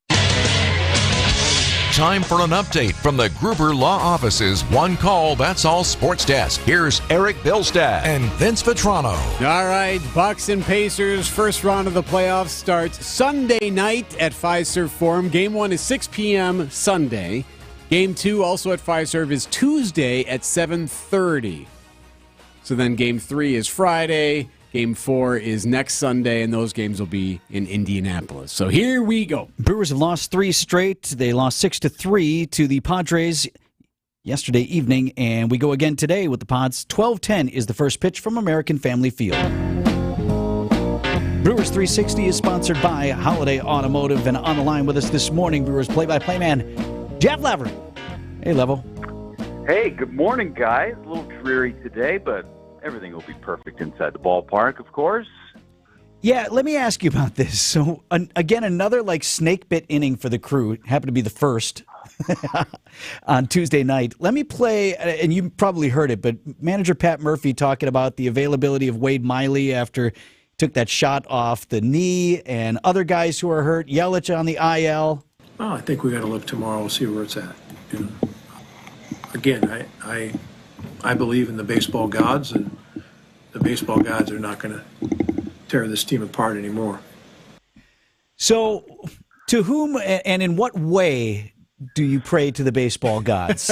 Time for an update from the Gruber Law Office's One Call, That's All Sports Desk. Here's Erik Bilstad and Vince Vitrano. All right, Bucks and Pacers, first round of the playoffs starts Sunday night at Fiserv Forum. Game 1 is 6 p.m. Sunday. Game 2, also at Fiserv, is Tuesday at 7:30. So then Game 3 is Friday. Game 4 is next Sunday, and those games will be in Indianapolis. So here we go. Brewers have lost 3 straight. They lost 6-3 to the Padres yesterday evening, and we go again today with the Pods. 12:10 is the first pitch from American Family Field. Brewers 360 is sponsored by Holiday Automotive, and on the line with us this morning, Brewers play-by-play man, Jeff Levering. Hey, Level. Hey, good morning, guys. A little dreary today, but everything will be perfect inside the ballpark, of course. Yeah, let me ask you about this. So, again, another snake bit inning for the Crew. It happened to be the first on Tuesday night. Let me play, and you probably heard it, but manager Pat Murphy talking about the availability of Wade Miley after he took that shot off the knee, and other guys who are hurt. Yelich on the IL. Well, I think we got to look tomorrow and see where it's at. Again, I believe in the baseball gods, and the baseball gods are not going to tear this team apart anymore. So, to whom and in what way do you pray to the baseball gods?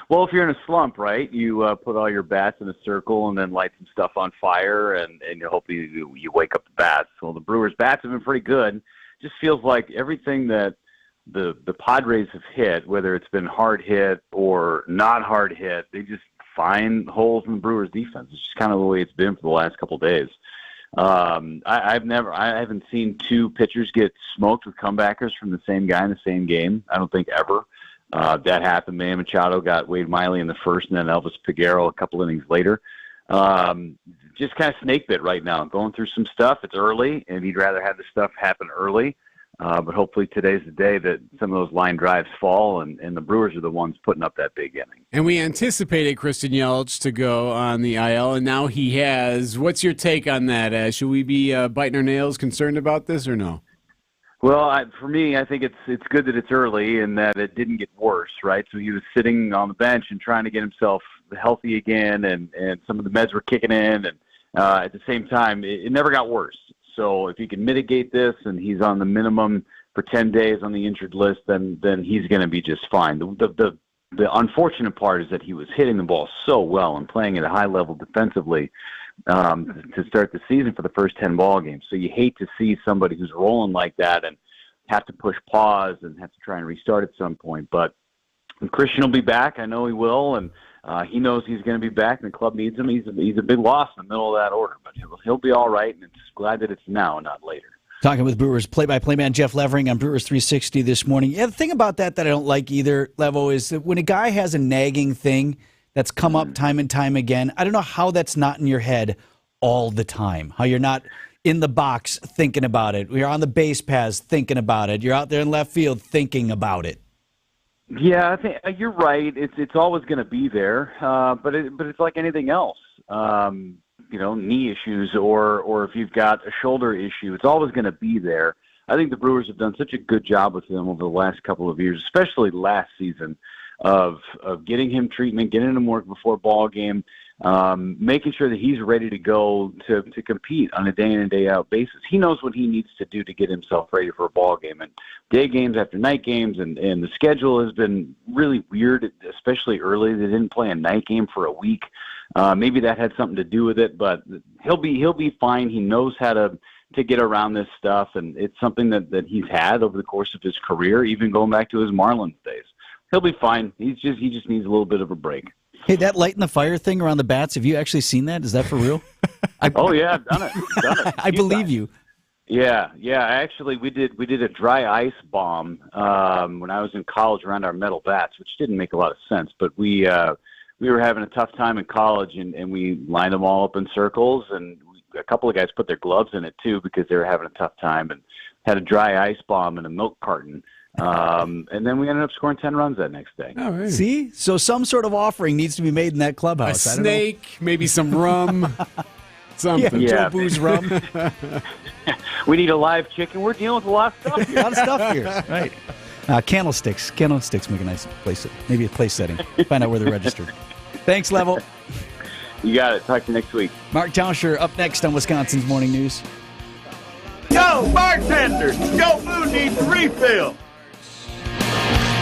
Well, if you're in a slump, right, you put all your bats in a circle and then light some stuff on fire, and you hope you wake up the bats. Well, the Brewers' bats have been pretty good. Just feels like everything that the Padres have hit, whether it's been hard hit or not hard hit, they just find holes in the Brewers' defense. It's just kind of the way it's been for the last couple of days. I haven't seen 2 pitchers get smoked with comebackers from the same guy in the same game. I don't think ever. That happened. Manny Machado got Wade Miley in the first, and then Elvis Peguero a couple innings later. Just kind of snake bit right now, going through some stuff. It's early, and he'd rather have the stuff happen early. But hopefully today's the day that some of those line drives fall, and the Brewers are the ones putting up that big inning. And we anticipated Christian Yelich to go on the IL, and now he has. What's your take on that? Should we be biting our nails, concerned about this, or no? Well, for me, I think it's good that it's early and that it didn't get worse, right? So he was sitting on the bench and trying to get himself healthy again, and some of the meds were kicking in, and at the same time, it never got worse. So if he can mitigate this and he's on the minimum for 10 days on the injured list, then he's going to be just fine. The unfortunate part is that he was hitting the ball so well and playing at a high level defensively to start the season for the first 10 ball games. So you hate to see somebody who's rolling like that and have to push pause and have to try and restart at some point. But Christian will be back. I know he will, and he knows he's going to be back, and the club needs him. He's a big loss in the middle of that order, but he'll be all right, and it's glad that it's now and not later. Talking with Brewers play-by-play man Jeff Levering on Brewers 360 this morning. Yeah, the thing about that I don't like either, Levo, is that when a guy has a nagging thing that's come up time and time again, I don't know how that's not in your head all the time, how you're not in the box thinking about it. You're on the base paths thinking about it. You're out there in left field thinking about it. Yeah, I think you're right. It's always going to be there, but it's like anything else. Knee issues or if you've got a shoulder issue, it's always going to be there. I think the Brewers have done such a good job with him over the last couple of years, especially last season, of getting him treatment, getting him work before ball game, making sure that he's ready to go to compete on a day in and day out basis. He knows what he needs to do to get himself ready for a ball game, and day games after night games, and the schedule has been really weird, especially early. They didn't play a night game for a week. Maybe that had something to do with it, but he'll be fine. He knows how to get around this stuff, and it's something that he's had over the course of his career, even going back to his Marlins days. He'll be fine. He just needs a little bit of a break. Hey, that light in the fire thing around the bats, have you actually seen that? Is that for real? Oh, yeah, I've done it. I believe you. Yeah. Actually, we did a dry ice bomb when I was in college around our metal bats, which didn't make a lot of sense. But we were having a tough time in college, and we lined them all up in circles, and a couple of guys put their gloves in it, too, because they were having a tough time, and had a dry ice bomb in a milk carton. And then we ended up scoring 10 runs that next day. Oh, right. See? So some sort of offering needs to be made in that clubhouse. A snake, maybe some rum, something. Yeah. Joe Boo's rum. We need a live chicken. We're dealing with a lot of stuff here. A lot of stuff here. Right. Candlesticks. Candlesticks make a nice place. Maybe a place setting. Find out where they're registered. Thanks, Level. You got it. Talk to you next week. Mark Tauscher up next on Wisconsin's Morning News. Yo, bartender, your food needs a refill.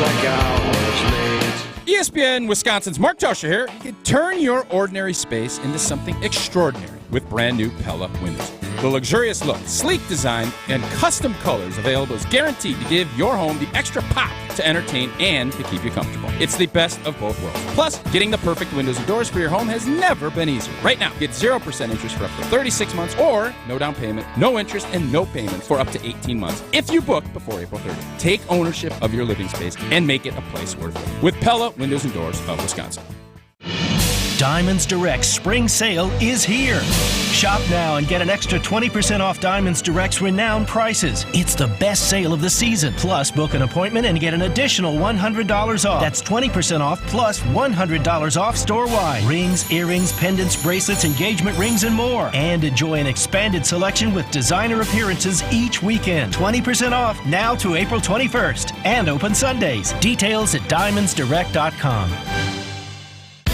Like ours made ESPN Wisconsin's Mark Tauscher here. You can turn your ordinary space into something extraordinary with brand new Pella windows. The luxurious look, sleek design, and custom colors available is guaranteed to give your home the extra pop to entertain and to keep you comfortable. It's the best of both worlds. Plus, getting the perfect windows and doors for your home has never been easier. Right now, get 0% interest for up to 36 months or no down payment, no interest, and no payments for up to 18 months if you book before April 30th. Take ownership of your living space and make it a place worth it with Pella Windows and Doors of Wisconsin. Diamonds Direct Spring Sale is here. Shop now and get an extra 20% off Diamonds Direct's renowned prices. It's the best sale of the season. Plus, book an appointment and get an additional $100 off. That's 20% off plus $100 off store-wide. Rings, earrings, pendants, bracelets, engagement rings, and more. And enjoy an expanded selection with designer appearances each weekend. 20% off now to April 21st and open Sundays. Details at diamondsdirect.com.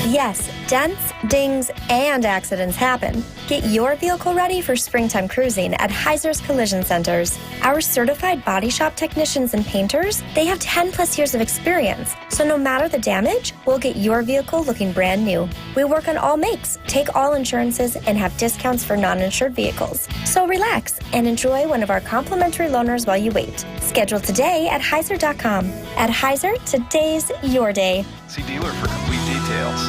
Yes, dents, dings, and accidents happen. Get your vehicle ready for springtime cruising at Heiser's Collision Centers. Our certified body shop technicians and painters, they have 10 plus years of experience. So no matter the damage, we'll get your vehicle looking brand new. We work on all makes, take all insurances, and have discounts for non-insured vehicles. So relax and enjoy one of our complimentary loaners while you wait. Schedule today at Heiser.com. At Heiser, today's your day. See dealer for complete details.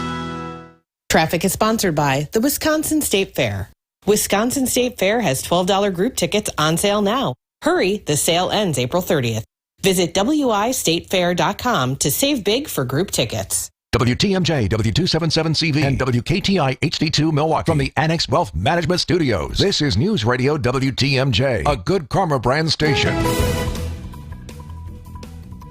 Traffic is sponsored by the Wisconsin State Fair. Wisconsin State Fair has $12 group tickets on sale now. Hurry, the sale ends April 30th. Visit wistatefair.com to save big for group tickets. WTMJ, W277CV, and WKTI HD2 Milwaukee from the Annex Wealth Management Studios. This is News Radio WTMJ, a Good Karma brand station.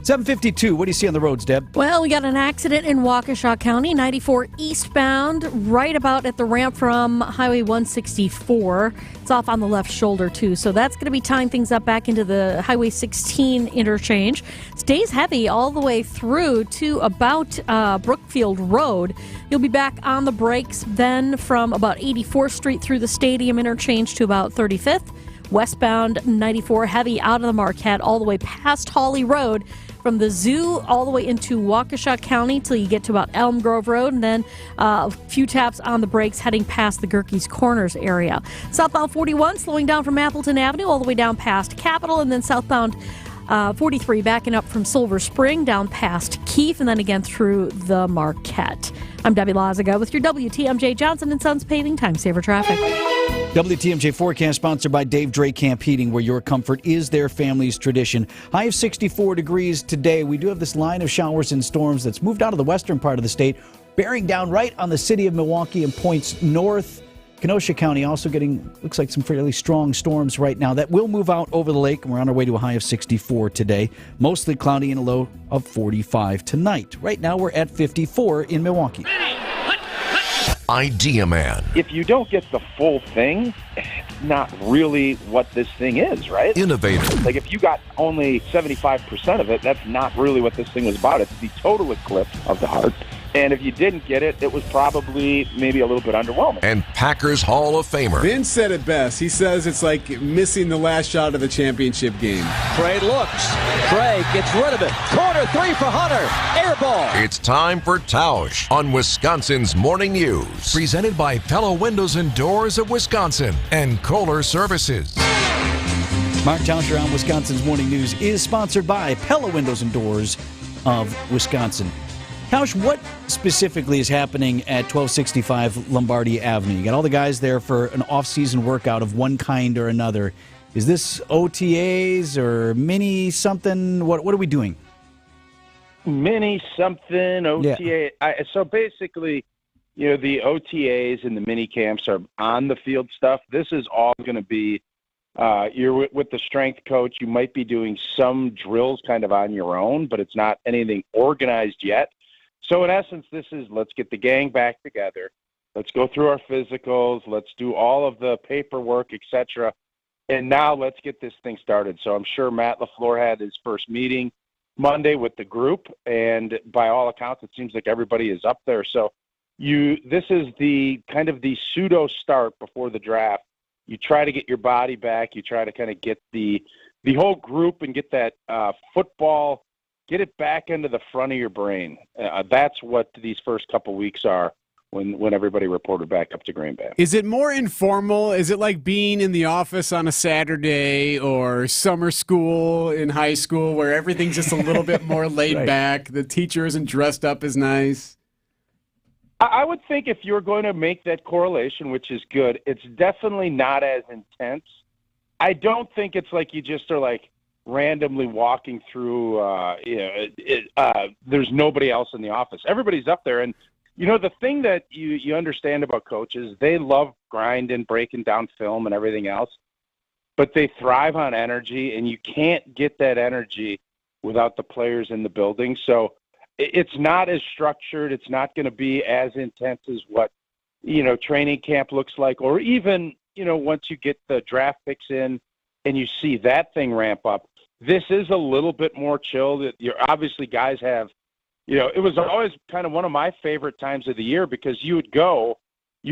7:52. What do you see on the roads, Deb? Well, we got an accident in Waukesha County, 94 eastbound, right about at the ramp from Highway 164. It's off on the left shoulder, too. So that's going to be tying things up back into the Highway 16 interchange. Stays heavy all the way through to about Brookfield Road. You'll be back on the brakes then from about 84th Street through the Stadium interchange to about 35th. Westbound 94 heavy out of the Marquette all the way past Hawley Road. From the zoo all the way into Waukesha County till you get to about Elm Grove Road, and then a few taps on the brakes heading past the Gerke's Corners area. Southbound 41 slowing down from Appleton Avenue all the way down past Capitol, and then southbound 43 backing up from Silver Spring down past Keefe, and then again through the Marquette. I'm Debbie Lazaga with your WTMJ Johnson & Sons Paving Time Saver Traffic. WTMJ forecast sponsored by Dave Dre Camp Heating, where your comfort is their family's tradition. High of 64 degrees today. We do have this line of showers and storms that's moved out of the western part of the state, bearing down right on the city of Milwaukee and points north. Kenosha County also getting, looks like, some fairly strong storms right now. That will move out over the lake, and we're on our way to a high of 64 today. Mostly cloudy and a low of 45 tonight. Right now we're at 54 in Milwaukee. Idea Man. If you don't get the full thing, it's not really what this thing is, right? Innovator. Like if you got only 75% of it, that's not really what this thing was about. It's the total eclipse of the heart. And if you didn't get it, it was probably maybe a little bit underwhelming. And Packers Hall of Famer. Vince said it best. He says it's like missing the last shot of the championship game. Trey looks. Trey gets rid of it. Corner three for Hunter. Air ball. It's time for Tausch on Wisconsin's Morning News. Presented by Pella Windows and Doors of Wisconsin and Kohler Services. Mark Tauscher on Wisconsin's Morning News is sponsored by Pella Windows and Doors of Wisconsin. Tausch, what specifically is happening at 1265 Lombardy Avenue? You got all the guys there for an off-season workout of one kind or another. Is this OTAs or mini something? What are we doing? Mini something, OTA. Yeah. So basically, you know, the OTAs and the mini camps are on the field stuff. This is all going to be, you're with the strength coach. You might be doing some drills kind of on your own, but it's not anything organized yet. So in essence, this is let's get the gang back together. Let's go through our physicals. Let's do all of the paperwork, etc. And now let's get this thing started. So I'm sure Matt LaFleur had his first meeting Monday with the group, and by all accounts, it seems like everybody is up there. So this is the kind of the pseudo start before the draft. You try to get your body back. You try to kind of get the whole group and get that football get it back into the front of your brain. That's what these first couple weeks are when everybody reported back up to Green Bay. Is it more informal? Is it like being in the office on a Saturday or summer school in high school where everything's just a little bit more laid Right. back? The teacher isn't dressed up as nice? I would think if you're going to make that correlation, which is good, it's definitely not as intense. I don't think it's like you just are like randomly walking through, there's nobody else in the office. Everybody's up there. And, the thing that you understand about coaches, they love grinding, breaking down film and everything else, but they thrive on energy, and you can't get that energy without the players in the building. So it's not as structured. It's not going to be as intense as what, training camp looks like, or even, once you get the draft picks in and you see that thing ramp up. This is a little bit more chilled. You're obviously guys have, it was always kind of one of my favorite times of the year because you'd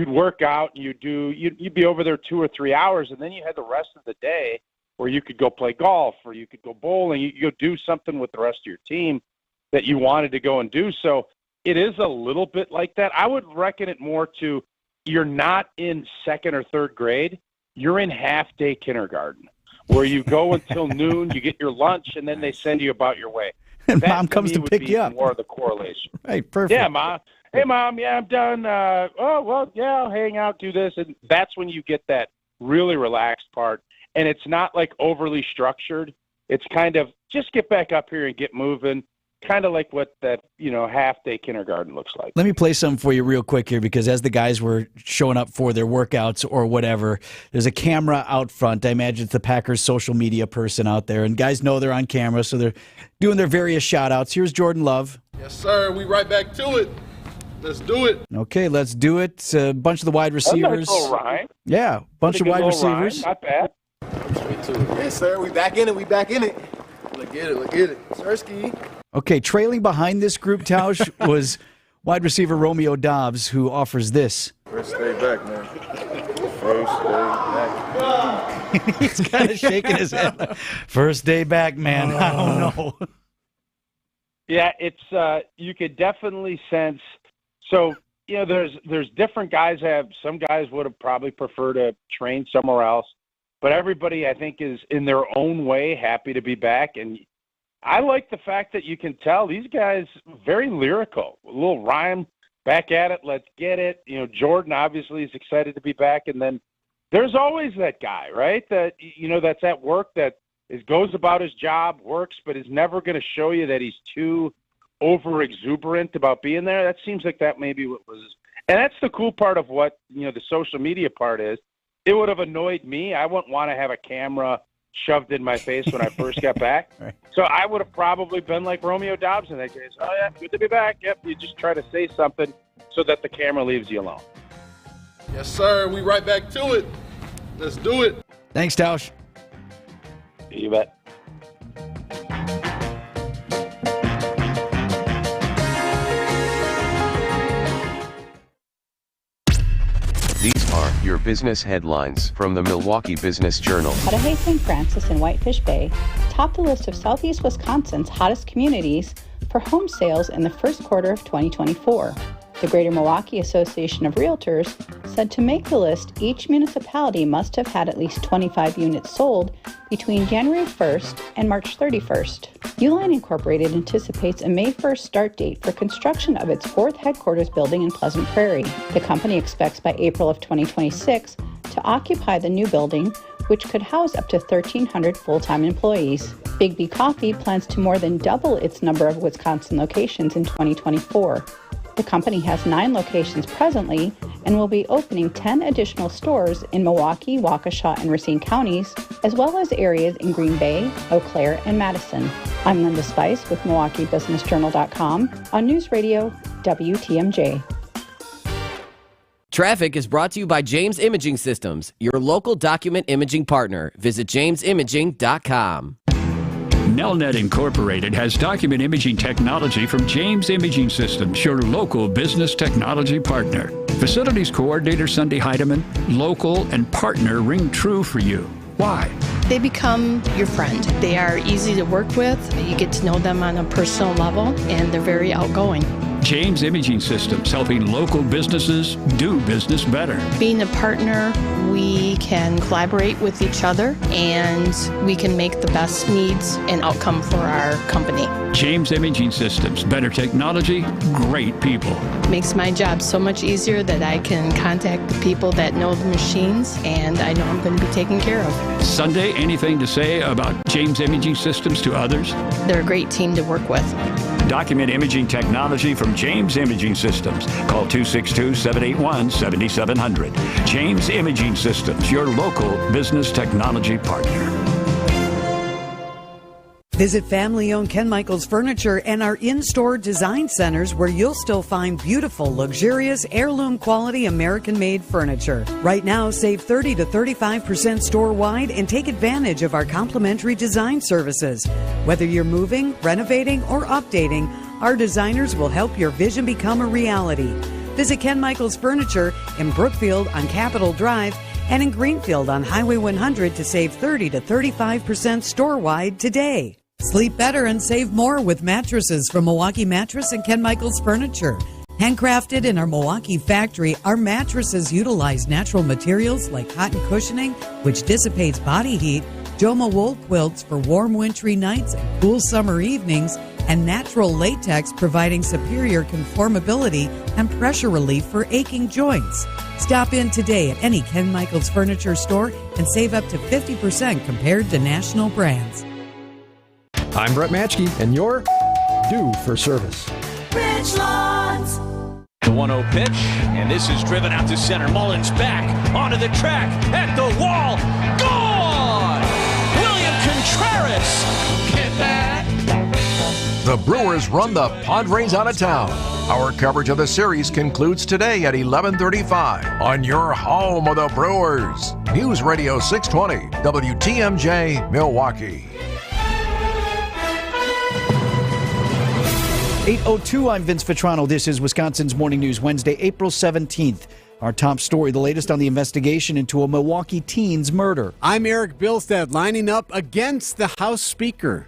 work out, you'd be over there 2 or 3 hours, and then you had the rest of the day where you could go play golf or you could go bowling. You go do something with the rest of your team that you wanted to go and do. So it is a little bit like that. I would reckon it more to you're not in second or third grade. You're in half-day kindergarten where you go until noon, you get your lunch, and then they send you about your way. And That, Mom comes me, to would pick be you up. More of the correlation. Right, perfect. Yeah, Mom. Hey, Mom, yeah, I'm done. I'll hang out, do this. And that's when you get that really relaxed part. And it's not like overly structured. It's kind of just get back up here and get moving, kind of like what that, half-day kindergarten looks like. Let me play something for you real quick here, because as the guys were showing up for their workouts or whatever, there's a camera out front. I imagine it's the Packers social media person out there, and guys know they're on camera, so they're doing their various shout-outs. Here's Jordan Love. Yes, sir. We right back to it. Let's do it. Okay, let's do it. A bunch of the wide receivers. That's a rhyme. Yeah, bunch of wide receivers. Not bad. Yes, sir. We back in it. We back in it. Look at it. Sirski. Okay, trailing behind this group, Tausch, was wide receiver Romeo Dobbs, who offers this. First day back, man. First day back. He's kind of shaking his head. First day back, man. I don't know. Yeah, it's you could definitely sense. So there's different guys. Some guys would have probably preferred to train somewhere else, but everybody I think is in their own way happy to be back. And I like the fact that you can tell these guys very lyrical. A little rhyme, back at it, let's get it. Jordan obviously is excited to be back, and then there's always that guy, right? That that's at work that goes about his job, works, but is never going to show you that he's too over exuberant about being there. That seems like that maybe what was, and that's the cool part of what the social media part is. It would have annoyed me. I wouldn't want to have a camera shoved in my face when I first got back. Right. So I would have probably been like Romeo Dobbs in that case. Oh yeah, good to be back. Yep. You just try to say something so that the camera leaves you alone. Yes, sir. We right back to it. Let's do it. Thanks, Tausch. You bet. These are your business headlines from the Milwaukee Business Journal. Cudahy, St. Francis, and Whitefish Bay top the list of Southeast Wisconsin's hottest communities for home sales in the first quarter of 2024. The Greater Milwaukee Association of Realtors said to make the list, each municipality must have had at least 25 units sold between January 1st and March 31st. Uline Incorporated anticipates a May 1st start date for construction of its fourth headquarters building in Pleasant Prairie. The company expects by April of 2026 to occupy the new building, which could house up to 1,300 full-time employees. Big B Coffee plans to more than double its number of Wisconsin locations in 2024. The company has 9 locations presently and will be opening 10 additional stores in Milwaukee, Waukesha, and Racine counties, as well as areas in Green Bay, Eau Claire, and Madison. I'm Linda Spice with MilwaukeeBusinessJournal.com on News Radio WTMJ. Traffic is brought to you by James Imaging Systems, your local document imaging partner. Visit jamesimaging.com. Nelnet Incorporated has document imaging technology from James Imaging Systems, your local business technology partner. Facilities Coordinator Sunday Heidemann, local and partner ring true for you. Why? They become your friend. They are easy to work with. You get to know them on a personal level, and they're very outgoing. James Imaging Systems, helping local businesses do business better. Being a partner, we can collaborate with each other, and we can make the best needs and outcome for our company. James Imaging Systems, better technology, great people. Makes my job so much easier that I can contact the people that know the machines, and I know I'm going to be taken care of. Sunday, anything to say about James Imaging Systems to others? They're a great team to work with. Document imaging technology from James Imaging Systems. Call 262-781-7700. James Imaging Systems, your local business technology partner. Visit family-owned Ken Michaels Furniture and our in-store design centers where you'll still find beautiful, luxurious, heirloom-quality American-made furniture. Right now, save 30 to 35% store-wide and take advantage of our complimentary design services. Whether you're moving, renovating, or updating, our designers will help your vision become a reality. Visit Ken Michaels Furniture in Brookfield on Capitol Drive and in Greenfield on Highway 100 to save 30 to 35% store-wide today. Sleep better and save more with mattresses from Milwaukee Mattress and Ken Michaels Furniture. Handcrafted in our Milwaukee factory, our mattresses utilize natural materials like cotton cushioning, which dissipates body heat, Joma wool quilts for warm wintry nights and cool summer evenings, and natural latex providing superior conformability and pressure relief for aching joints. Stop in today at any Ken Michaels Furniture store and save up to 50% compared to national brands. I'm Brett Matschke, and you're due for service. Richlands. The 1-0 pitch, and this is driven out to center. Mullins back onto the track, at the wall, gone! William Contreras hit that. The Brewers run the Padres out of town. Our coverage of the series concludes today at 11:35 on your home of the Brewers. News Radio 620, WTMJ, Milwaukee. 8:02, I'm Vince Vitrano. This is Wisconsin's Morning News, Wednesday, April 17th. Our top story, the latest on the investigation into a Milwaukee teen's murder. I'm Erik Bilstad, lining up against the House Speaker.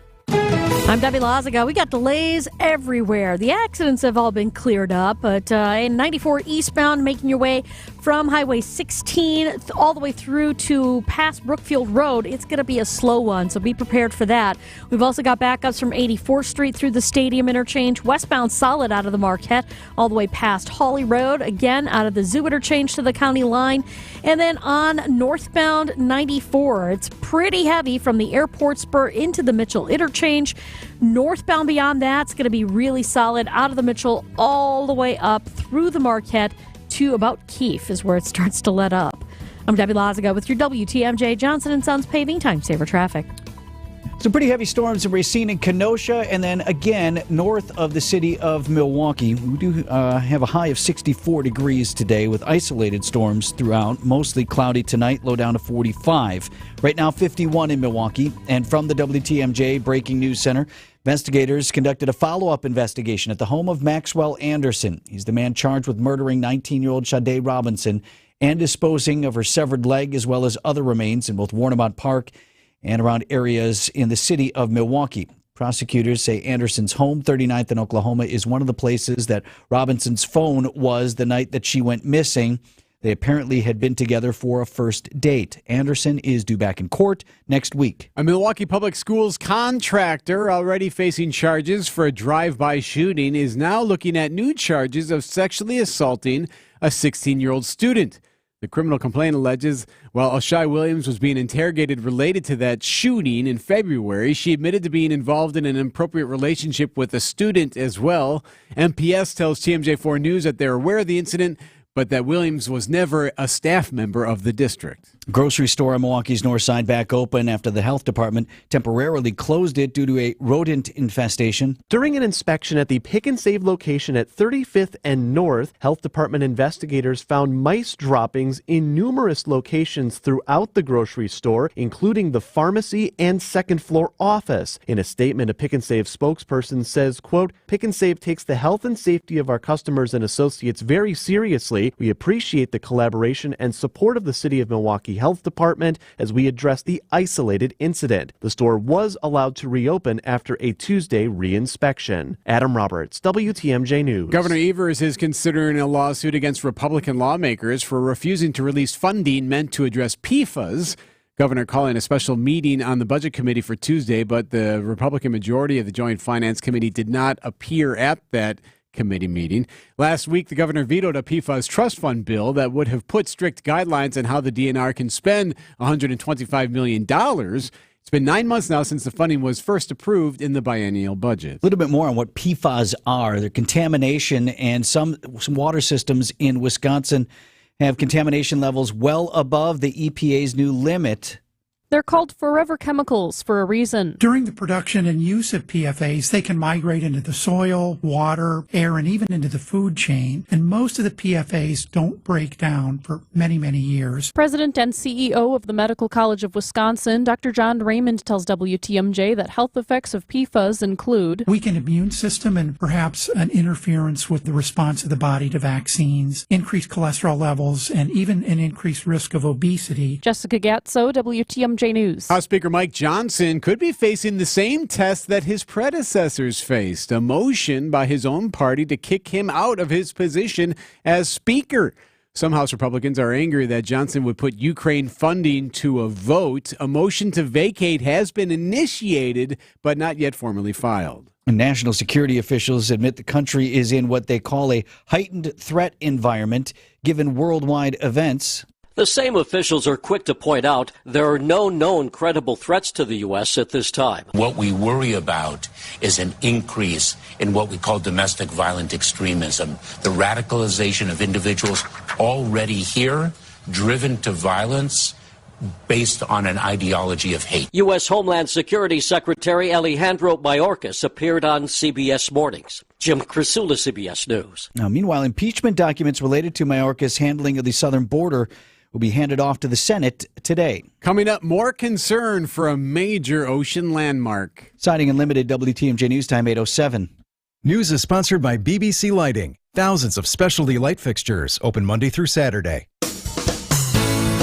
I'm Debbie Lazaga. We got delays everywhere. The accidents have all been cleared up, but in 94 eastbound, making your way from Highway 16 all the way through to past Brookfield Road, it's going to be a slow one, so be prepared for that. We've also got backups from 84th Street through the Stadium interchange, westbound solid out of the Marquette, all the way past Hawley Road, again out of the Zoo interchange to the county line, and then on northbound 94. It's pretty heavy from the airport spur into the Mitchell interchange. Northbound beyond that's going to be really solid out of the Mitchell all the way up through the Marquette to about Keefe is where it starts to let up. I'm Debbie Lazaga with your WTMJ Johnson & Sons Paving Time Saver Traffic. Some pretty heavy storms in Racine and Kenosha, and then again north of the city of Milwaukee. We do have a high of 64 degrees today with isolated storms throughout, mostly cloudy tonight, low down to 45. Right now 51 in Milwaukee. And from the WTMJ Breaking News Center, investigators conducted a follow-up investigation at the home of Maxwell Anderson. He's the man charged with murdering 19-year-old Shade Robinson and disposing of her severed leg as well as other remains in both Warnemont Park and around areas in the city of Milwaukee. Prosecutors say Anderson's home, 39th in Oklahoma, is one of the places that Robinson's phone was the night that she went missing. They apparently had been together for a first date. Anderson is due back in court next week. A Milwaukee Public Schools contractor already facing charges for a drive-by shooting is now looking at new charges of sexually assaulting a 16-year-old student. The criminal complaint alleges while Oshai Williams was being interrogated related to that shooting in February, she admitted to being involved in an inappropriate relationship with a student as well. MPS tells TMJ4 News that they're aware of the incident, but that Williams was never a staff member of the district. Grocery store on Milwaukee's north side back open after the health department temporarily closed it due to a rodent infestation. During an inspection at the Pick and Save location at 35th and North, health department investigators found mice droppings in numerous locations throughout the grocery store, including the pharmacy and second floor office. In a statement, a Pick and Save spokesperson says, quote, Pick and Save takes the health and safety of our customers and associates very seriously. We appreciate the collaboration and support of the City of Milwaukee Milwaukee Health Department as we address the isolated incident. The store was allowed to reopen after a Tuesday re-inspection. Adam Roberts, WTMJ News. Governor Evers is considering a lawsuit against Republican lawmakers for refusing to release funding meant to address PFAS. Governor calling a special meeting on the Budget Committee for Tuesday, but the Republican majority of the Joint Finance Committee did not appear at that committee meeting. Last week, the governor vetoed a PFAS trust fund bill that would have put strict guidelines on how the DNR can spend $125 million. It's been 9 months now since the funding was first approved in the biennial budget. A little bit more on what PFAS are. They're contamination, and some water systems in Wisconsin have contamination levels well above the EPA's new limit. They're called forever chemicals for a reason. During the production and use of PFAS, they can migrate into the soil, water, air, and even into the food chain. And most of the PFAS don't break down for many, many years. President and CEO of the Medical College of Wisconsin, Dr. John Raymond, tells WTMJ that health effects of PFAS include weakened immune system and perhaps an interference with the response of the body to vaccines, increased cholesterol levels, and even an increased risk of obesity. Jessica Gatso, WTMJ News. House Speaker Mike Johnson could be facing the same test that his predecessors faced, a motion by his own party to kick him out of his position as Speaker. Some House Republicans are angry that Johnson would put Ukraine funding to a vote. A motion to vacate has been initiated, but not yet formally filed. And national security officials admit the country is in what they call a heightened threat environment, given worldwide events. The same officials are quick to point out there are no known credible threats to the U.S. at this time. What we worry about is an increase in what we call domestic violent extremism, the radicalization of individuals already here, driven to violence based on an ideology of hate. U.S. Homeland Security Secretary Alejandro Mayorkas appeared on CBS Mornings. Jim Crisula, CBS News. Now, meanwhile, impeachment documents related to Mayorkas' handling of the southern border will be handed off to the Senate today. Coming up, more concern for a major ocean landmark. Citing Unlimited, WTMJ News Time 8:07. News is sponsored by BBC Lighting. Thousands of specialty light fixtures open Monday through Saturday.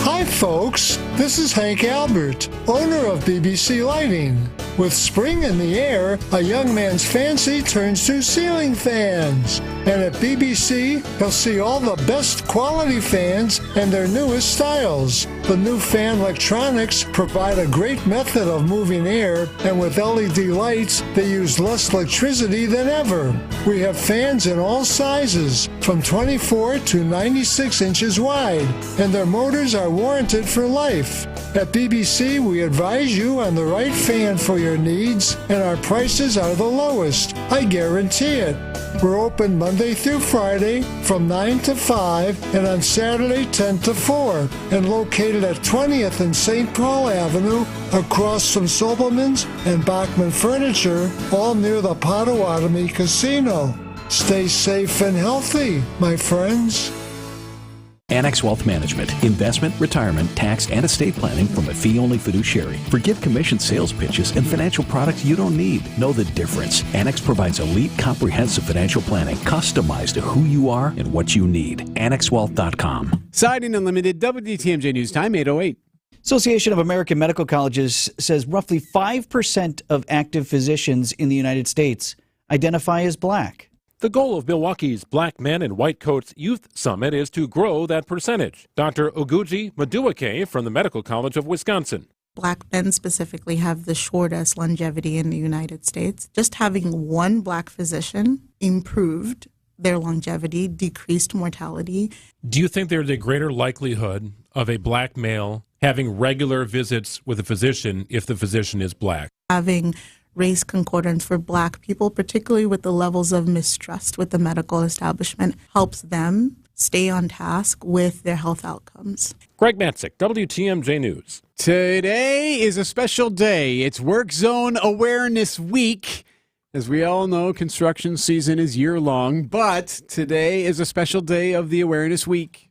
Hi folks, this is Hank Albert, owner of BBC Lighting. With spring in the air, a young man's fancy turns to ceiling fans. And at BBC, he'll see all the best quality fans and their newest styles. The new fan electronics provide a great method of moving air, and with LED lights, they use less electricity than ever. We have fans in all sizes, from 24 to 96 inches wide, and their motors are warranted for life. At BBC, we advise you on the right fan for your needs, and our prices are the lowest. I guarantee it. We're open Monday through Friday from 9 to 5 and on Saturday 10 to 4, and located at 20th and St. Paul Avenue across from Sobelman's and Bachman Furniture, all near the Potawatomi Casino. Stay safe and healthy, my friends. Annex Wealth Management, investment, retirement, tax, and estate planning from a fee-only fiduciary. Forget commission sales pitches and financial products you don't need. Know the difference. Annex provides elite, comprehensive financial planning customized to who you are and what you need. AnnexWealth.com. Siding Unlimited, WTMJ News Time 8:08. Association of American Medical Colleges says roughly 5% of active physicians in the United States identify as black. The goal of Milwaukee's Black Men in White Coats Youth Summit is to grow that percentage. Dr. Oguchi Madueke from the Medical College of Wisconsin. Black men specifically have the shortest longevity in the United States. Just having one black physician improved their longevity, decreased mortality. Do you think there's a greater likelihood of a black male having regular visits with a physician if the physician is black? Having race concordance for black people, particularly with the levels of mistrust with the medical establishment, helps them stay on task with their health outcomes. Greg Matzik, WTMJ News. Today is a special day. It's Work Zone Awareness Week. As we all know, construction season is year-long, but today is a special day of the Awareness Week.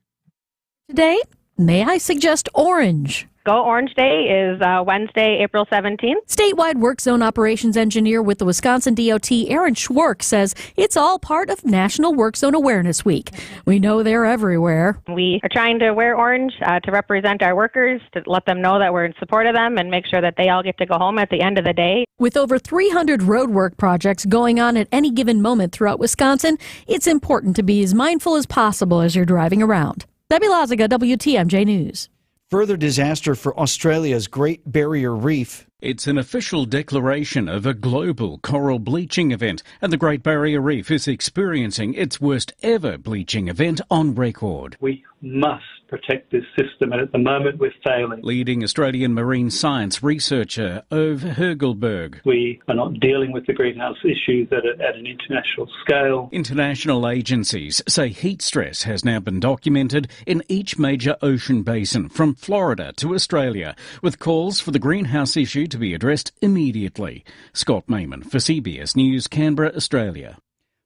Today, may I suggest orange? Go Orange Day is Wednesday, April 17th. Statewide Work Zone Operations Engineer with the Wisconsin DOT, Aaron Schwark, says it's all part of National Work Zone Awareness Week. We know they're everywhere. We are trying to wear orange to represent our workers, to let them know that we're in support of them and make sure that they all get to go home at the end of the day. With over 300 roadwork projects going on at any given moment throughout Wisconsin, it's important to be as mindful as possible as you're driving around. Debbie Lazaga, WTMJ News. Further disaster for Australia's Great Barrier Reef. It's an official declaration of a global coral bleaching event, and the Great Barrier Reef is experiencing its worst ever bleaching event on record. We must protect this system, and at the moment we're failing. Leading Australian marine science researcher Ove Hergelberg. We are not dealing with the greenhouse issues at an international scale. International agencies say heat stress has now been documented in each major ocean basin, from Florida to Australia, with calls for the greenhouse issue to be addressed immediately. Scott Mayman for CBS News, Canberra, Australia.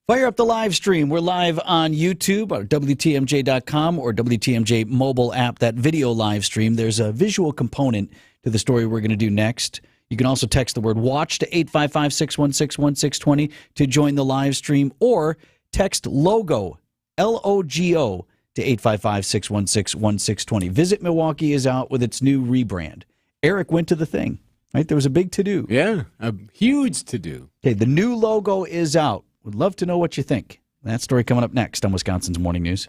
Fire up the live stream. We're live on YouTube or WTMJ.com or WTMJ mobile app, that video live stream. There's a visual component to the story we're going to do next. You can also text the word WATCH to 855-616-1620 to join the live stream, or text LOGO, LOGO, to 855-616-1620. Visit Milwaukee is out with its new rebrand. Erik went to the thing, right? There was a big to-do. Yeah, a huge to-do. Okay, the new logo is out. Would love to know what you think. That story coming up next on Wisconsin's Morning News.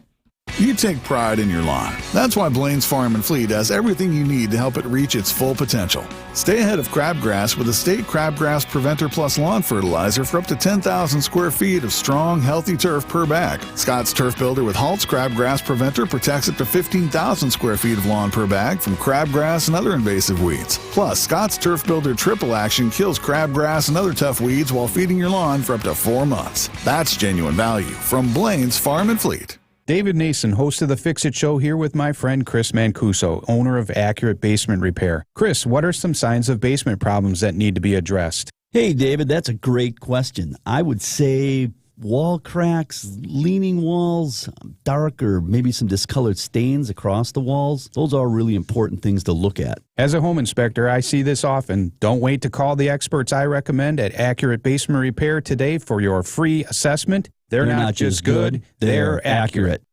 You take pride in your lawn. That's why Blaine's Farm and Fleet has everything you need to help it reach its full potential. Stay ahead of crabgrass with the State Crabgrass Preventer Plus lawn fertilizer for up to 10,000 square feet of strong, healthy turf per bag. Scott's Turf Builder with Halt's Crabgrass Preventer protects up to 15,000 square feet of lawn per bag from crabgrass and other invasive weeds. Plus, Scott's Turf Builder Triple Action kills crabgrass and other tough weeds while feeding your lawn for up to 4 months. That's genuine value from Blaine's Farm and Fleet. David Nason, host of the Fix-It Show, here with my friend Chris Mancuso, owner of Accurate Basement Repair. Chris, what are some signs of basement problems that need to be addressed? Hey, David, that's a great question. I would say wall cracks, leaning walls, dark or maybe some discolored stains across the walls. Those are really important things to look at. As a home inspector, I see this often. Don't wait to call the experts I recommend at Accurate Basement Repair today for your free assessment. They're not just good, they're accurate.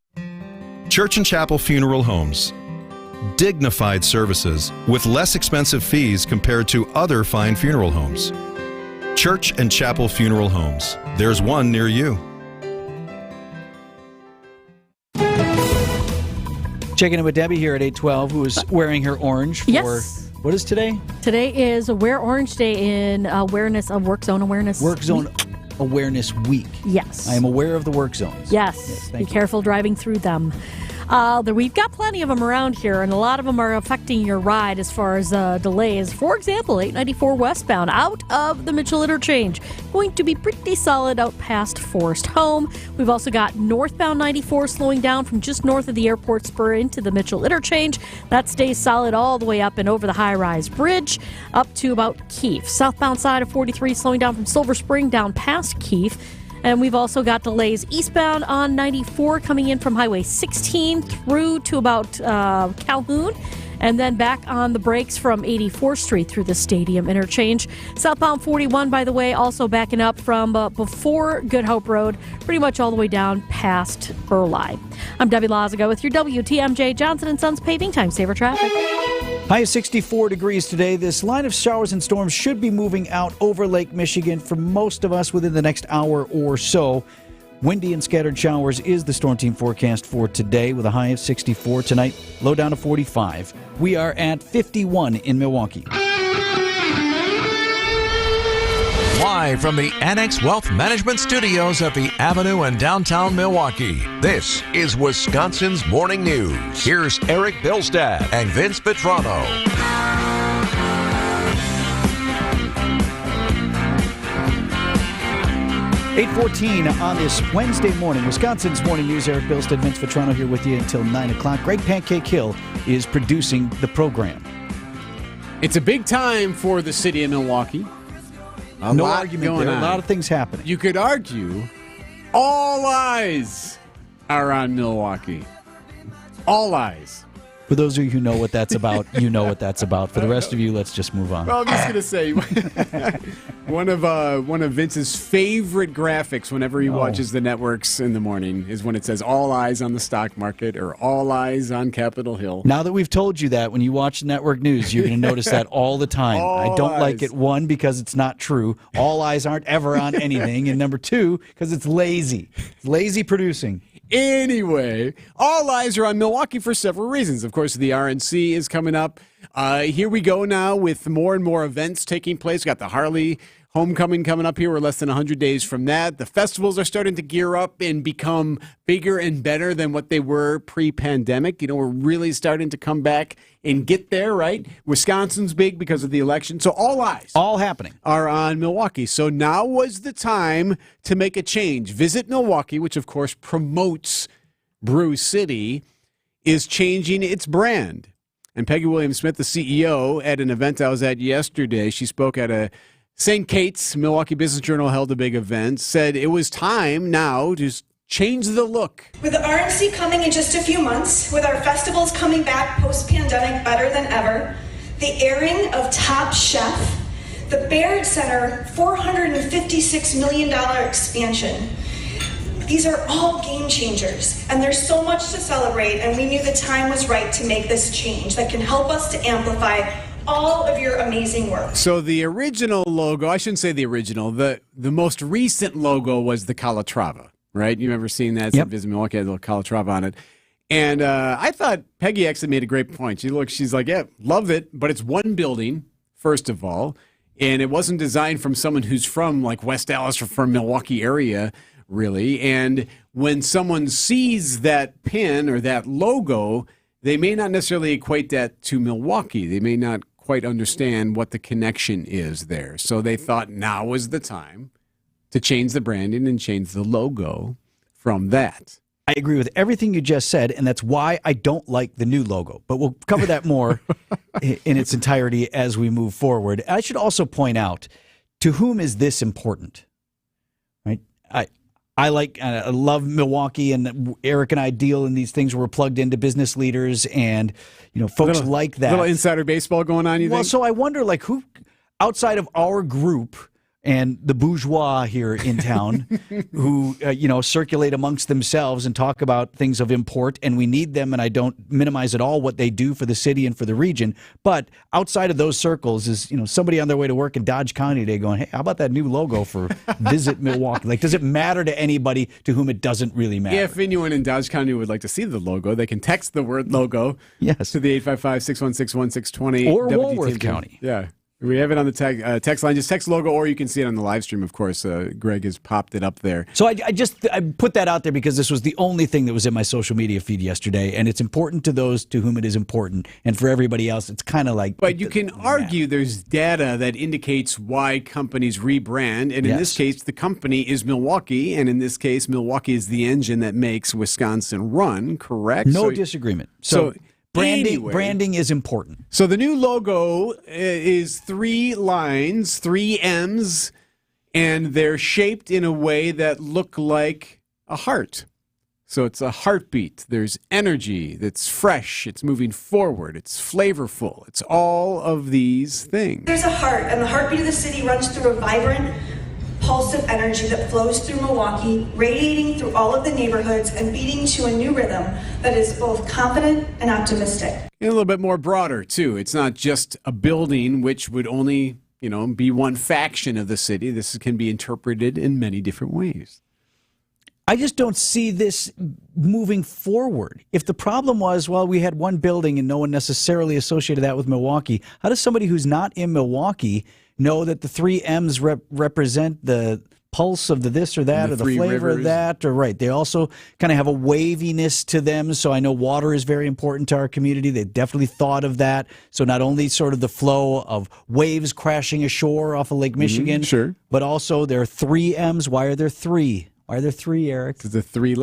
Church and Chapel Funeral Homes. Dignified services with less expensive fees compared to other fine funeral homes. Church and Chapel Funeral Homes. There's one near you. Checking in with Debbie here at 812, who is wearing her orange for... Yes. What is today? Today is Wear Orange Day in awareness of Work Zone Awareness Work Zone Week. Awareness Week. Yes. I am aware of the work zones. Yes. Be thank you. careful driving through them. We've got plenty of them around here, and a lot of them are affecting your ride as far as delays. For example, 894 westbound out of the Mitchell Interchange. Going to be pretty solid out past Forest Home. We've also got northbound 94 slowing down from just north of the airport spur into the Mitchell Interchange. That stays solid all the way up and over the high-rise bridge up to about Keefe. Southbound side of 43 slowing down from Silver Spring down past Keefe. And we've also got delays eastbound on 94 coming in from Highway 16 through to about Calhoun. And then back on the brakes from 84th Street through the Stadium Interchange. Southbound 41, by the way, also backing up from before Good Hope Road, pretty much all the way down past Burleigh. I'm Debbie Lazaga with your WTMJ Johnson & Sons Paving Time Saver Traffic. High of 64 degrees today. This line of showers and storms should be moving out over Lake Michigan for most of us within the next hour or so. Windy and scattered showers is the Storm Team forecast for today, with a high of 64 tonight, low down to 45. We are at 51 in Milwaukee. Live from the Annex Wealth Management Studios at the Avenue in downtown Milwaukee, this is Wisconsin's Morning News. Here's Erik Bilstad and Vince Vitrano. .14 on this Wednesday morning. Wisconsin's Morning News. Erik Bilstad, Vince Vitrano here with you until 9 o'clock. Greg Pancake Hill is producing the program. It's a big time for the city of Milwaukee. No argument there. A lot of things happening. You could argue all eyes are on Milwaukee. All eyes. For those of you who know what that's about, you know what that's about. For the rest of you, let's just move on. Well, I'm just going to say, one of Vince's favorite graphics whenever he watches the networks in the morning is when it says all eyes on the stock market or all eyes on Capitol Hill. Now that we've told you that, when you watch network news, you're going to notice that all the time. I don't like it, one, because it's not true. All eyes aren't ever on anything. And number two, because it's lazy. It's lazy producing. Anyway, all eyes are on Milwaukee for several reasons. Of course, the RNC is coming up. Here we go now with more and more events taking place. We've got the Harley Homecoming coming up here. We're less than 100 days from that. The festivals are starting to gear up and become bigger and better than what they were pre-pandemic. You know, we're really starting to come back and get there, right? Wisconsin's big because of the election. So all eyes, all happening, are on Milwaukee. So now was the time to make a change. Visit Milwaukee, which of course promotes Brew City, is changing its brand. And Peggy Williams-Smith, the CEO, at an event I was at yesterday, she spoke at a St. Kate's, Milwaukee Business Journal held a big event, said it was time now to change the look. With the RNC coming in just a few months, with our festivals coming back post-pandemic better than ever, the airing of Top Chef, the Baird Center $456 million expansion. These are all game changers, and there's so much to celebrate, and we knew the time was right to make this change that can help us to amplify all of your amazing work. So the original logo, I shouldn't say the original, the most recent logo was the Calatrava, right? You remember seeing that? Yep. Visit Milwaukee had a little Calatrava on it. And I thought Peggy actually made a great point. She's like, yeah, love it, but it's one building, first of all, and it wasn't designed from someone who's from like West Dallas or from Milwaukee area, really. And when someone sees that pin or that logo, they may not necessarily equate that to Milwaukee. They may not quite understand what the connection is there. So they thought now was the time to change the branding and change the logo from that. I agree with everything you just said, and that's why I don't like the new logo. But we'll cover that more in its entirety as we move forward. I should also point out, to whom is this important? Right? I love Milwaukee, and Erik and I deal in these things where we're plugged into business leaders and, you know, folks like that. Little insider baseball going on, you think? Well, so I wonder, like, who outside of our group and the bourgeois here in town who, circulate amongst themselves and talk about things of import, and we need them, and I don't minimize at all what they do for the city and for the region, but outside of those circles is, somebody on their way to work in Dodge County today going, hey, how about that new logo for Visit Milwaukee? Like, does it matter to anybody to whom it doesn't really matter? If anyone in Dodge County would like to see the logo, they can text the word logo to the 855-616-1620. Or Walworth County. Yeah. We have it on the text line. Just text logo, or you can see it on the live stream, of course. Greg has popped it up there. So I put that out there because this was the only thing that was in my social media feed yesterday, and it's important to those to whom it is important, and for everybody else, it's kind of like... But you can argue there's data that indicates why companies rebrand, and in this case, the company is Milwaukee, and in this case, Milwaukee is the engine that makes Wisconsin run, correct? No disagreement. So Branding is important. So the new logo is 3 lines, 3 M's, and they're shaped in a way that look like a heart. So it's a heartbeat. There's energy that's fresh. It's moving forward. It's flavorful. It's all of these things. There's a heart, and the heartbeat of the city runs through a vibrant pulse of energy that flows through Milwaukee, radiating through all of the neighborhoods and beating to a new rhythm that is both confident and optimistic. And a little bit more broader, too. It's not just a building which would only, be one faction of the city. This can be interpreted in many different ways. I just don't see this moving forward. If the problem was, well, we had one building and no one necessarily associated that with Milwaukee, how does somebody who's not in Milwaukee know that the 3 M's represent the pulse of the this or that, or the flavor of that, or right? They also kind of have a waviness to them. So I know water is very important to our community. They definitely thought of that. So not only sort of the flow of waves crashing ashore off of Lake Michigan, sure, but also there are 3 M's. Why are there 3? Why are there three, Eric? Because the three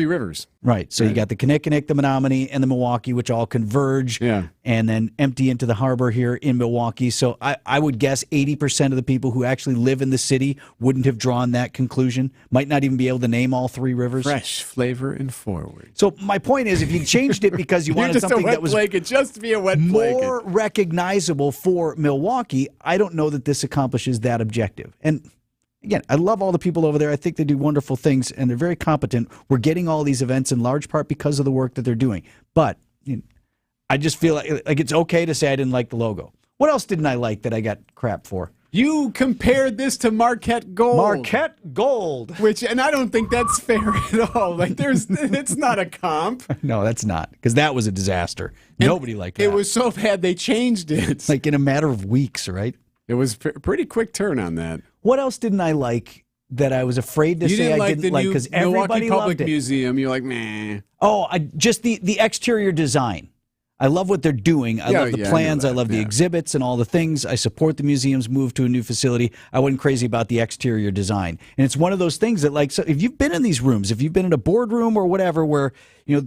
rivers. Right. So you got the Kinnickinnick, the Menominee, and the Milwaukee, which all converge and then empty into the harbor here in Milwaukee. So I would guess 80% of the people who actually live in the city wouldn't have drawn that conclusion, might not even be able to name all three rivers. Fresh, flavor, and forward. So my point is, if you changed it because you wanted something that was just to be a wet more recognizable for Milwaukee, I don't know that this accomplishes that objective. And again, I love all the people over there. I think they do wonderful things, and they're very competent. We're getting all these events in large part because of the work that they're doing. But I just feel like it's okay to say I didn't like the logo. What else didn't I like that I got crap for? You compared this to Marquette Gold. Marquette Gold. And I don't think that's fair at all. Like, it's not a comp. No, that's not, because that was a disaster. And nobody liked that. It was so bad they changed it. Like in a matter of weeks, right? It was a pretty quick turn on that. What else didn't I like that I was afraid to say I didn't like? Because everybody Milwaukee loved Public it. Museum, you're like, meh. Oh, just the exterior design. I love what they're doing. I love the plans. I love the exhibits and all the things. I support the museum's move to a new facility. I wasn't crazy about the exterior design. And it's one of those things that, like, so if you've been in these rooms, if you've been in a boardroom or whatever where,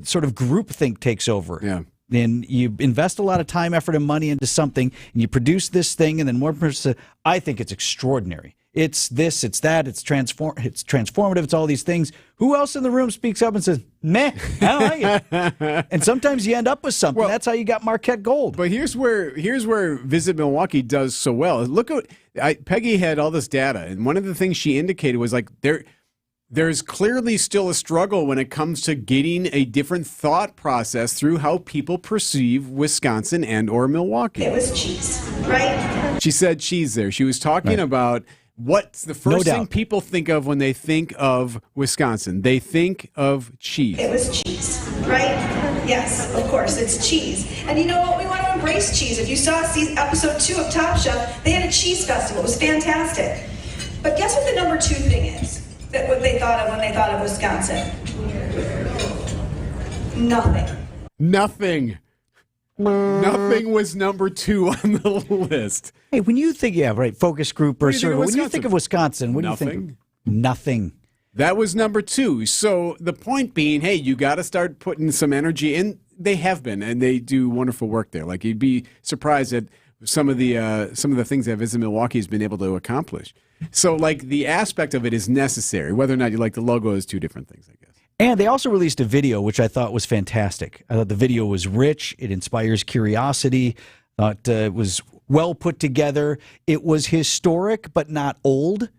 sort of groupthink takes over. Yeah. Then you invest a lot of time, effort, and money into something, and you produce this thing, and then one person, I think it's extraordinary. It's this, it's that, it's transformative, it's all these things. Who else in the room speaks up and says, meh, I don't like it? And sometimes you end up with something. That's how you got Marquette Gold. But here's where Visit Milwaukee does so well. Look at Peggy had all this data, and one of the things she indicated was like there's clearly still a struggle when it comes to getting a different thought process through how people perceive Wisconsin and or Milwaukee. It was cheese, right? She said cheese there. She was talking about what's the first thing people think of when they think of Wisconsin. They think of cheese. It was cheese, right? Yes, of course, it's cheese. And you know what? We want to embrace cheese. If you saw episode 2 of Top Chef, they had a cheese festival. It was fantastic. But guess what the number 2 thing is? What they thought of when they thought of Wisconsin? Nothing was number 2 on the list. Hey, when you think, focus group or survey, when you think of Wisconsin, what do you think? Nothing. That was number 2. So the point being, hey, you got to start putting some energy in. They have been, and they do wonderful work there. Like, you'd be surprised at some of the things that Visit Milwaukee has been able to accomplish. So, like, the aspect of it is necessary. Whether or not you like the logo is two different things, I guess. And they also released a video, which I thought was fantastic. I thought the video was rich. It inspires curiosity. Thought it was well put together. It was historic, but not old.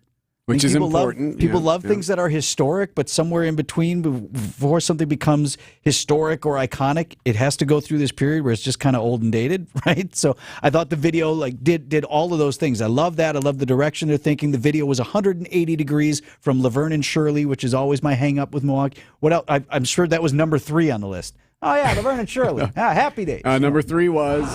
Which is important. People love things that are historic, but somewhere in between, before something becomes historic or iconic, it has to go through this period where it's just kind of old and dated, right? So I thought the video did all of those things. I love that. I love the direction they're thinking. The video was 180 degrees from Laverne and Shirley, which is always my hang-up with Milwaukee. What else? I'm sure that was number 3 on the list. Oh, yeah, Laverne and Shirley. Happy days. Number 3 was?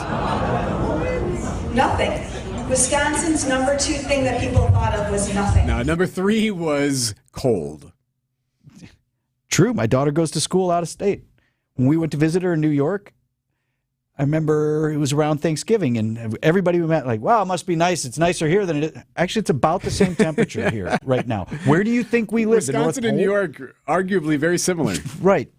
Nothing. Wisconsin's number 2 thing that people thought of was nothing. No, number 3 was cold. True. My daughter goes to school out of state. When we went to visit her in New York, I remember it was around Thanksgiving, and everybody we met wow, it must be nice. It's nicer here than it is. Actually, it's about the same temperature here right now. Where do you think we live? Wisconsin and New York, arguably very similar. Right.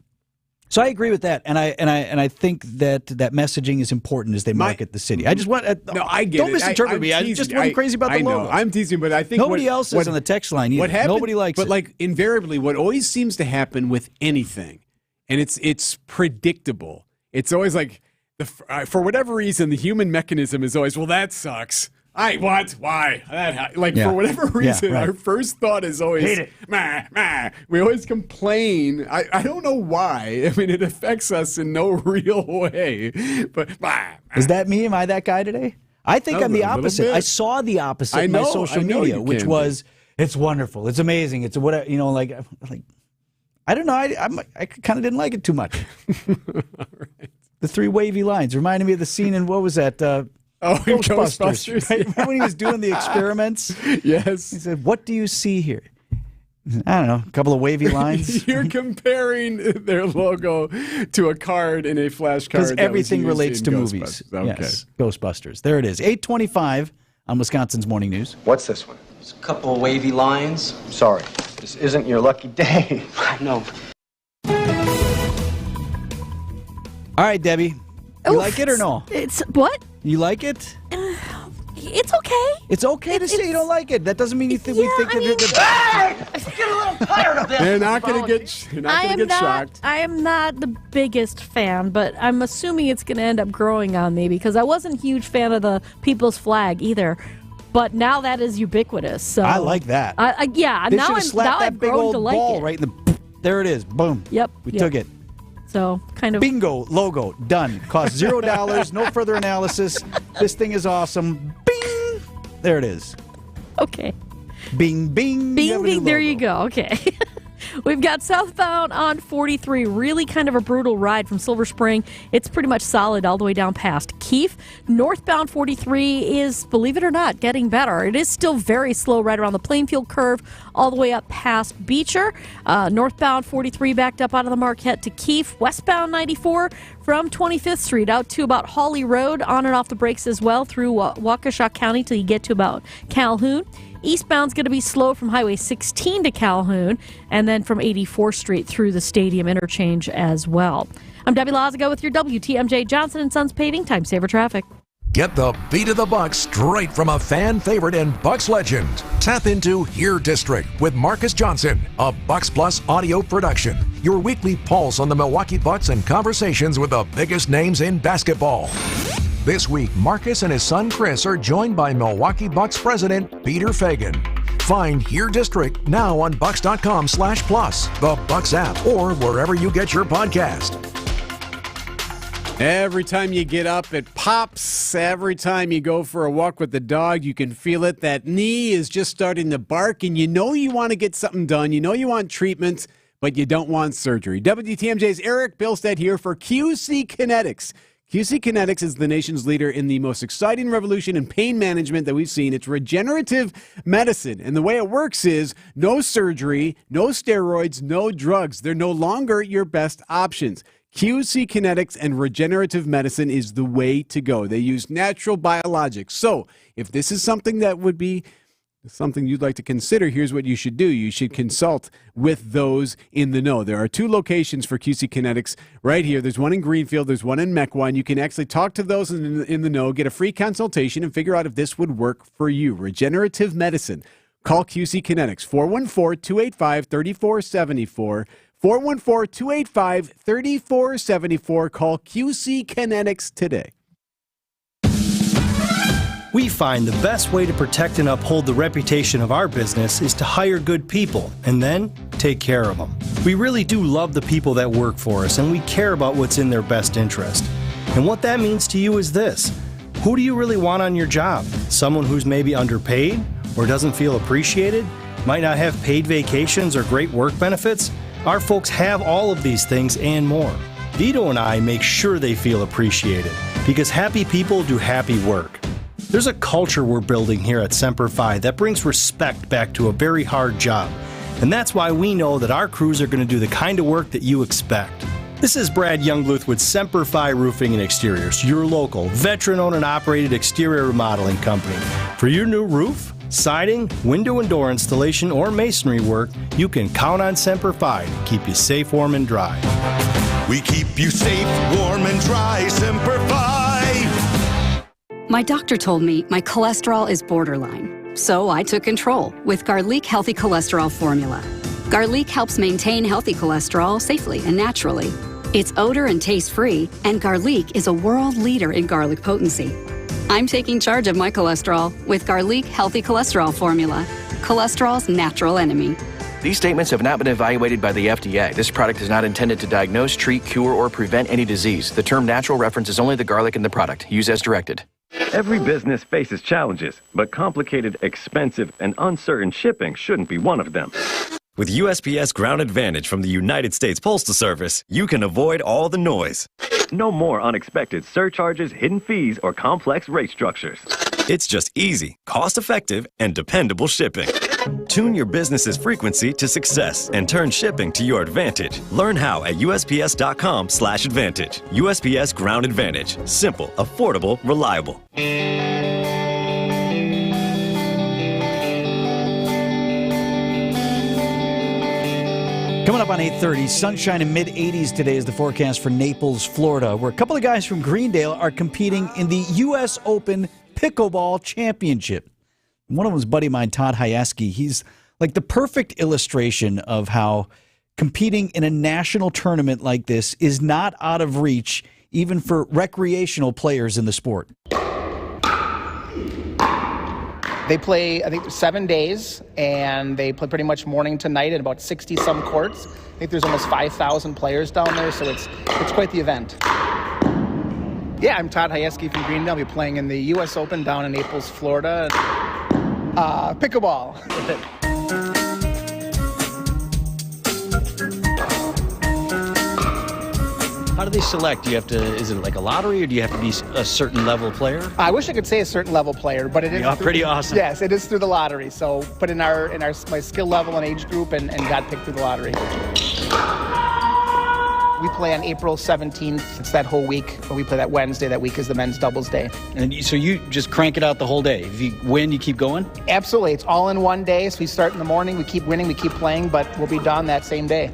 So I agree with that, and I think that messaging is important as they market the city. I just want I get don't it. misinterpret me. I just wasn't crazy about the logo. I'm teasing, but I think nobody else is on the text line either. Nobody likes it. But invariably, what always seems to happen with anything, and it's predictable. It's always for whatever reason, the human mechanism is always, well, that sucks. What? Why? For whatever reason, our first thought is always, hate it. Meh. We always complain. I don't know why. I mean, it affects us in no real way. But is that me? Am I that guy today? I think I'm the opposite. I saw the opposite in my social media, which was, it's wonderful. It's amazing. It's whatever, I don't know. I kind of didn't like it too much. All right. The 3 wavy lines reminded me of the scene in, what was that? Ghostbusters. Right? Remember when he was doing the experiments? Yes. He said, what do you see here? I don't know, a couple of wavy lines. You're comparing their logo to a card in a flashcard. Because everything relates to movies. Okay. Yes, Ghostbusters. There it is. 8:25 on Wisconsin's Morning News. What's this one? It's a couple of wavy lines. Sorry. This isn't your lucky day. I know. All right, Debbie. You like it or no? It's what? You like it? It's okay. It's okay to say you don't like it. That doesn't mean we think Get a little tired of this. They're not going to get shocked. I am not the biggest fan, but I'm assuming it's going to end up growing on me because I wasn't a huge fan of the people's flag either. But now that is ubiquitous. So I like that. Yeah, They now should have slapped that I've big grown old to like ball it. right in the. There it is. Boom. Yep. We took it. So kind of bingo logo done. Cost $0. No further analysis. This thing is awesome. Bing. There it is. Okay. Bing bing. Bing bing. There you go. Okay. We've got southbound on 43, really kind of a brutal ride from Silver Spring. It's pretty much solid all the way down past Keefe. Northbound 43 is, believe it or not, getting better. It is still very slow right around the Plainfield curve, all the way up past Beecher. Northbound 43 backed up out of the Marquette to Keefe. Westbound 94 from 25th Street out to about Hawley Road, on and off the brakes as well through Waukesha County till you get to about Calhoun. Eastbound's going to be slow from Highway 16 to Calhoun, and then from 84th Street through the Stadium interchange as well. I'm Debbie Lazago with your WTMJ Johnson & Sons Paving Time Saver Traffic. Get the beat of the Bucks straight from a fan favorite and Bucks legend. Tap into Here District with Marcus Johnson, a Bucks Plus audio production. Your weekly pulse on the Milwaukee Bucks and conversations with the biggest names in basketball. This week, Marcus and his son Chris are joined by Milwaukee Bucks president Peter Fagan. Find Here District now on Bucks.com/plus, the Bucks app, or wherever you get your podcast. Every time you get up, it pops. Every time you go for a walk with the dog, you can feel it. That knee is just starting to bark, and you know you want to get something done. You know you want treatment, but you don't want surgery. WTMJ's Erik Bilstad here for QC Kinetics. QC Kinetics is the nation's leader in the most exciting revolution in pain management that we've seen. It's regenerative medicine, and the way it works is no surgery, no steroids, no drugs. They're no longer your best options. QC Kinetics and regenerative medicine is the way to go. They use natural biologics. So if this is something that would be something you'd like to consider, here's what you should do. You should consult with those in the know. There are 2 locations for QC Kinetics right here. There's one in Greenfield. There's one in Mequon. You can actually talk to those in the know, get a free consultation, and figure out if this would work for you. Regenerative medicine. Call QC Kinetics, 414-285-3474. 414-285-3474. Call QC Kinetics today. We find the best way to protect and uphold the reputation of our business is to hire good people and then take care of them. We really do love the people that work for us, and we care about what's in their best interest. And what that means to you is this: who do you really want on your job? Someone who's maybe underpaid or doesn't feel appreciated, might not have paid vacations or great work benefits? Our folks have all of these things and more. Vito and I make sure they feel appreciated, because happy people do happy work. There's a culture we're building here at Semper Fi that brings respect back to a very hard job. And that's why we know that our crews are going to do the kind of work that you expect. This is Brad Youngluth with Semper Fi Roofing and Exteriors, your local, veteran-owned and operated exterior remodeling company. For your new roof, siding, window and door installation, or masonry work, you can count on Semper Fi to keep you safe, warm, and dry. We keep you safe, warm, and dry, Semper Fi. My doctor told me my cholesterol is borderline, so I took control with Garlic Healthy Cholesterol Formula. Garlic helps maintain healthy cholesterol safely and naturally. It's odor and taste-free, and Garlic is a world leader in garlic potency. I'm taking charge of my cholesterol with Garlic Healthy Cholesterol Formula, cholesterol's natural enemy. These statements have not been evaluated by the FDA. This product is not intended to diagnose, treat, cure, or prevent any disease. The term natural references only the garlic in the product. Use as directed. Every business faces challenges, but complicated, expensive, and uncertain shipping shouldn't be one of them. With USPS Ground Advantage from the United States Postal Service, you can avoid all the noise. No more unexpected surcharges, hidden fees, or complex rate structures. It's just easy, cost-effective, and dependable shipping. Tune your business's frequency to success and turn shipping to your advantage. Learn how at USPS.com/advantage. USPS Ground Advantage. Simple, affordable, reliable. Coming up on 8:30, sunshine in mid-80s today is the forecast for Naples, Florida, where a couple of guys from Greendale are competing in the U.S. Open Pickleball Championship. One of them is buddy of mine, Todd Hayaski. He's like the perfect illustration of how competing in a national tournament like this is not out of reach, even for recreational players in the sport. They play, I think, 7 days, and they play pretty much morning to night at about 60-some courts. I think there's almost 5,000 players down there, so it's quite the event. Yeah, I'm Todd Hayeski from Greendale. I'll be playing in the U.S. Open down in Naples, Florida. Pickleball. How do they select? Do you have to? Is it like a lottery, or do you have to be a certain level player? I wish I could say a certain level player, but it is pretty awesome. Yes, it is through the lottery. So, put in my skill level and age group, and got picked through the lottery. We play on April 17th. It's that whole week. We play that Wednesday. That week is the men's doubles day. And so you just crank it out the whole day. If you win, you keep going? Absolutely. It's all in one day. So we start in the morning. We keep winning. We keep playing, but we'll be done that same day.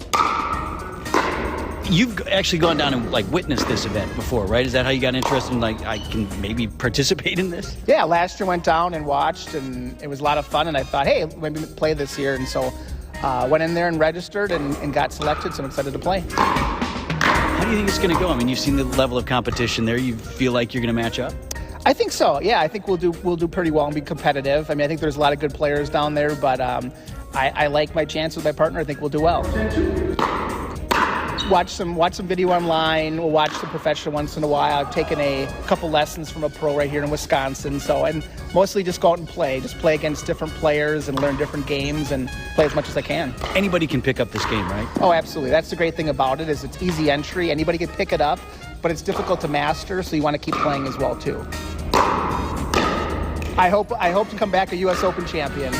You've actually gone down and witnessed this event before, right? Is that how you got interested in I can maybe participate in this? Yeah, last year went down and watched, and it was a lot of fun. And I thought, hey, maybe play this year. And so went in there and registered and got selected. So I'm excited to play. How do you think it's going to go? I mean, you've seen the level of competition there. You feel like you're going to match up? I think so. Yeah, I think we'll do pretty well and be competitive. I mean, I think there's a lot of good players down there, but I like my chances with my partner. I think we'll do well. Watch some video online. We'll watch the professional once in a while. I've taken a couple lessons from a pro right here in Wisconsin. And mostly just go out and play. Just play against different players and learn different games and play as much as I can. Anybody can pick up this game, right? Oh, absolutely. That's the great thing about it is it's easy entry. Anybody can pick it up, but it's difficult to master, so you want to keep playing as well, too. I hope to come back a U.S. Open champion.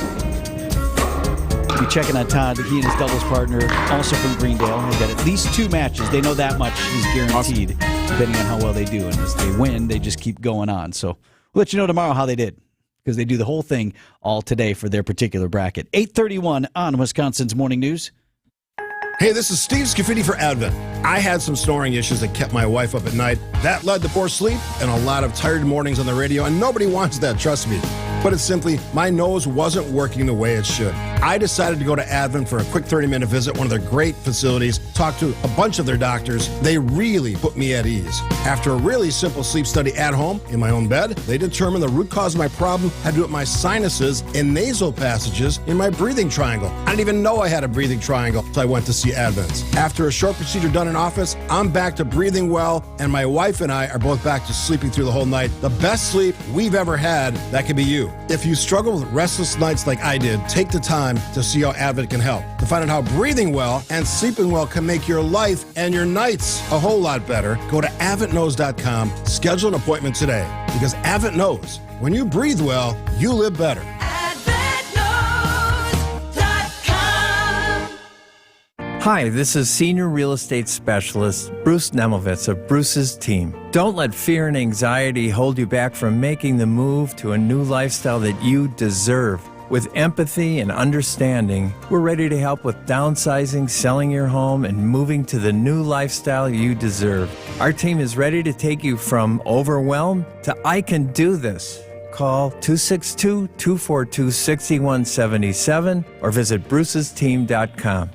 Be checking on Todd. He and his doubles partner, also from Greendale, have got at least 2 matches. They know that much is guaranteed, depending on how well they do. And as they win, they just keep going on. So we'll let you know tomorrow how they did, because they do the whole thing all today for their particular bracket. 8:31 on Wisconsin's Morning News. Hey, this is Steve Scafidi for Advent. I had some snoring issues that kept my wife up at night. That led to poor sleep and a lot of tired mornings on the radio, and nobody wants that, trust me. But it's simply, my nose wasn't working the way it should. I decided to go to Advent for a quick 30-minute visit, one of their great facilities, talk to a bunch of their doctors. They really put me at ease. After a really simple sleep study at home, in my own bed, they determined the root cause of my problem had to do with my sinuses and nasal passages in my breathing triangle. I didn't even know I had a breathing triangle until I went to see Advent. After a short procedure done in office, I'm back to breathing well, and my wife and I are both back to sleeping through the whole night. The best sleep we've ever had, that could be you. If you struggle with restless nights like I did, take the time to see how Advent can help. To find out how breathing well and sleeping well can make your life and your nights a whole lot better, go to AdventKnows.com, schedule an appointment today. Because Advent knows, when you breathe well, you live better. Hi, this is Senior Real Estate Specialist Bruce Nemovitz of Bruce's team. Don't let fear and anxiety hold you back from making the move to a new lifestyle that you deserve. With empathy and understanding, we're ready to help with downsizing, selling your home, and moving to the new lifestyle you deserve. Our team is ready to take you from overwhelmed to I can do this. Call 262-242-6177 or visit brucesteam.com.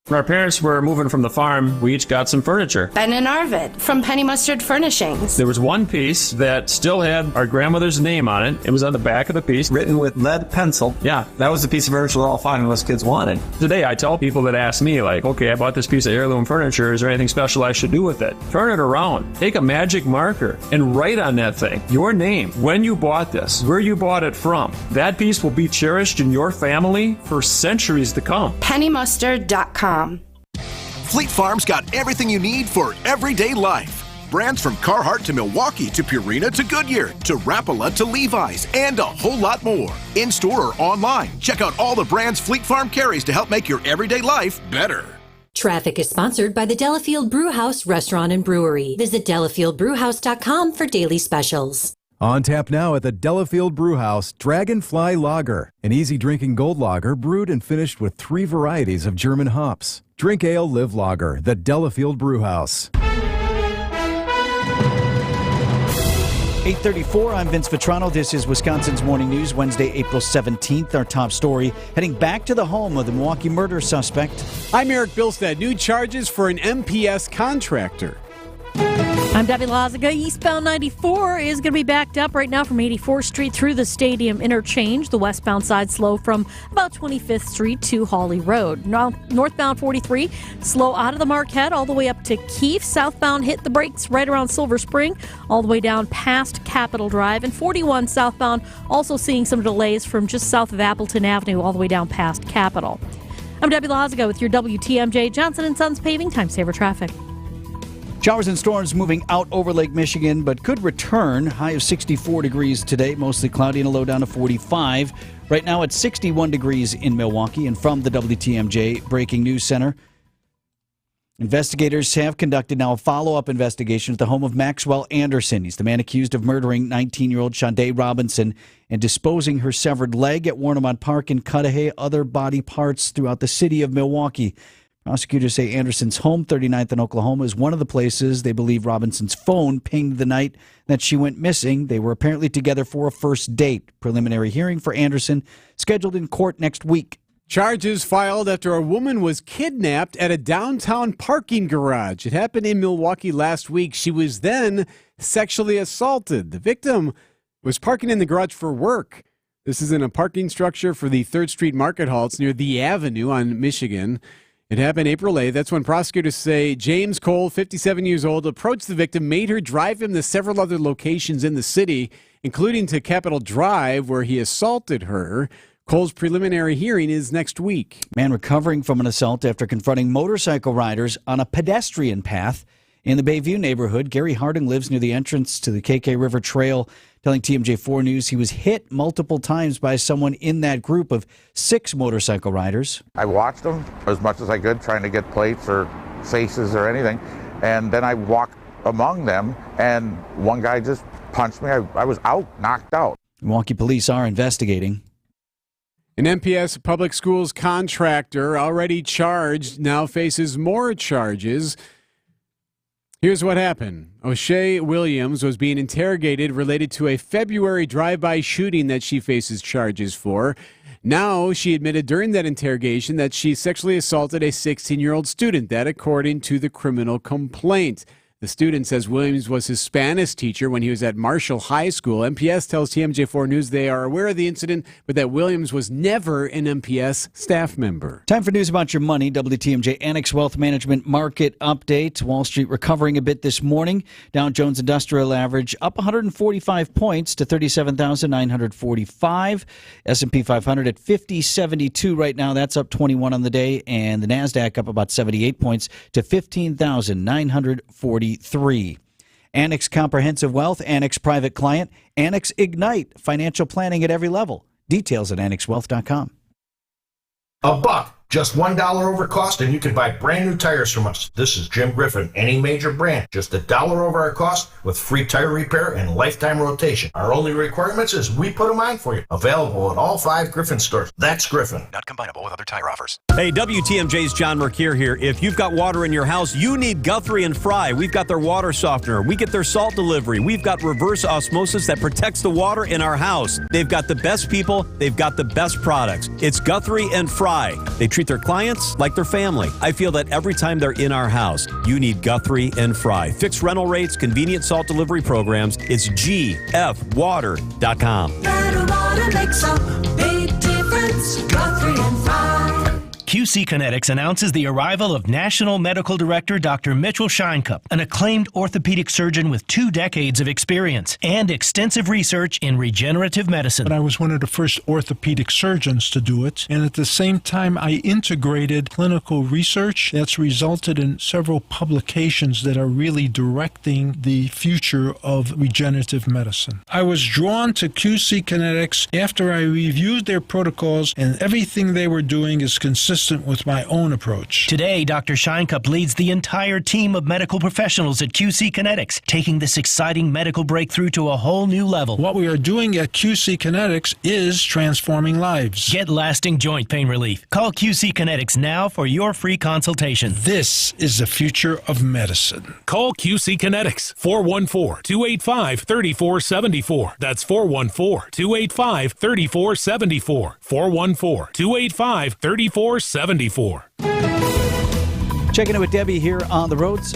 When our parents were moving from the farm, we each got some furniture. Ben and Arvid from Penny Mustard Furnishings. There was one piece that still had our grandmother's name on it. It was on the back of the piece. Written with lead pencil. Yeah. That was the piece of furniture that all 5 of us kids wanted. Today, I tell people that ask me, okay, I bought this piece of heirloom furniture. Is there anything special I should do with it? Turn it around. Take a magic marker and write on that thing your name, when you bought this, where you bought it from. That piece will be cherished in your family for centuries to come. PennyMustard.com. Fleet Farm's got everything you need for everyday life. Brands from Carhartt to Milwaukee to Purina to Goodyear to Rapala to Levi's and a whole lot more. In-store or online, check out all the brands Fleet Farm carries to help make your everyday life better. Traffic is sponsored by the Delafield Brewhouse Restaurant and Brewery. Visit delafieldbrewhouse.com for daily specials. On tap now at the Delafield Brewhouse, Dragonfly Lager, an easy drinking gold lager brewed and finished with 3 varieties of German hops. Drink ale, live lager. The Delafield Brewhouse. 8:34, I'm Vince Vitrano. This is Wisconsin's Morning News, Wednesday, April 17th. Our top story, heading back to the home of the Milwaukee murder suspect. I'm Erik Bilstad. New charges for an MPS contractor. I'm Debbie Lazaga. Eastbound 94 is going to be backed up right now from 84th Street through the Stadium interchange. The westbound side slow from about 25th Street to Hawley Road. Now, northbound 43 slow out of the Marquette all the way up to Keefe. Southbound hit the brakes right around Silver Spring all the way down past Capitol Drive. And 41 southbound also seeing some delays from just south of Appleton Avenue all the way down past Capitol. I'm Debbie Lazaga with your WTMJ Johnson & Sons Paving Time Saver Traffic. Showers and storms moving out over Lake Michigan, but could return. High of 64 degrees today, mostly cloudy and a low down to 45. Right now it's 61 degrees in Milwaukee. And from the WTMJ Breaking News Center, investigators have conducted now a follow-up investigation at the home of Maxwell Anderson. He's the man accused of murdering 19-year-old Shondae Robinson and disposing her severed leg at Warnemont Park in Cudahy, other body parts throughout the city of Milwaukee. Prosecutors say Anderson's home, 39th in Oklahoma, is one of the places they believe Robinson's phone pinged the night that she went missing. They were apparently together for a first date. Preliminary hearing for Anderson scheduled in court next week. Charges filed after a woman was kidnapped at a downtown parking garage. It happened in Milwaukee last week. She was then sexually assaulted. The victim was parking in the garage for work. This is in a parking structure for the 3rd Street Market Hall. It's near the Avenue on Michigan. It happened April 8th. That's when prosecutors say James Cole, 57 years old, approached the victim, made her drive him to several other locations in the city, including to Capitol Drive, where he assaulted her. Cole's preliminary hearing is next week. Man recovering from an assault after confronting motorcycle riders on a pedestrian path in the Bayview neighborhood. Gary Harding lives near the entrance to the KK River Trail, telling TMJ4 News he was hit multiple times by someone in that group of 6 motorcycle riders. I watched them as much as I could, trying to get plates or faces or anything, and then I walked among them, and one guy just punched me. I was out, knocked out. Milwaukee police are investigating. An MPS public schools contractor already charged now faces more charges. Here's what happened. O'Shea Williams was being interrogated related to a February drive-by shooting that she faces charges for. Now, she admitted during that interrogation that she sexually assaulted a 16-year-old student. That according to the criminal complaint. The student says Williams was his Spanish teacher when he was at Marshall High School. MPS tells TMJ4 News they are aware of the incident, but that Williams was never an MPS staff member. Time for news about your money. WTMJ Annex Wealth Management Market Update. Wall Street recovering a bit this morning. Dow Jones Industrial Average up 145 points to 37,945. S&P 500 at 5072 right now. That's up 21 on the day. And the NASDAQ up about 78 points to 15,943. Annex Comprehensive Wealth, Annex Private Client, Annex Ignite, financial planning at every level. Details at annexwealth.com. $1, just $1 over cost, and you can buy brand new tires from us. This is Jim Griffin. Any major brand, just $1 over our cost with free tire repair and lifetime rotation. Our only requirements is we put them on for you. Available at all 5 Griffin stores. That's Griffin. Not combinable with other tire offers. Hey, WTMJ's John Mercure here. If you've got water in your house, you need Guthrie and Fry. We've got their water softener. We get their salt delivery. We've got reverse osmosis that protects the water in our house. They've got the best people. They've got the best products. It's Guthrie and Fry. They treat their clients like their family. I feel that every time they're in our house, you need Guthrie and Fry. Fixed rental rates, convenient salt delivery programs. It's gfwater.com. Better water makes a big difference. Guthrie and Fry. QC Kinetics announces the arrival of National Medical Director Dr. Mitchell Scheinkup, an acclaimed orthopedic surgeon with 2 decades of experience and extensive research in regenerative medicine. But I was one of the first orthopedic surgeons to do it, and at the same time I integrated clinical research that's resulted in several publications that are really directing the future of regenerative medicine. I was drawn to QC Kinetics after I reviewed their protocols, and everything they were doing is consistent consistent with my own approach. Today, Dr. Scheinkup leads the entire team of medical professionals at QC Kinetics, taking this exciting medical breakthrough to a whole new level. What we are doing at QC Kinetics is transforming lives. Get lasting joint pain relief. Call QC Kinetics now for your free consultation. This is the future of medicine. Call QC Kinetics, 414-285-3474. That's 414-285-3474. 414-285-3474. Checking in with Debbie here on the roads.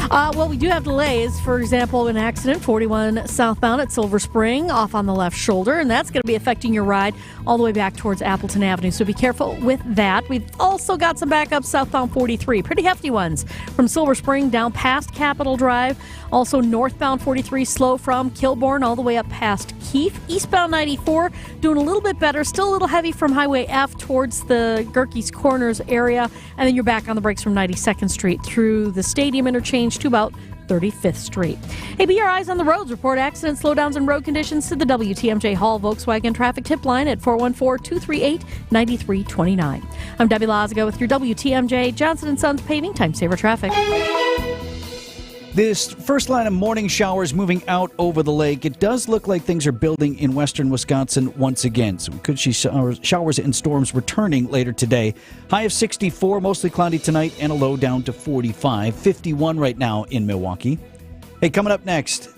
Well, we do have delays. For example, an accident, 41 southbound at Silver Spring, off on the left shoulder, and that's going to be affecting your ride all the way back towards Appleton Avenue. So be careful with that. We've also got some backups southbound 43, pretty hefty ones from Silver Spring down past Capitol Drive. Also northbound 43, slow from Kilbourne all the way up past Keefe. Eastbound 94, doing a little bit better, still a little heavy from Highway F towards the Gerke's Corners area, and then you're back on the brakes from 92nd Street through the Stadium Interchange to about 35th Street. Hey, be your eyes on the roads. Report accidents, slowdowns, and road conditions to the WTMJ Hall Volkswagen traffic tip line at 414-238-9329. I'm Debbie Lazago with your WTMJ Johnson & Sons Paving Time Saver Traffic. This first line of morning showers moving out over the lake. It does look like things are building in western Wisconsin once again. So we could see showers and storms returning later today. High of 64, mostly cloudy tonight, and a low down to 45. 51 right now in Milwaukee. Hey, coming up next,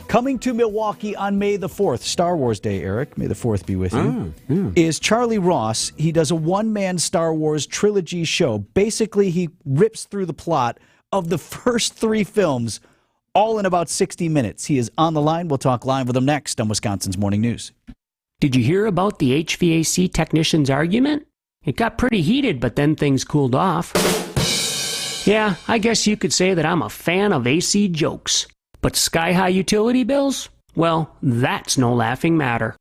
coming to Milwaukee on May the 4th, Star Wars Day, Eric, may the 4th be with you, is Charlie Ross. He does a one-man Star Wars trilogy show. Basically, he rips through the plot of the first three films, all in about 60 minutes. He is on the line. We'll talk live with him next on Wisconsin's Morning News. Did you hear about the HVAC technician's argument? It got pretty heated, but then things cooled off. Yeah, I guess you could say that I'm a fan of AC jokes. But sky-high utility bills? Well, that's no laughing matter.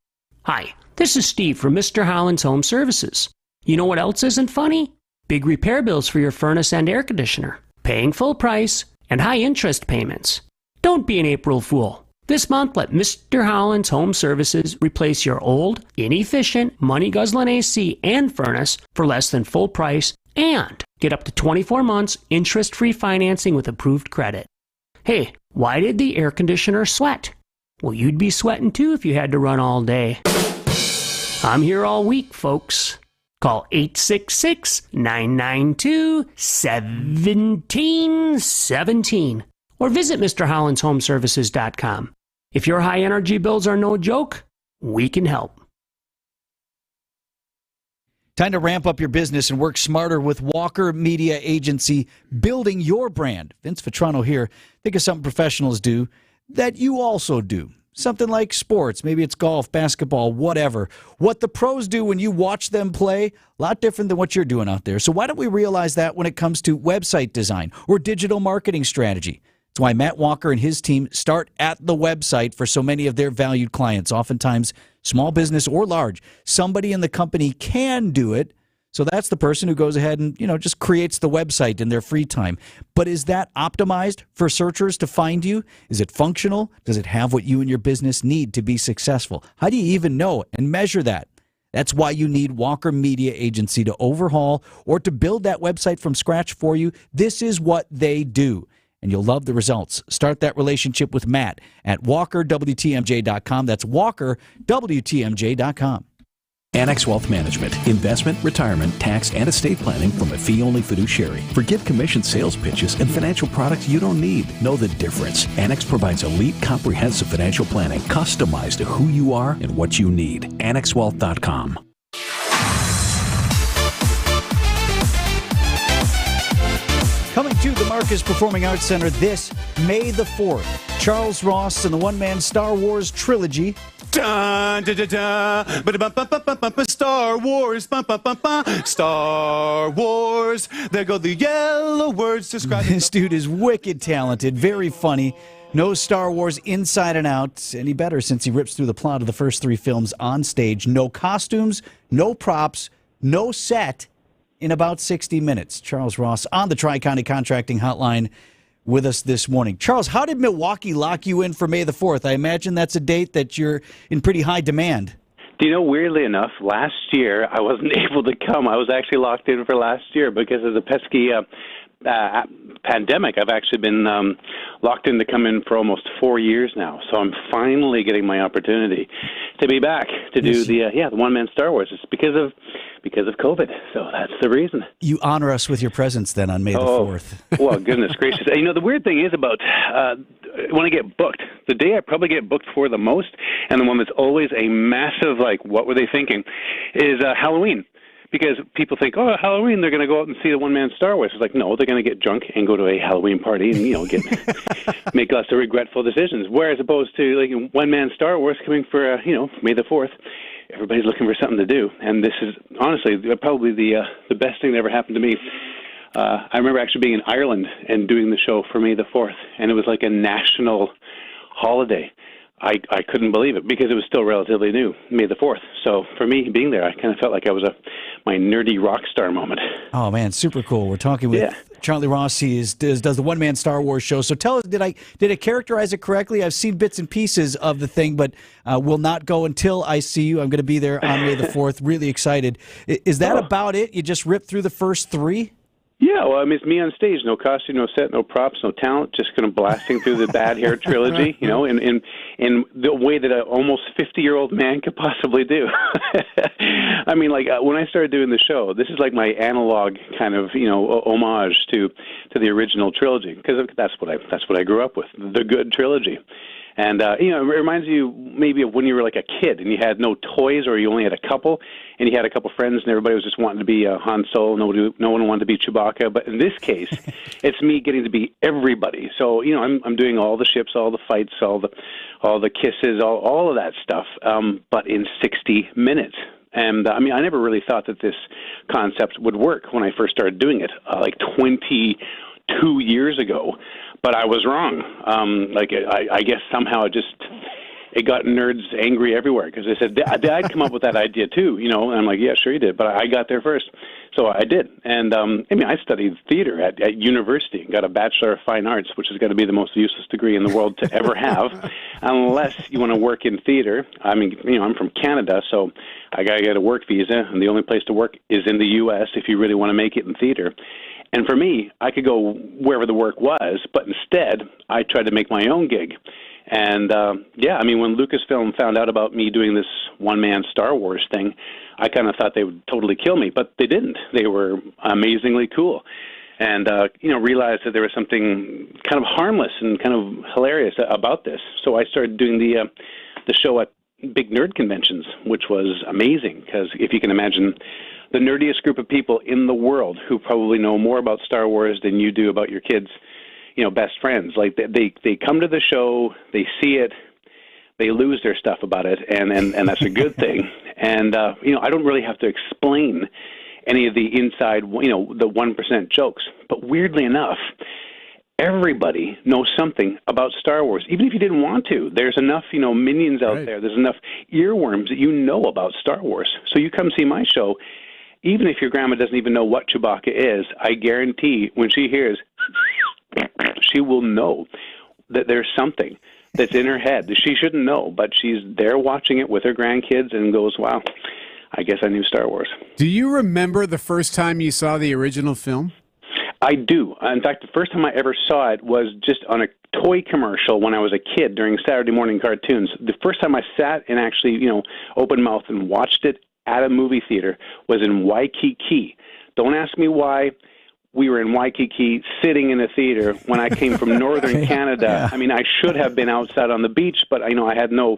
Hi, this is Steve from Mr. Holland's Home Services. You know what else isn't funny? Big repair bills for your furnace and air conditioner. Paying full price, and high interest payments. Don't be an April Fool. This month, let Mr. Holland's Home Services replace your old, inefficient, money-guzzling AC and furnace for less than full price and get up to 24 months interest-free financing with approved credit. Hey, why did the air conditioner sweat? Well, you'd be sweating too if you had to run all day. I'm here all week, folks. Call 866-992-1717 or visit MrHollandsHomeservices.com. If your high energy bills are no joke, we can help. Time to ramp up your business and work smarter with Walker Media Agency, building your brand. Vince Vitrano here. Think of something professionals do that you also do. Something like sports, maybe it's golf, basketball, whatever. What the pros do when you watch them play, a lot different than what you're doing out there. So why don't we realize that when it comes to website design or digital marketing strategy? It's why Matt Walker and his team start at the website for so many of their valued clients, oftentimes small business or large. Somebody in the company can do it. So that's the person who goes ahead and, just creates the website in their free time. But is that optimized for searchers to find you? Is it functional? Does it have what you and your business need to be successful? How do you even know and measure that? That's why you need Walker Media Agency to overhaul or to build that website from scratch for you. This is what they do. And you'll love the results. Start that relationship with Matt at WalkerWTMJ.com. That's WalkerWTMJ.com. Annex Wealth Management, investment, retirement, tax, and estate planning from a fee-only fiduciary. Forget commission sales pitches and financial products you don't need. Know the difference. Annex provides elite, comprehensive financial planning customized to who you are and what you need. AnnexWealth.com. Coming to the Marcus Performing Arts Center this May the 4th, Charles Ross and the one-man Star Wars trilogy. Star Wars, Star Wars. There go the yellow words describing. This dude is wicked talented, very funny. Knows Star Wars inside and out. Any better since he rips through the plot of the first three films on stage. No costumes, no props, no set in about 60 minutes. Charles Ross on the Tri-County Contracting Hotline with us this morning. Charles, how did Milwaukee lock you in for May the 4th? I imagine that's a date that you're in pretty high demand. Do you know, weirdly enough, last year I wasn't able to come. I was actually locked in for last year because of the pesky pandemic. I've actually been locked in to come in for almost 4 years now. So I'm finally getting my opportunity to be back to do the one-man Star Wars. It's because of COVID. So that's the reason. You honor us with your presence then on May the 4th. Well, goodness gracious. You know, the weird thing is about when I get booked, the day I probably get booked for the most, and the one that's always a massive, like, what were they thinking, is Halloween. Because people think, oh, Halloween, they're going to go out and see the one-man Star Wars. It's like, no, they're going to get drunk and go to a Halloween party and, make lots of regretful decisions. Whereas opposed to, like, one-man Star Wars coming for, May the 4th, everybody's looking for something to do. And this is, honestly, probably the best thing that ever happened to me. I remember actually being in Ireland and doing the show for May the 4th, and it was like a national holiday. I couldn't believe it because it was still relatively new, May the 4th. So for me, being there, I kind of felt like I was my nerdy rock star moment. Oh, man, super cool. We're talking with Charlie Ross. He does the one-man Star Wars show. So tell us, did I characterize it correctly? I've seen bits and pieces of the thing, but will not go until I see you. I'm going to be there on May the 4th. Really excited. Is that about it? You just ripped through the first 3? Yeah, well, I mean, it's me on stage. No costume, no set, no props, no talent. Just kind of blasting through the Bad Hair trilogy, in the way that an almost 50-year-old man could possibly do. I mean, like, when I started doing the show, this is like my analog kind of, homage to the original trilogy, because that's what I grew up with, the good trilogy. And, it reminds you maybe of when you were like a kid and you had no toys, or you only had a couple, and you had a couple friends and everybody was just wanting to be Han Solo. No one wanted to be Chewbacca. But in this case, it's me getting to be everybody. So, I'm doing all the ships, all the fights, all the kisses, all of that stuff, but in 60 minutes. And, I never really thought that this concept would work when I first started doing it, like 22 years ago. But I was wrong. I guess somehow it got nerds angry everywhere because they said, I'd come up with that idea too, And I'm like, yeah, sure you did. But I got there first. So I did. And, I studied theater at university and got a Bachelor of Fine Arts, which is going to be the most useless degree in the world to ever have, unless you want to work in theater. I'm from Canada, so I got to get a work visa, and the only place to work is in the U.S. if you really want to make it in theater. And for me, I could go wherever the work was, but instead, I tried to make my own gig. And, when Lucasfilm found out about me doing this one-man Star Wars thing, I kind of thought they would totally kill me, but they didn't. They were amazingly cool. And, realized that there was something kind of harmless and kind of hilarious about this. So I started doing the show at big nerd conventions, which was amazing, because if you can imagine the nerdiest group of people in the world who probably know more about Star Wars than you do about your kids, best friends. Like they come to the show, they see it, they lose their stuff about it, and that's a good thing. And I don't really have to explain any of the inside, the 1% jokes. But weirdly enough, everybody knows something about Star Wars, even if you didn't want to. There's enough, minions out there. There's enough earworms that you know about Star Wars. So you come see my show. Even if your grandma doesn't even know what Chewbacca is, I guarantee when she hears, she will know that there's something that's in her head that she shouldn't know, but she's there watching it with her grandkids and goes, wow, I guess I knew Star Wars. Do you remember the first time you saw the original film? I do. In fact, the first time I ever saw it was just on a toy commercial when I was a kid during Saturday morning cartoons. The first time I sat and actually, open mouth and watched it at a movie theater was in Waikiki. Don't ask me why we were in Waikiki sitting in a theater when I came from northern Canada. Yeah. I should have been outside on the beach, but I had no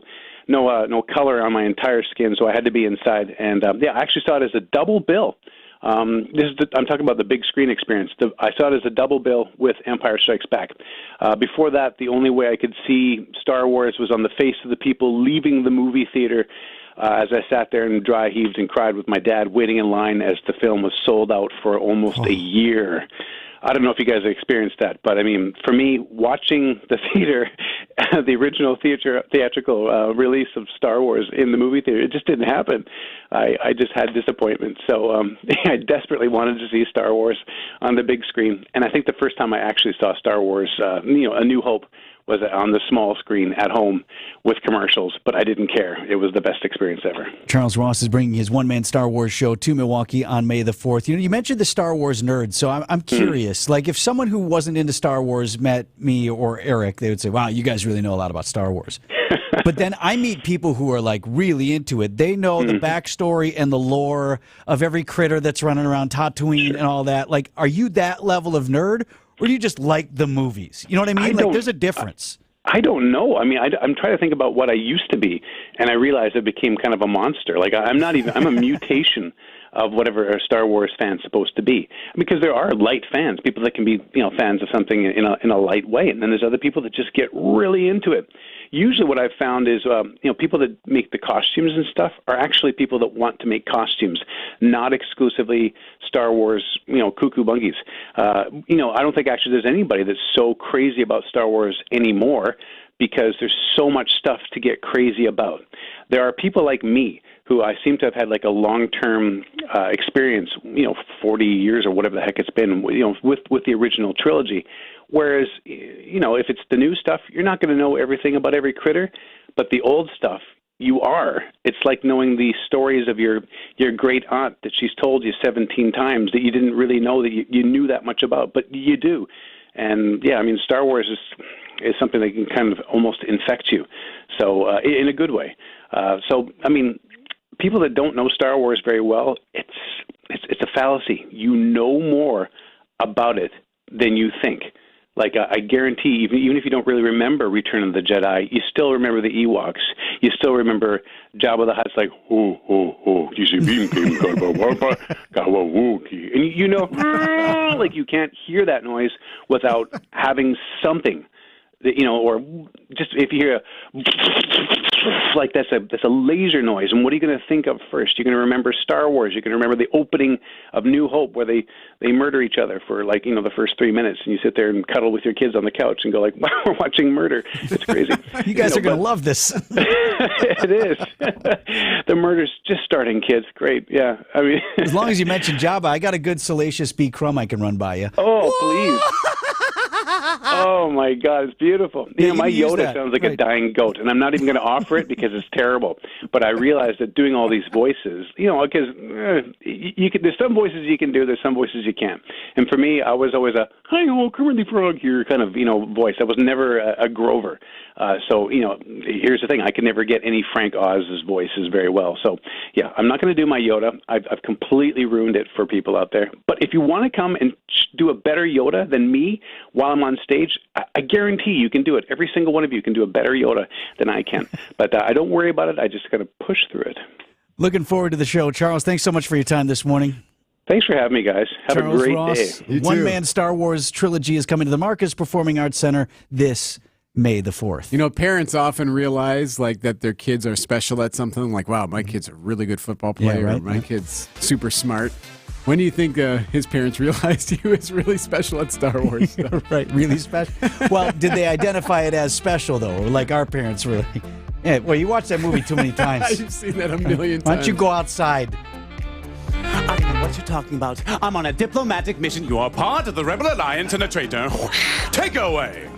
color on my entire skin, so I had to be inside. And I actually saw it as a double bill. I'm talking about the big screen experience. I saw it as a double bill with Empire Strikes Back. Before that, the only way I could see Star Wars was on the face of the people leaving the movie theater as I sat there and dry heaved and cried with my dad waiting in line as the film was sold out for almost a year. I don't know if you guys have experienced that, but for me, watching the theater, the original theatrical release of Star Wars in the movie theater, it just didn't happen. I just had disappointment. So I desperately wanted to see Star Wars on the big screen. And I think the first time I actually saw Star Wars, A New Hope, was on the small screen at home with commercials, but I didn't care. It was the best experience ever. Charles Ross is bringing his one-man Star Wars show to Milwaukee on May the 4th. You mentioned the Star Wars nerd, so I'm curious. Like, if someone who wasn't into Star Wars met me or Erik, they would say, wow, you guys really know a lot about Star Wars. But then I meet people who are, like, really into it. They know the backstory and the lore of every critter that's running around Tatooine and all that. Like, are you that level of nerd, or do you just like the movies? You know what I mean? Like, there's a difference. I don't know. I mean, I'm trying to think about what I used to be, and I realized I became kind of a monster. Like, I'm a mutation of whatever a Star Wars fan's supposed to be. Because there are light fans, people that can be, fans of something in a light way, and then there's other people that just get really into it. Usually what I've found is, people that make the costumes and stuff are actually people that want to make costumes, not exclusively Star Wars, cuckoo bungies. I don't think actually there's anybody that's so crazy about Star Wars anymore because there's so much stuff to get crazy about. There are people like me who I seem to have had like a long-term experience, 40 years or whatever the heck it's been, with the original trilogy. Whereas, if it's the new stuff, you're not going to know everything about every critter, but the old stuff, you are. It's like knowing the stories of your great aunt that she's told you 17 times that you didn't really know that you knew that much about, but you do. And yeah, I mean, Star Wars is something that can kind of almost infect you, so in a good way. So I mean, people that don't know Star Wars very well, it's a fallacy. You know more about it than you think. Like, I guarantee, even if you don't really remember Return of the Jedi, you still remember the Ewoks. You still remember Jabba the Hutt's like, and like, you can't hear that noise without having something, or just if you hear like that's a laser noise. And what are you going to think of first? You're going to remember Star Wars. You're going to remember the opening of New Hope where they murder each other for the first 3 minutes, and you sit there and cuddle with your kids on the couch and go like, wow, we're watching murder. It's crazy. You guys are going to love this. It is. The murder's just starting, kids. Great. Yeah. I mean, as long as you mention Jabba, I got a good Salacious B. Crumb I can run by you. Oh, please. Oh, my God, it's beautiful. My Yoda sounds like a dying goat, and I'm not even going to offer it because it's terrible. But I realized that doing all these voices, because there's some voices you can do, there's some voices you can't. And for me, I was always a, hi, Kermit the Frog here kind of, voice. I was never a Grover. So, here's the thing. I could never get any Frank Oz's voices very well. So, yeah, I'm not going to do my Yoda. I've completely ruined it for people out there. But if you want to come and do a better Yoda than me while I'm on stage, I guarantee you can do it. Every single one of you can do a better Yoda than I can. But I don't worry about it. I just got to push through it. Looking forward to the show. Charles, thanks so much for your time this morning. Thanks for having me, guys. Have Charles a great Ross, day. One-man Star Wars trilogy is coming to the Marcus Performing Arts Center this May the 4th. Parents often realize like that their kids are special at something. Like, wow, my kid's a really good football player. Yeah, right. My kid's super smart. When do you think his parents realized he was really special at Star Wars? Right, really special. Well, did they identify it as special, though? Or like our parents really? Yeah, well, you watched that movie too many times. You've seen that a million times. Why don't you go outside? I don't know what you're talking about. I'm on a diplomatic mission. You are part of the Rebel Alliance and a traitor. Take away.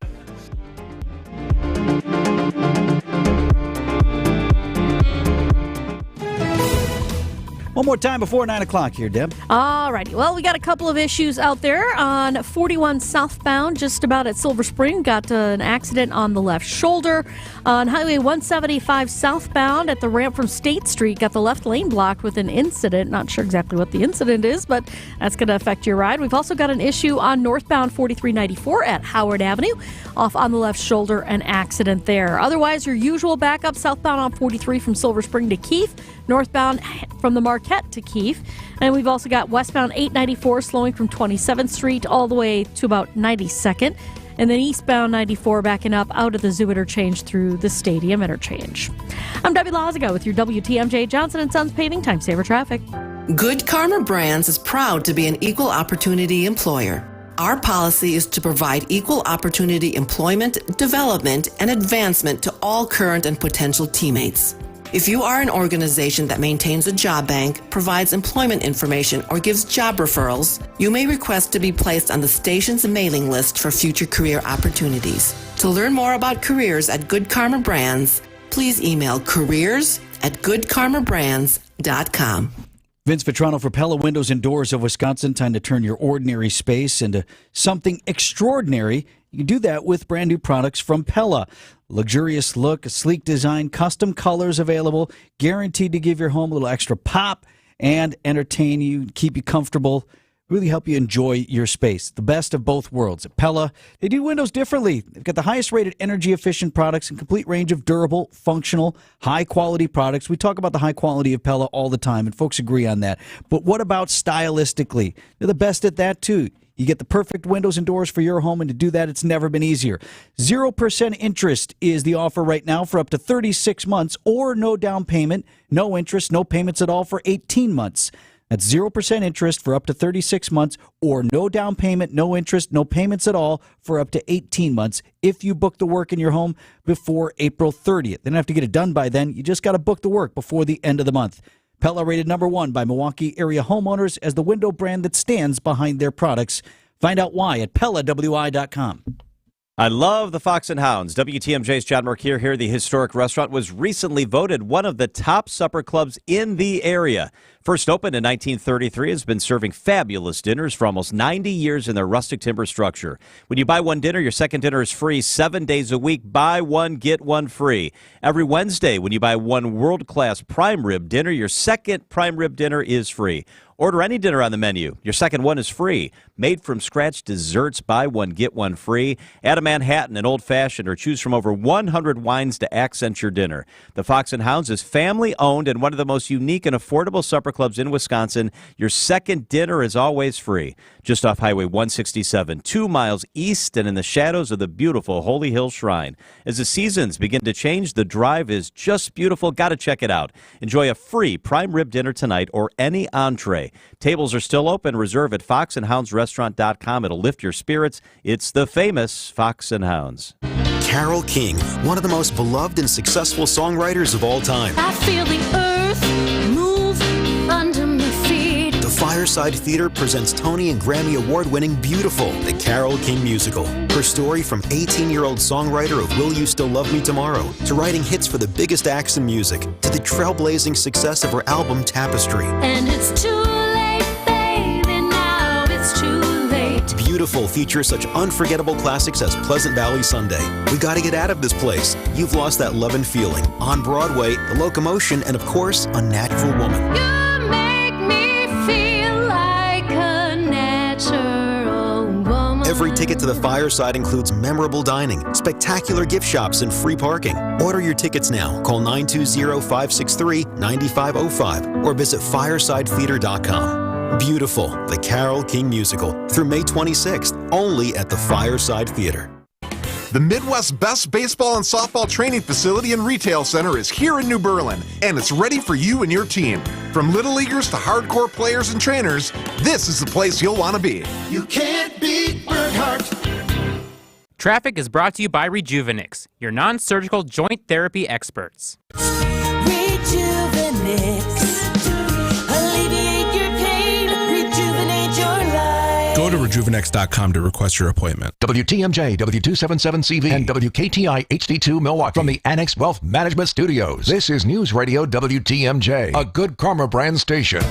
One more time before 9 o'clock here, Deb. All righty. Well, we got a couple of issues out there. On 41 southbound, just about at Silver Spring, got an accident on the left shoulder. On Highway 175 southbound at the ramp from State Street, got the left lane blocked with an incident. Not sure exactly what the incident is, but that's going to affect your ride. We've also got an issue on northbound 4394 at Howard Avenue. Off on the left shoulder, an accident there. Otherwise, your usual backup southbound on 43 from Silver Spring to Keefe. Northbound from the Marquette to Keefe. And we've also got westbound 894 slowing from 27th Street all the way to about 92nd. And then eastbound 94 backing up out of the Zoo Interchange through the Stadium Interchange. I'm Debbie Lazaga with your WTMJ Johnson & Sons Paving Time Saver Traffic. Good Karma Brands is proud to be an equal opportunity employer. Our policy is to provide equal opportunity employment, development, and advancement to all current and potential teammates. If you are an organization that maintains a job bank, provides employment information, or gives job referrals, you may request to be placed on the station's mailing list for future career opportunities. To learn more about careers at Good Karma Brands, please email careers@goodkarmabrands.com. Vince Vitrano for Pella Windows and Doors of Wisconsin. Time to turn your ordinary space into something extraordinary. You can do that with brand new products from Pella. Luxurious look, a sleek design, custom colors available, guaranteed to give your home a little extra pop and entertain you, keep you comfortable, really help you enjoy your space. The best of both worlds. At Pella, they do windows differently. They've got the highest rated energy efficient products and complete range of durable, functional, high quality products. We talk about the high quality of Pella all the time, and folks agree on that. But what about stylistically? They're the best at that too. You get the perfect windows and doors for your home, and to do that, it's never been easier. 0% interest is the offer right now for up to 36 months, or no down payment, no interest, no payments at all for 18 months. That's 0% interest for up to 36 months, or no down payment, no interest, no payments at all for up to 18 months if you book the work in your home before April 30th. They don't have to get it done by then. You just got to book the work before the end of the month. Pella rated #1 by Milwaukee area homeowners as the window brand that stands behind their products. Find out why at PellaWI.com. I love the Fox and Hounds. WTMJ's John Mercure here. The historic restaurant was recently voted one of the top supper clubs in the area. First opened in 1933, has been serving fabulous dinners for almost 90 years in their rustic timber structure. When you buy one dinner, your second dinner is free 7 days a week. Buy one, get one free. Every Wednesday, when you buy one world-class prime rib dinner, your second prime rib dinner is free. Order any dinner on the menu. Your second one is free. Made from scratch desserts, buy one, get one free. Add a Manhattan, an old-fashioned, or choose from over 100 wines to accent your dinner. The Fox and Hounds is family-owned and one of the most unique and affordable supper clubs in Wisconsin. Your second dinner is always free. Just off Highway 167, 2 miles east and in the shadows of the beautiful Holy Hill Shrine. As the seasons begin to change, the drive is just beautiful. Got to check it out. Enjoy a free prime rib dinner tonight or any entree. Tables are still open. Reserve at foxandhoundsrestaurant.com. It'll lift your spirits. It's the famous Fox and Hounds. Carole King, one of the most beloved and successful songwriters of all time. I feel the earth move under my feet. The Fireside Theater presents Tony and Grammy Award-winning Beautiful, the Carole King musical. Her story from 18-year-old songwriter of Will You Still Love Me Tomorrow to writing hits for the biggest acts in music to the trailblazing success of her album Tapestry. And it's too late, baby, now it's too late. Beautiful features such unforgettable classics as Pleasant Valley Sunday, We Gotta Get Out of This Place, You've Lost That Love and Feeling, On Broadway, The Locomotion, and of course, Unnatural Woman. You make me feel like a natural woman. Every ticket to the Fireside includes memorable dining, spectacular gift shops, and free parking. Order your tickets now. Call 920-563-9505 or visit firesidetheater.com. Beautiful, the Carole King musical, through May 26th, only at the Fireside Theater. The Midwest's best baseball and softball training facility and retail center is here in New Berlin, and it's ready for you and your team. From little leaguers to hardcore players and trainers, this is the place you'll want to be. You can't beat Bernhardt. Traffic is brought to you by Rejuvenix, your non-surgical joint therapy experts. Rejuvenix. Alleviate your pain. Rejuvenate your life. Go to rejuvenex.com to request your appointment. WTMJ, W277CV, and WKTI HD2 Milwaukee. From the Annex Wealth Management Studios, this is News Radio WTMJ, a Good Karma brand station.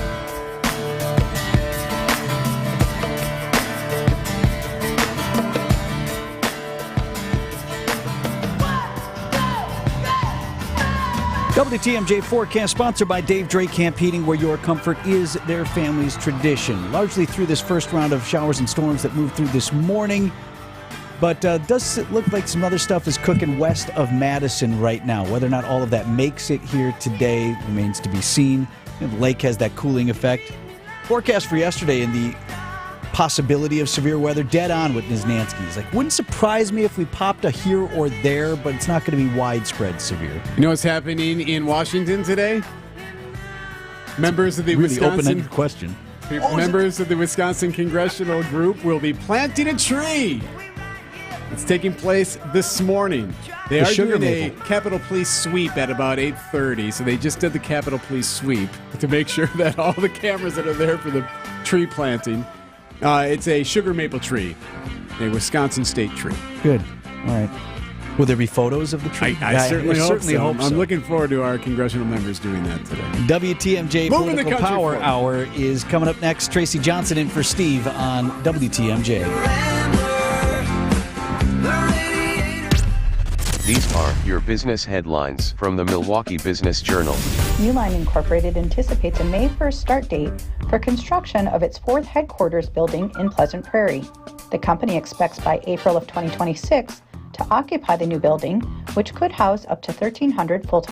WTMJ forecast sponsored by Dave Drake Camp Heating, where your comfort is their family's tradition. Largely through this first round of showers and storms that moved through this morning. But does it look like some other stuff is cooking west of Madison right now? Whether or not all of that makes it here today remains to be seen. The lake has that cooling effect. Forecast for yesterday in the possibility of severe weather, dead on with Niznansky. He's like, wouldn't surprise me if we popped a here or there, but it's not going to be widespread severe. You know what's happening in Washington today? Members of the really Wisconsin open-ended question. Members of the Wisconsin Congressional Group will be planting a tree. It's taking place this morning. They The are Sugar doing a Maple. Capitol Police sweep at about 8:30, so they just did the Capitol Police sweep to make sure that all the cameras that are there for the tree planting, it's a sugar maple tree, a Wisconsin state tree. Good. All right. Will there be photos of the tree? I certainly hope so. so. I'm looking forward to our congressional members doing that today. WTMJ Moving the Political country Power forward. Hour is coming up next. Tracy Johnson in for Steve on WTMJ. These are your business headlines from the Milwaukee Business Journal. Uline Incorporated anticipates a May 1st start date for construction of its fourth headquarters building in Pleasant Prairie. The company expects by April of 2026 to occupy the new building, which could house up to 1,300 full-time